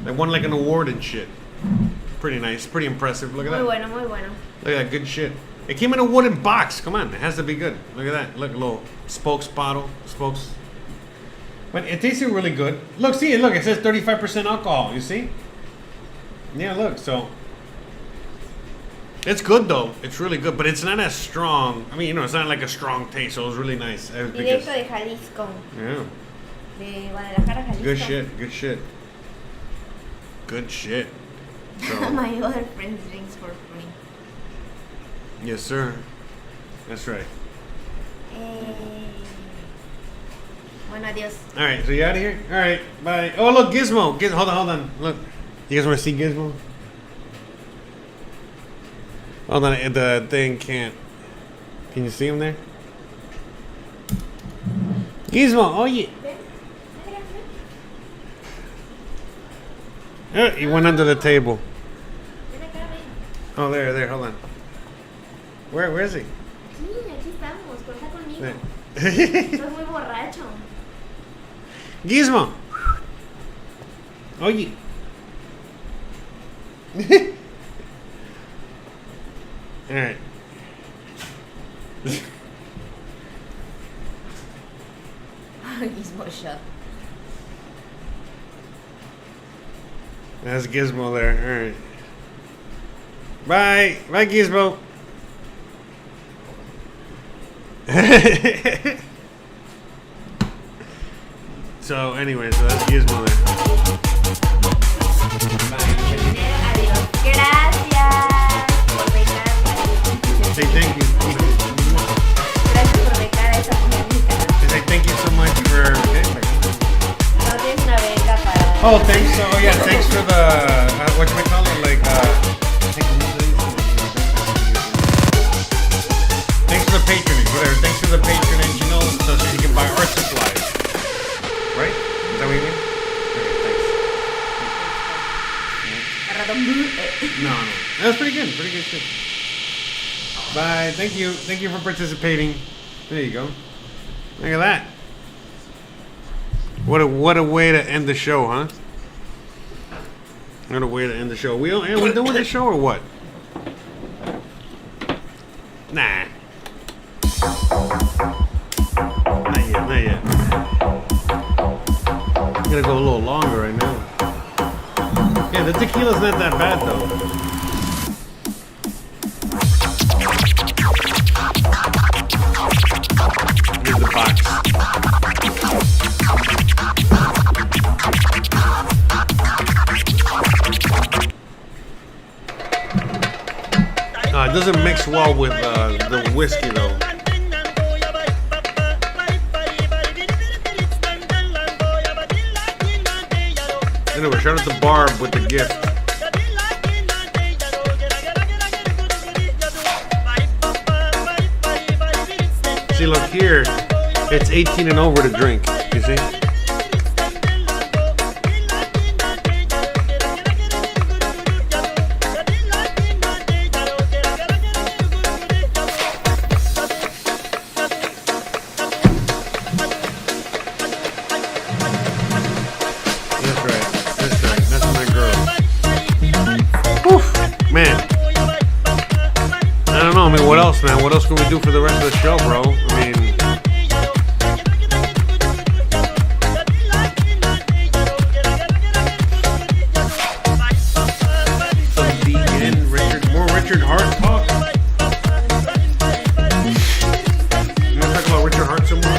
they won like an award and shit. Pretty nice, pretty impressive. Look at that. Muy bueno, muy bueno. Look at that good shit. It came in a wooden box. Come on, it has to be good. Look at that. Look, a little spokes bottle, spokes. But it tasted really good. Look, see, look, it says 35% alcohol. You see? Yeah, look, so it's good though. It's really good, but it's not as strong. I mean, you know, it's not like a strong taste, so it was really nice. Directo de Jalisco. Yeah. De Guadalajara, Jalisco. Good shit, good shit. Good shit. So, My other friends drinks for free. yes, sir. That's right. Bueno, adiós. All right, so you out of here? All right, bye. Oh, look, Gizmo. Hold on. Look. You guys want to see Gizmo? Hold on, the thing can't. Can you see him there? Gizmo, oh yeah. He went under the table. Oh, there, hold on. Where is he? Sí, aquí estamos, cuenta conmigo. Soy muy borracho. Gizmo. Oye. All right. Gizmo shot. That's Gizmo there. All right. Bye. Bye, Gizmo. So, anyway, so that's Gizmo there. Gracias por becar. Say thank you. Gracias por becar a esa mujer mexicana. Say thank you so much for. No tienes una beca para. Oh, thanks. Oh, yeah. Thanks for the what you call it, like. Thanks for the patronage, whatever. Thanks for the patronage, you know, so you can buy art supplies. Right? Is that what you mean? Okay, thanks. No. That was pretty good. Pretty good shit. Bye. Thank you. Thank you for participating. There you go. Look at that. What a way to end the show, huh? What a way to end the show. We doing the show or what? Nah. Not yet. I'm gonna go a little longer right now. Yeah, the tequila's not that bad though. Here's the box. It doesn't mix well with the whiskey though. Anyway, shout out to Barb with the gift. See, look here, it's 18 and over to drink. You see? Man, what else can we do for the rest of the show, bro? I mean, some vegan, more Richard Hart talk. You want to talk about Richard Hart some more?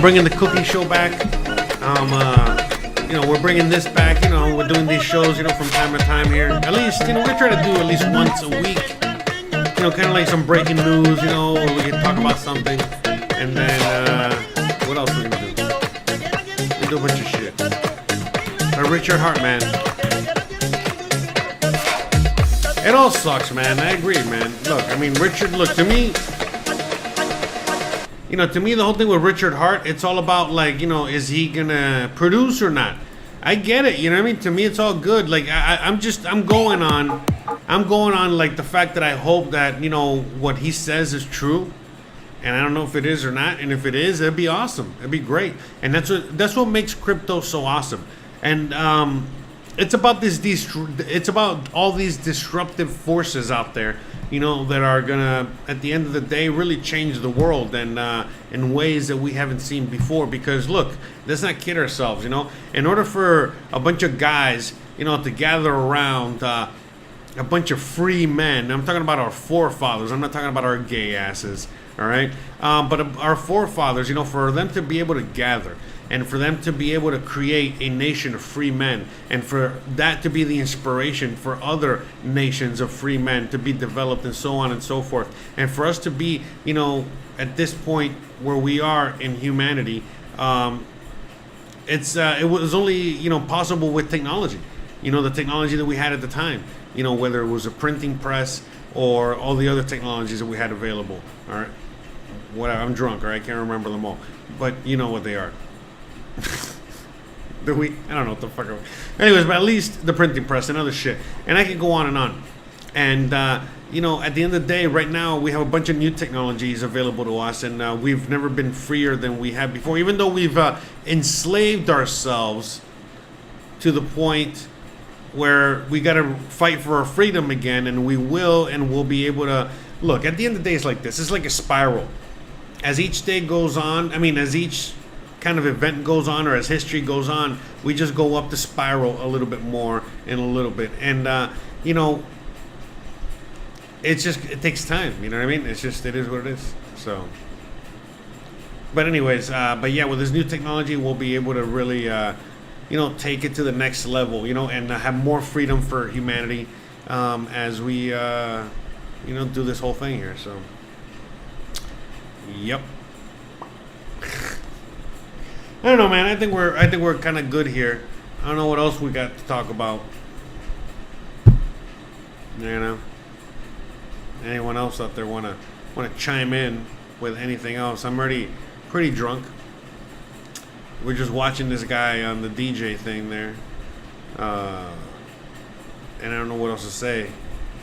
Bringing the cooking show back. You know, we're bringing this back. You know, we're doing these shows, you know, from time to time here. At least, you know, we try to do at least once a week. You know, kind of like some breaking news, you know, where we can talk about something. And then, what else are we gonna do? We do a bunch of shit. Richard Hart, man. It all sucks, man. I agree, man. Look, I mean, Richard, look, to me, you know, to me, the whole thing with Richard Hart, it's all about, like, you know, is he gonna produce or not? I get it, you know what I mean? To me, it's all good. Like, I'm going on, like, the fact that I hope that, you know, what he says is true. And I don't know if it is or not. And if it is, it'd be awesome. It'd be great. And that's what makes crypto so awesome. And it's about it's about all these disruptive forces out there, you know, that are gonna, at the end of the day, really change the world and in ways that we haven't seen before. Because look, let's not kid ourselves, you know. In order for a bunch of guys, you know, to gather around a bunch of free men, I'm talking about our forefathers. I'm not talking about our gay asses, all right? But our forefathers, you know, for them to be able to gather and for them to be able to create a nation of free men, and for that to be the inspiration for other nations of free men to be developed, and so on and so forth, and for us to be, you know, at this point where we are in humanity, it was only, you know, possible with technology, you know, the technology that we had at the time, you know, whether it was a printing press or all the other technologies that we had available. All right, whatever, I'm drunk, or I can't remember them all, but you know what they are. I don't know what the fuck. Anyways, but at least the printing press and other shit, and I can go on. And you know, at the end of the day, right now we have a bunch of new technologies available to us, and we've never been freer than we have before. Even though we've enslaved ourselves to the point where we got to fight for our freedom again, and we will, and we'll be able to. Look, at the end of the day, it's like this. It's like a spiral. As each day goes on, I mean, as each kind of event goes on, or as history goes on, we just go up the spiral a little bit more and a little bit, and you know, it takes time, you know what I mean? It is what it is. So, but anyways, but yeah, with this new technology, we'll be able to really you know, take it to the next level, you know, and have more freedom for humanity as we do this whole thing here. So, yep. I don't know, man. I think we're kind of good here. I don't know what else we got to talk about. Anyone else out there want to chime in with anything else? I'm already pretty drunk. We're just watching this guy on the DJ thing there, and I don't know what else to say.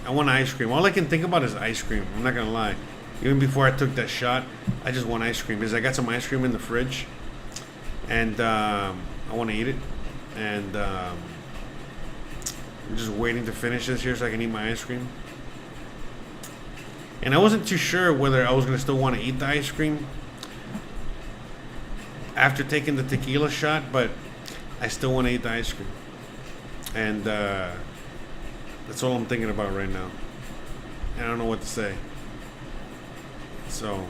I want ice cream. All I can think about is ice cream. I'm not gonna lie. Even before I took that shot, I just want ice cream because I got some ice cream in the fridge, and I want to eat it. And I'm just waiting to finish this here so I can eat my ice cream. And I wasn't too sure whether I was gonna still want to eat the ice cream after taking the tequila shot, but I still want to eat the ice cream. And that's all I'm thinking about right now. I don't know what to say. So,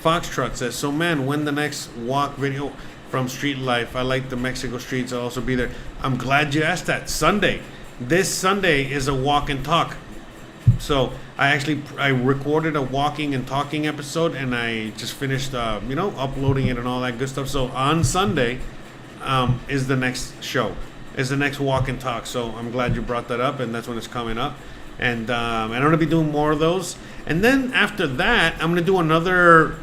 Foxtrot says, so man, when the next walk video from Street Life? I like the Mexico streets. I'll also be there. I'm glad you asked that. Sunday. This Sunday is a walk and talk. So I recorded a walking and talking episode, and I just finished, uploading it and all that good stuff. So on Sunday is the next show, is the next walk and talk. So I'm glad you brought that up, and that's when it's coming up. And I'm going to be doing more of those. And then after that, I'm going to do another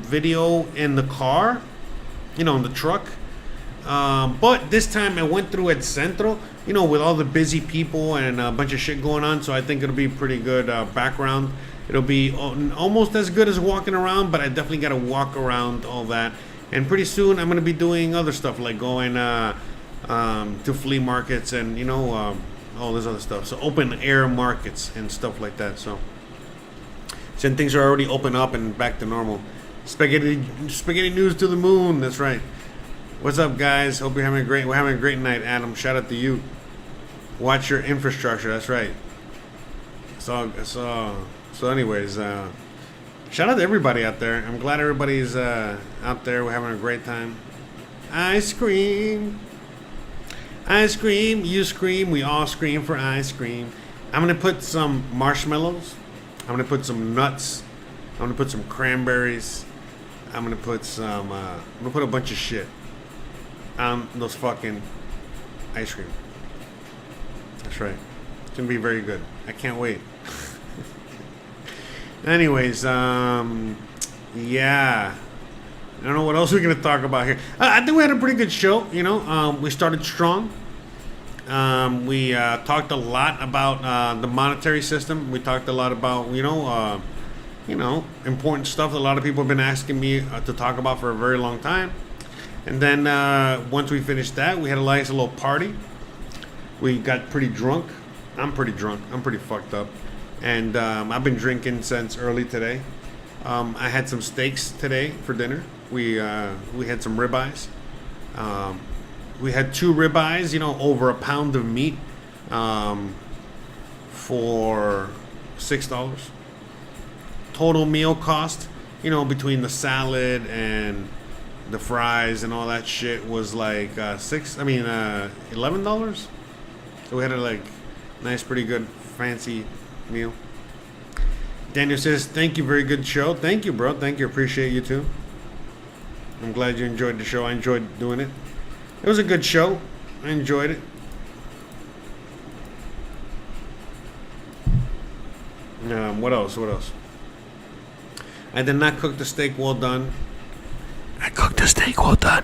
video in the car, in the truck. But this time I went through El Centro, with all the busy people and a bunch of shit going on. So I think it'll be pretty good background. It'll be almost as good as walking around, but I definitely got to walk around all that. And pretty soon I'm going to be doing other stuff like going to flea markets and, all this other stuff. So open air markets and stuff like that. So since things are already open up and back to normal. Spaghetti news to the moon. That's right. What's up, guys? Hope you're having we're having a great night, Adam. Shout out to you. Watch your infrastructure. That's right. So anyways, shout out to everybody out there. I'm glad everybody's out there. We're having a great time. Ice cream. Ice cream. You scream. We all scream for ice cream. I'm going to put some marshmallows. I'm going to put some nuts. I'm going to put some cranberries. I'm going to put I'm going to put a bunch of shit on those fucking ice cream. That's right. It's going to be very good. I can't wait. Anyways, yeah. I don't know what else we're going to talk about here. I think we had a pretty good show, we started strong. We talked a lot about the monetary system. We talked a lot about, important stuff that a lot of people have been asking me to talk about for a very long time. And then once we finished that, we had a nice little party. We got pretty drunk. I'm pretty drunk. I'm pretty fucked up. And I've been drinking since early today. I had some steaks today for dinner. We had some ribeyes. We had 2 ribeyes, over a pound of meat for $6. Total meal cost, between the salad and the fries and all that shit was like $11. So we had a nice, pretty good, fancy meal. Daniel says, thank you, very good show. Thank you, bro. Thank you. Appreciate you too. I'm glad you enjoyed the show. I enjoyed doing it. It was a good show. I enjoyed it. What else? I did not cook the steak well done. I cooked the steak well done.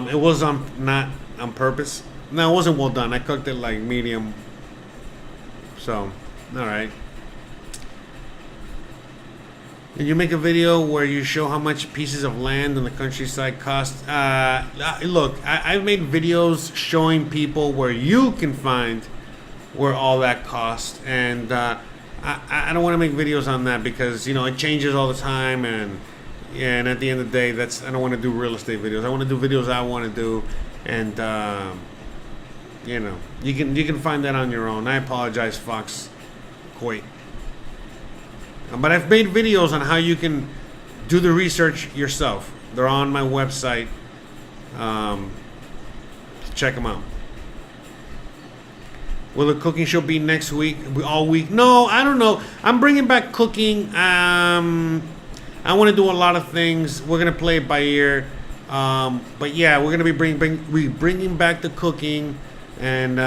It was not on purpose. No, it wasn't well done. I cooked it like medium. So, all right. Did you make a video where you show how much pieces of land in the countryside cost? Look, I've made videos showing people where you can find where all that costs, and I don't want to make videos on that because it changes all the time, and at the end of the day, I don't want to do real estate videos. I want to do videos I want to do, and you can find that on your own. I apologize, Fox Coit. But I've made videos on how you can do the research yourself. They're on my website. Check them out. Will the cooking show be next week? All week? No, I don't know. I'm bringing back cooking. I want to do a lot of things. We're gonna play it by ear. But yeah, we're gonna be bringing back the cooking, and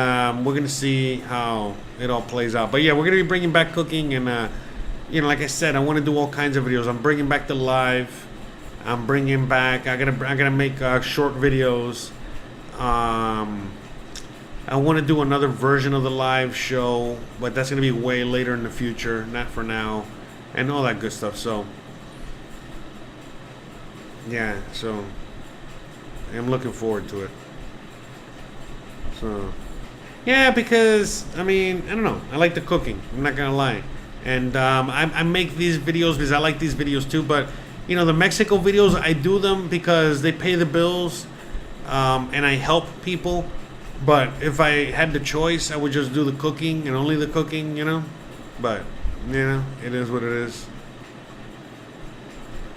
we're gonna see how it all plays out. But yeah, we're gonna be bringing back cooking, and you know, like I said, I want to do all kinds of videos. I'm bringing back the live. I'm bringing back. I'm gonna make short videos. I want to do another version of the live show, but that's going to be way later in the future, not for now, and all that good stuff. So, yeah, so I'm looking forward to it. So, yeah, because, I mean, I don't know. I like the cooking. I'm not going to lie. And I make these videos because I like these videos too, but, you know, the Mexico videos, I do them because they pay the bills, and I help people. But if I had the choice, I would just do the cooking and only the cooking, you know. But, you know, it is what it is.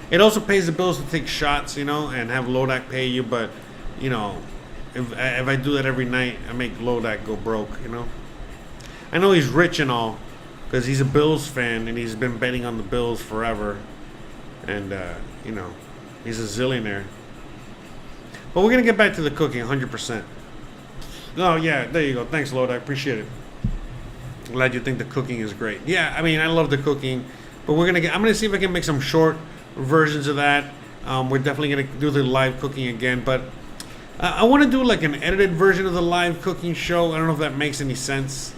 It also pays the bills to take shots, you know, and have Lodak pay you. But, you know, if I do that every night, I make Lodak go broke, you know. I know he's rich and all because he's a Bills fan and he's been betting on the Bills forever. And, you know, he's a zillionaire. But we're going to get back to the cooking 100%. Oh, yeah, there you go. Thanks, Lord. I appreciate it. Glad you think the cooking is great. Yeah, I mean, I love the cooking. But I'm going to see if I can make some short versions of that. We're definitely going to do the live cooking again. But I want to do like an edited version of the live cooking show. I don't know if that makes any sense.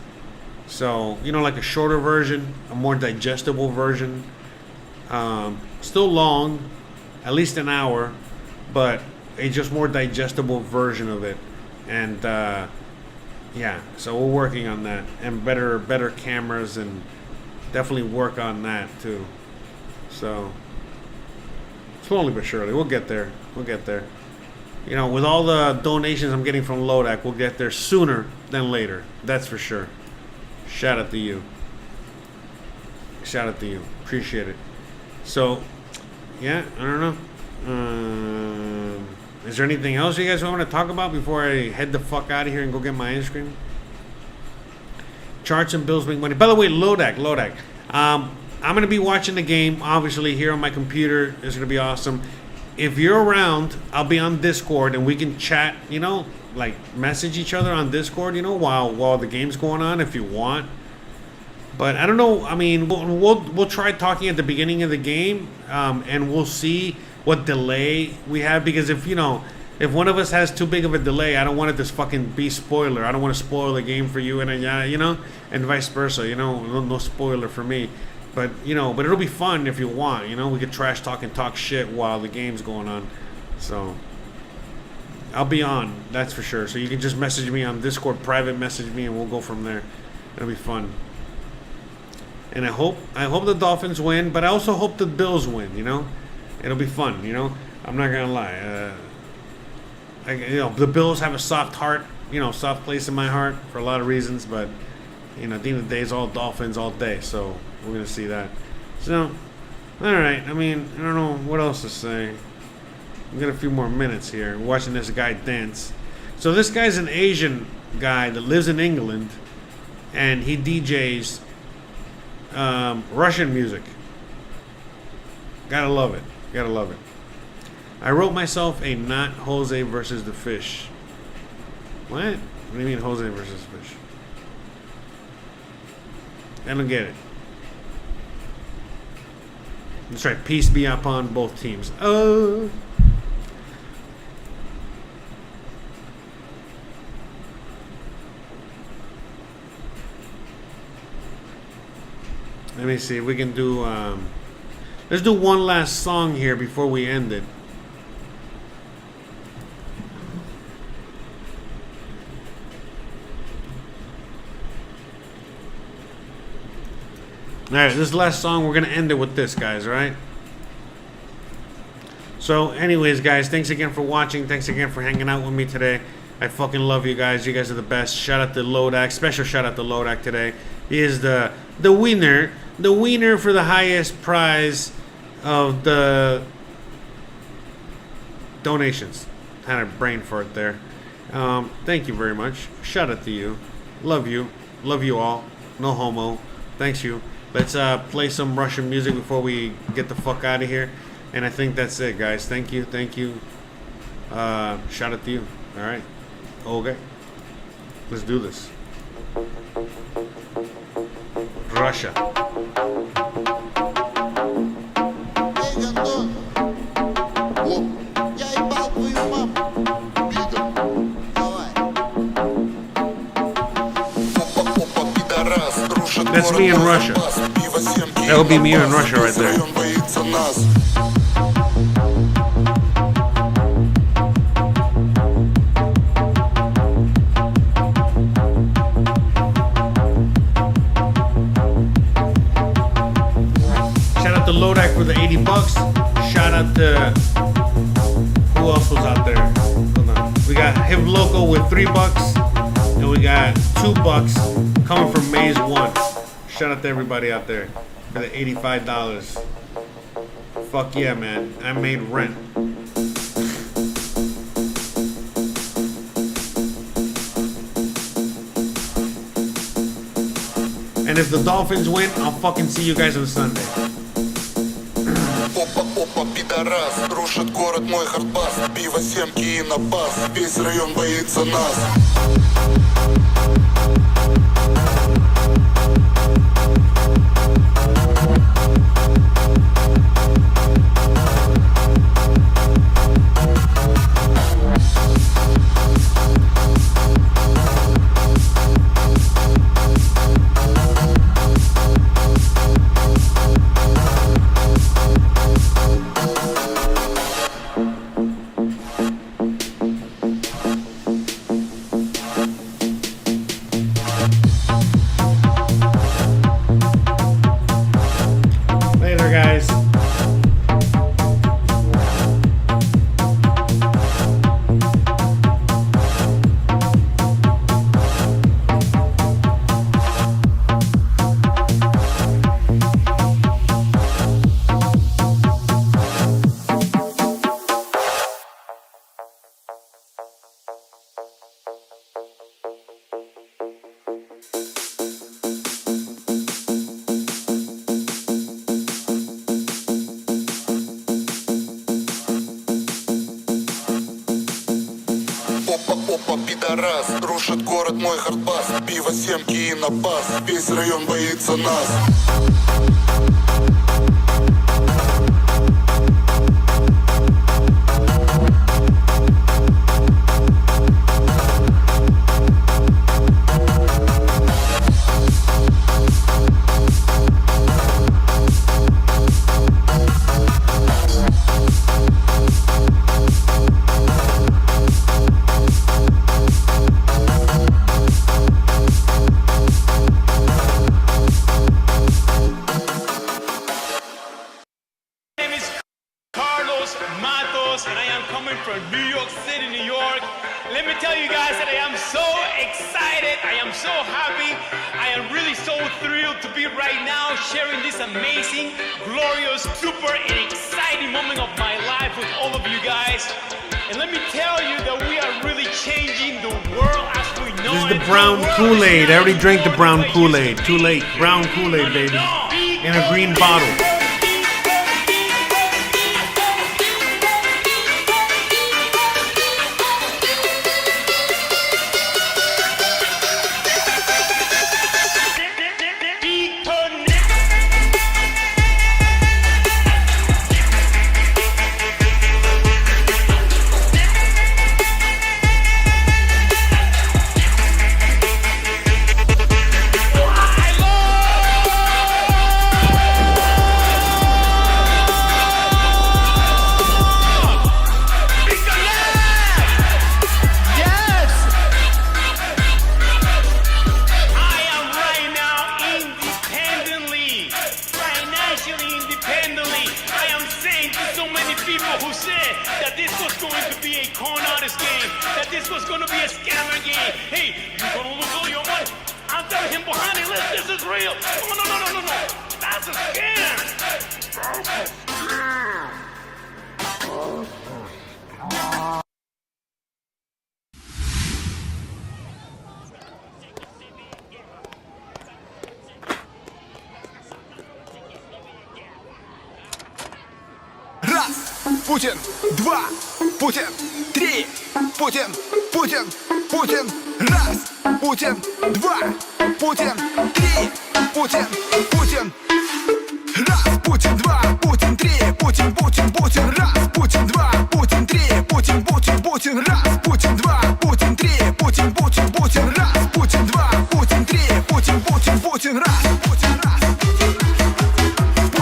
So, you know, like a shorter version, a more digestible version. Still long, at least an hour, but a just more digestible version of it. And yeah, so we're working on that, and better cameras, and definitely work on that too. So slowly but surely, we'll get there. We'll get there. You know, with all the donations I'm getting from Lodak, we'll get there sooner than later. That's for sure. Shout out to you. Shout out to you. Appreciate it. So, yeah, I don't know. Is there anything else you guys want to talk about before I head the fuck out of here and go get my ice cream? Charts and bills make money. By the way, Lodak. I'm going to be watching the game, obviously, here on my computer. It's going to be awesome. If you're around, I'll be on Discord, and we can chat, you know, like message each other on Discord, you know, while the game's going on if you want. But I don't know. I mean, we'll try talking at the beginning of the game, and we'll see what delay we have, because if one of us has too big of a delay, I don't want it to fucking be spoiler. I don't want to spoil the game for you, and you know, and vice versa. You know, no spoiler for me. But you know, but it'll be fun if you want. You know, we could trash talk and talk shit while the game's going on. So I'll be on, that's for sure. So you can just message me on Discord, private message me, and we'll go from there. It'll be fun. And I hope the Dolphins win, but I also hope the Bills win. You know. It'll be fun, you know. I'm not gonna lie. You know, the Bills have a soft heart, you know, soft place in my heart for a lot of reasons. But you know, at the end of the day, it's all Dolphins all day. So we're gonna see that. So, all right. I mean, I don't know what else to say. We got a few more minutes here. We're watching this guy dance. So this guy's an Asian guy that lives in England, and he DJs Russian music. Gotta love it. Gotta love it. I wrote myself a not Jose versus the fish. What? What do you mean Jose versus the fish? I don't get it. That's right. Peace be upon both teams. Oh. Let me see if we can do let's do one last song here before we end it. Alright, this last song, we're going to end it with this, guys, alright? So, anyways, guys, thanks again for watching. Thanks again for hanging out with me today. I fucking love you guys. You guys are the best. Shout out to Lodak. Special shout out to Lodak today. He is the winner. The winner for the highest prize of the donations. Had a brain fart there. Thank you very much. Shout out to you. Love you. Love you all. No homo. Thanks you. Let's play some Russian music before we get the fuck out of here. And I think that's it, guys. Thank you. Thank you. Shout out to you. All right. Okay. Let's do this. Russia. That's me in Russia. That would be me in Russia right there. Shout out to Lodak for the 80 bucks. Shout out to who else was out there? Hold on. We got Hip Loco with $3, and we got $2 coming from Maze 1. Shout out to everybody out there for the $85. Fuck yeah, man. I made rent. And if the Dolphins win, I'll fucking see you guys on Sunday. Опа, пидорас, рушит город мой хардбас. Пиво, семки и на бас. Весь район боится нас. Пидорас, рушит город мой хардбас. Пиво, семки и на бас. Весь район боится нас. And I am coming from New York City, New York. Let me tell you guys that I am so excited. I am so happy. I am really so thrilled to be right now sharing this amazing, glorious, super exciting moment of my life with all of you guys. And let me tell you that we are really changing the world as we know it. This is the brown Kool-Aid. I already drank the brown Kool-Aid. Too late. Brown Kool-Aid, baby. In a green bottle. Путин, 2, Путин, 3, Путин, Путин, Путин, раз, Путин, 2, Путин, 3, Путин, Путин, раз, Путин, 2, Путин, 3, Путин, Путин, Путин, раз, Путин, 2, Путин, 3, Путин, Путин, Путин, раз, Путин, 2, Путин, 3, Путин, Путин, Путин, раз, Путин, 2, Путин, 3, Путин, Путин, Путин, раз, Путин, раз, Путин, 2, Путин, 2, Путин, раз, Путин, раз,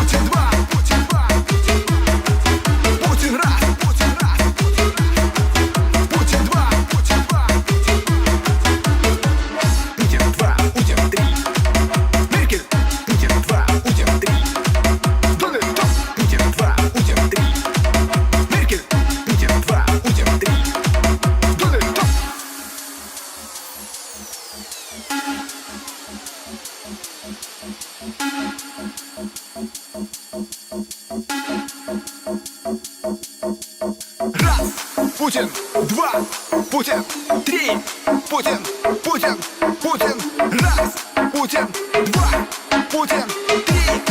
Путин, 2, Путин, 2, Путин, 2, Путин, 3, Меркель, Путин, 2, Путин, 3, Дональд Трамп, Путин, 2, Путин, 3, Меркель, Путин, 2, Путин, 3, Дональд Трамп. Раз, Путин, 2, Путин, 3, Путин, Путин, Путин, раз, Путин, 2, Путин, 3,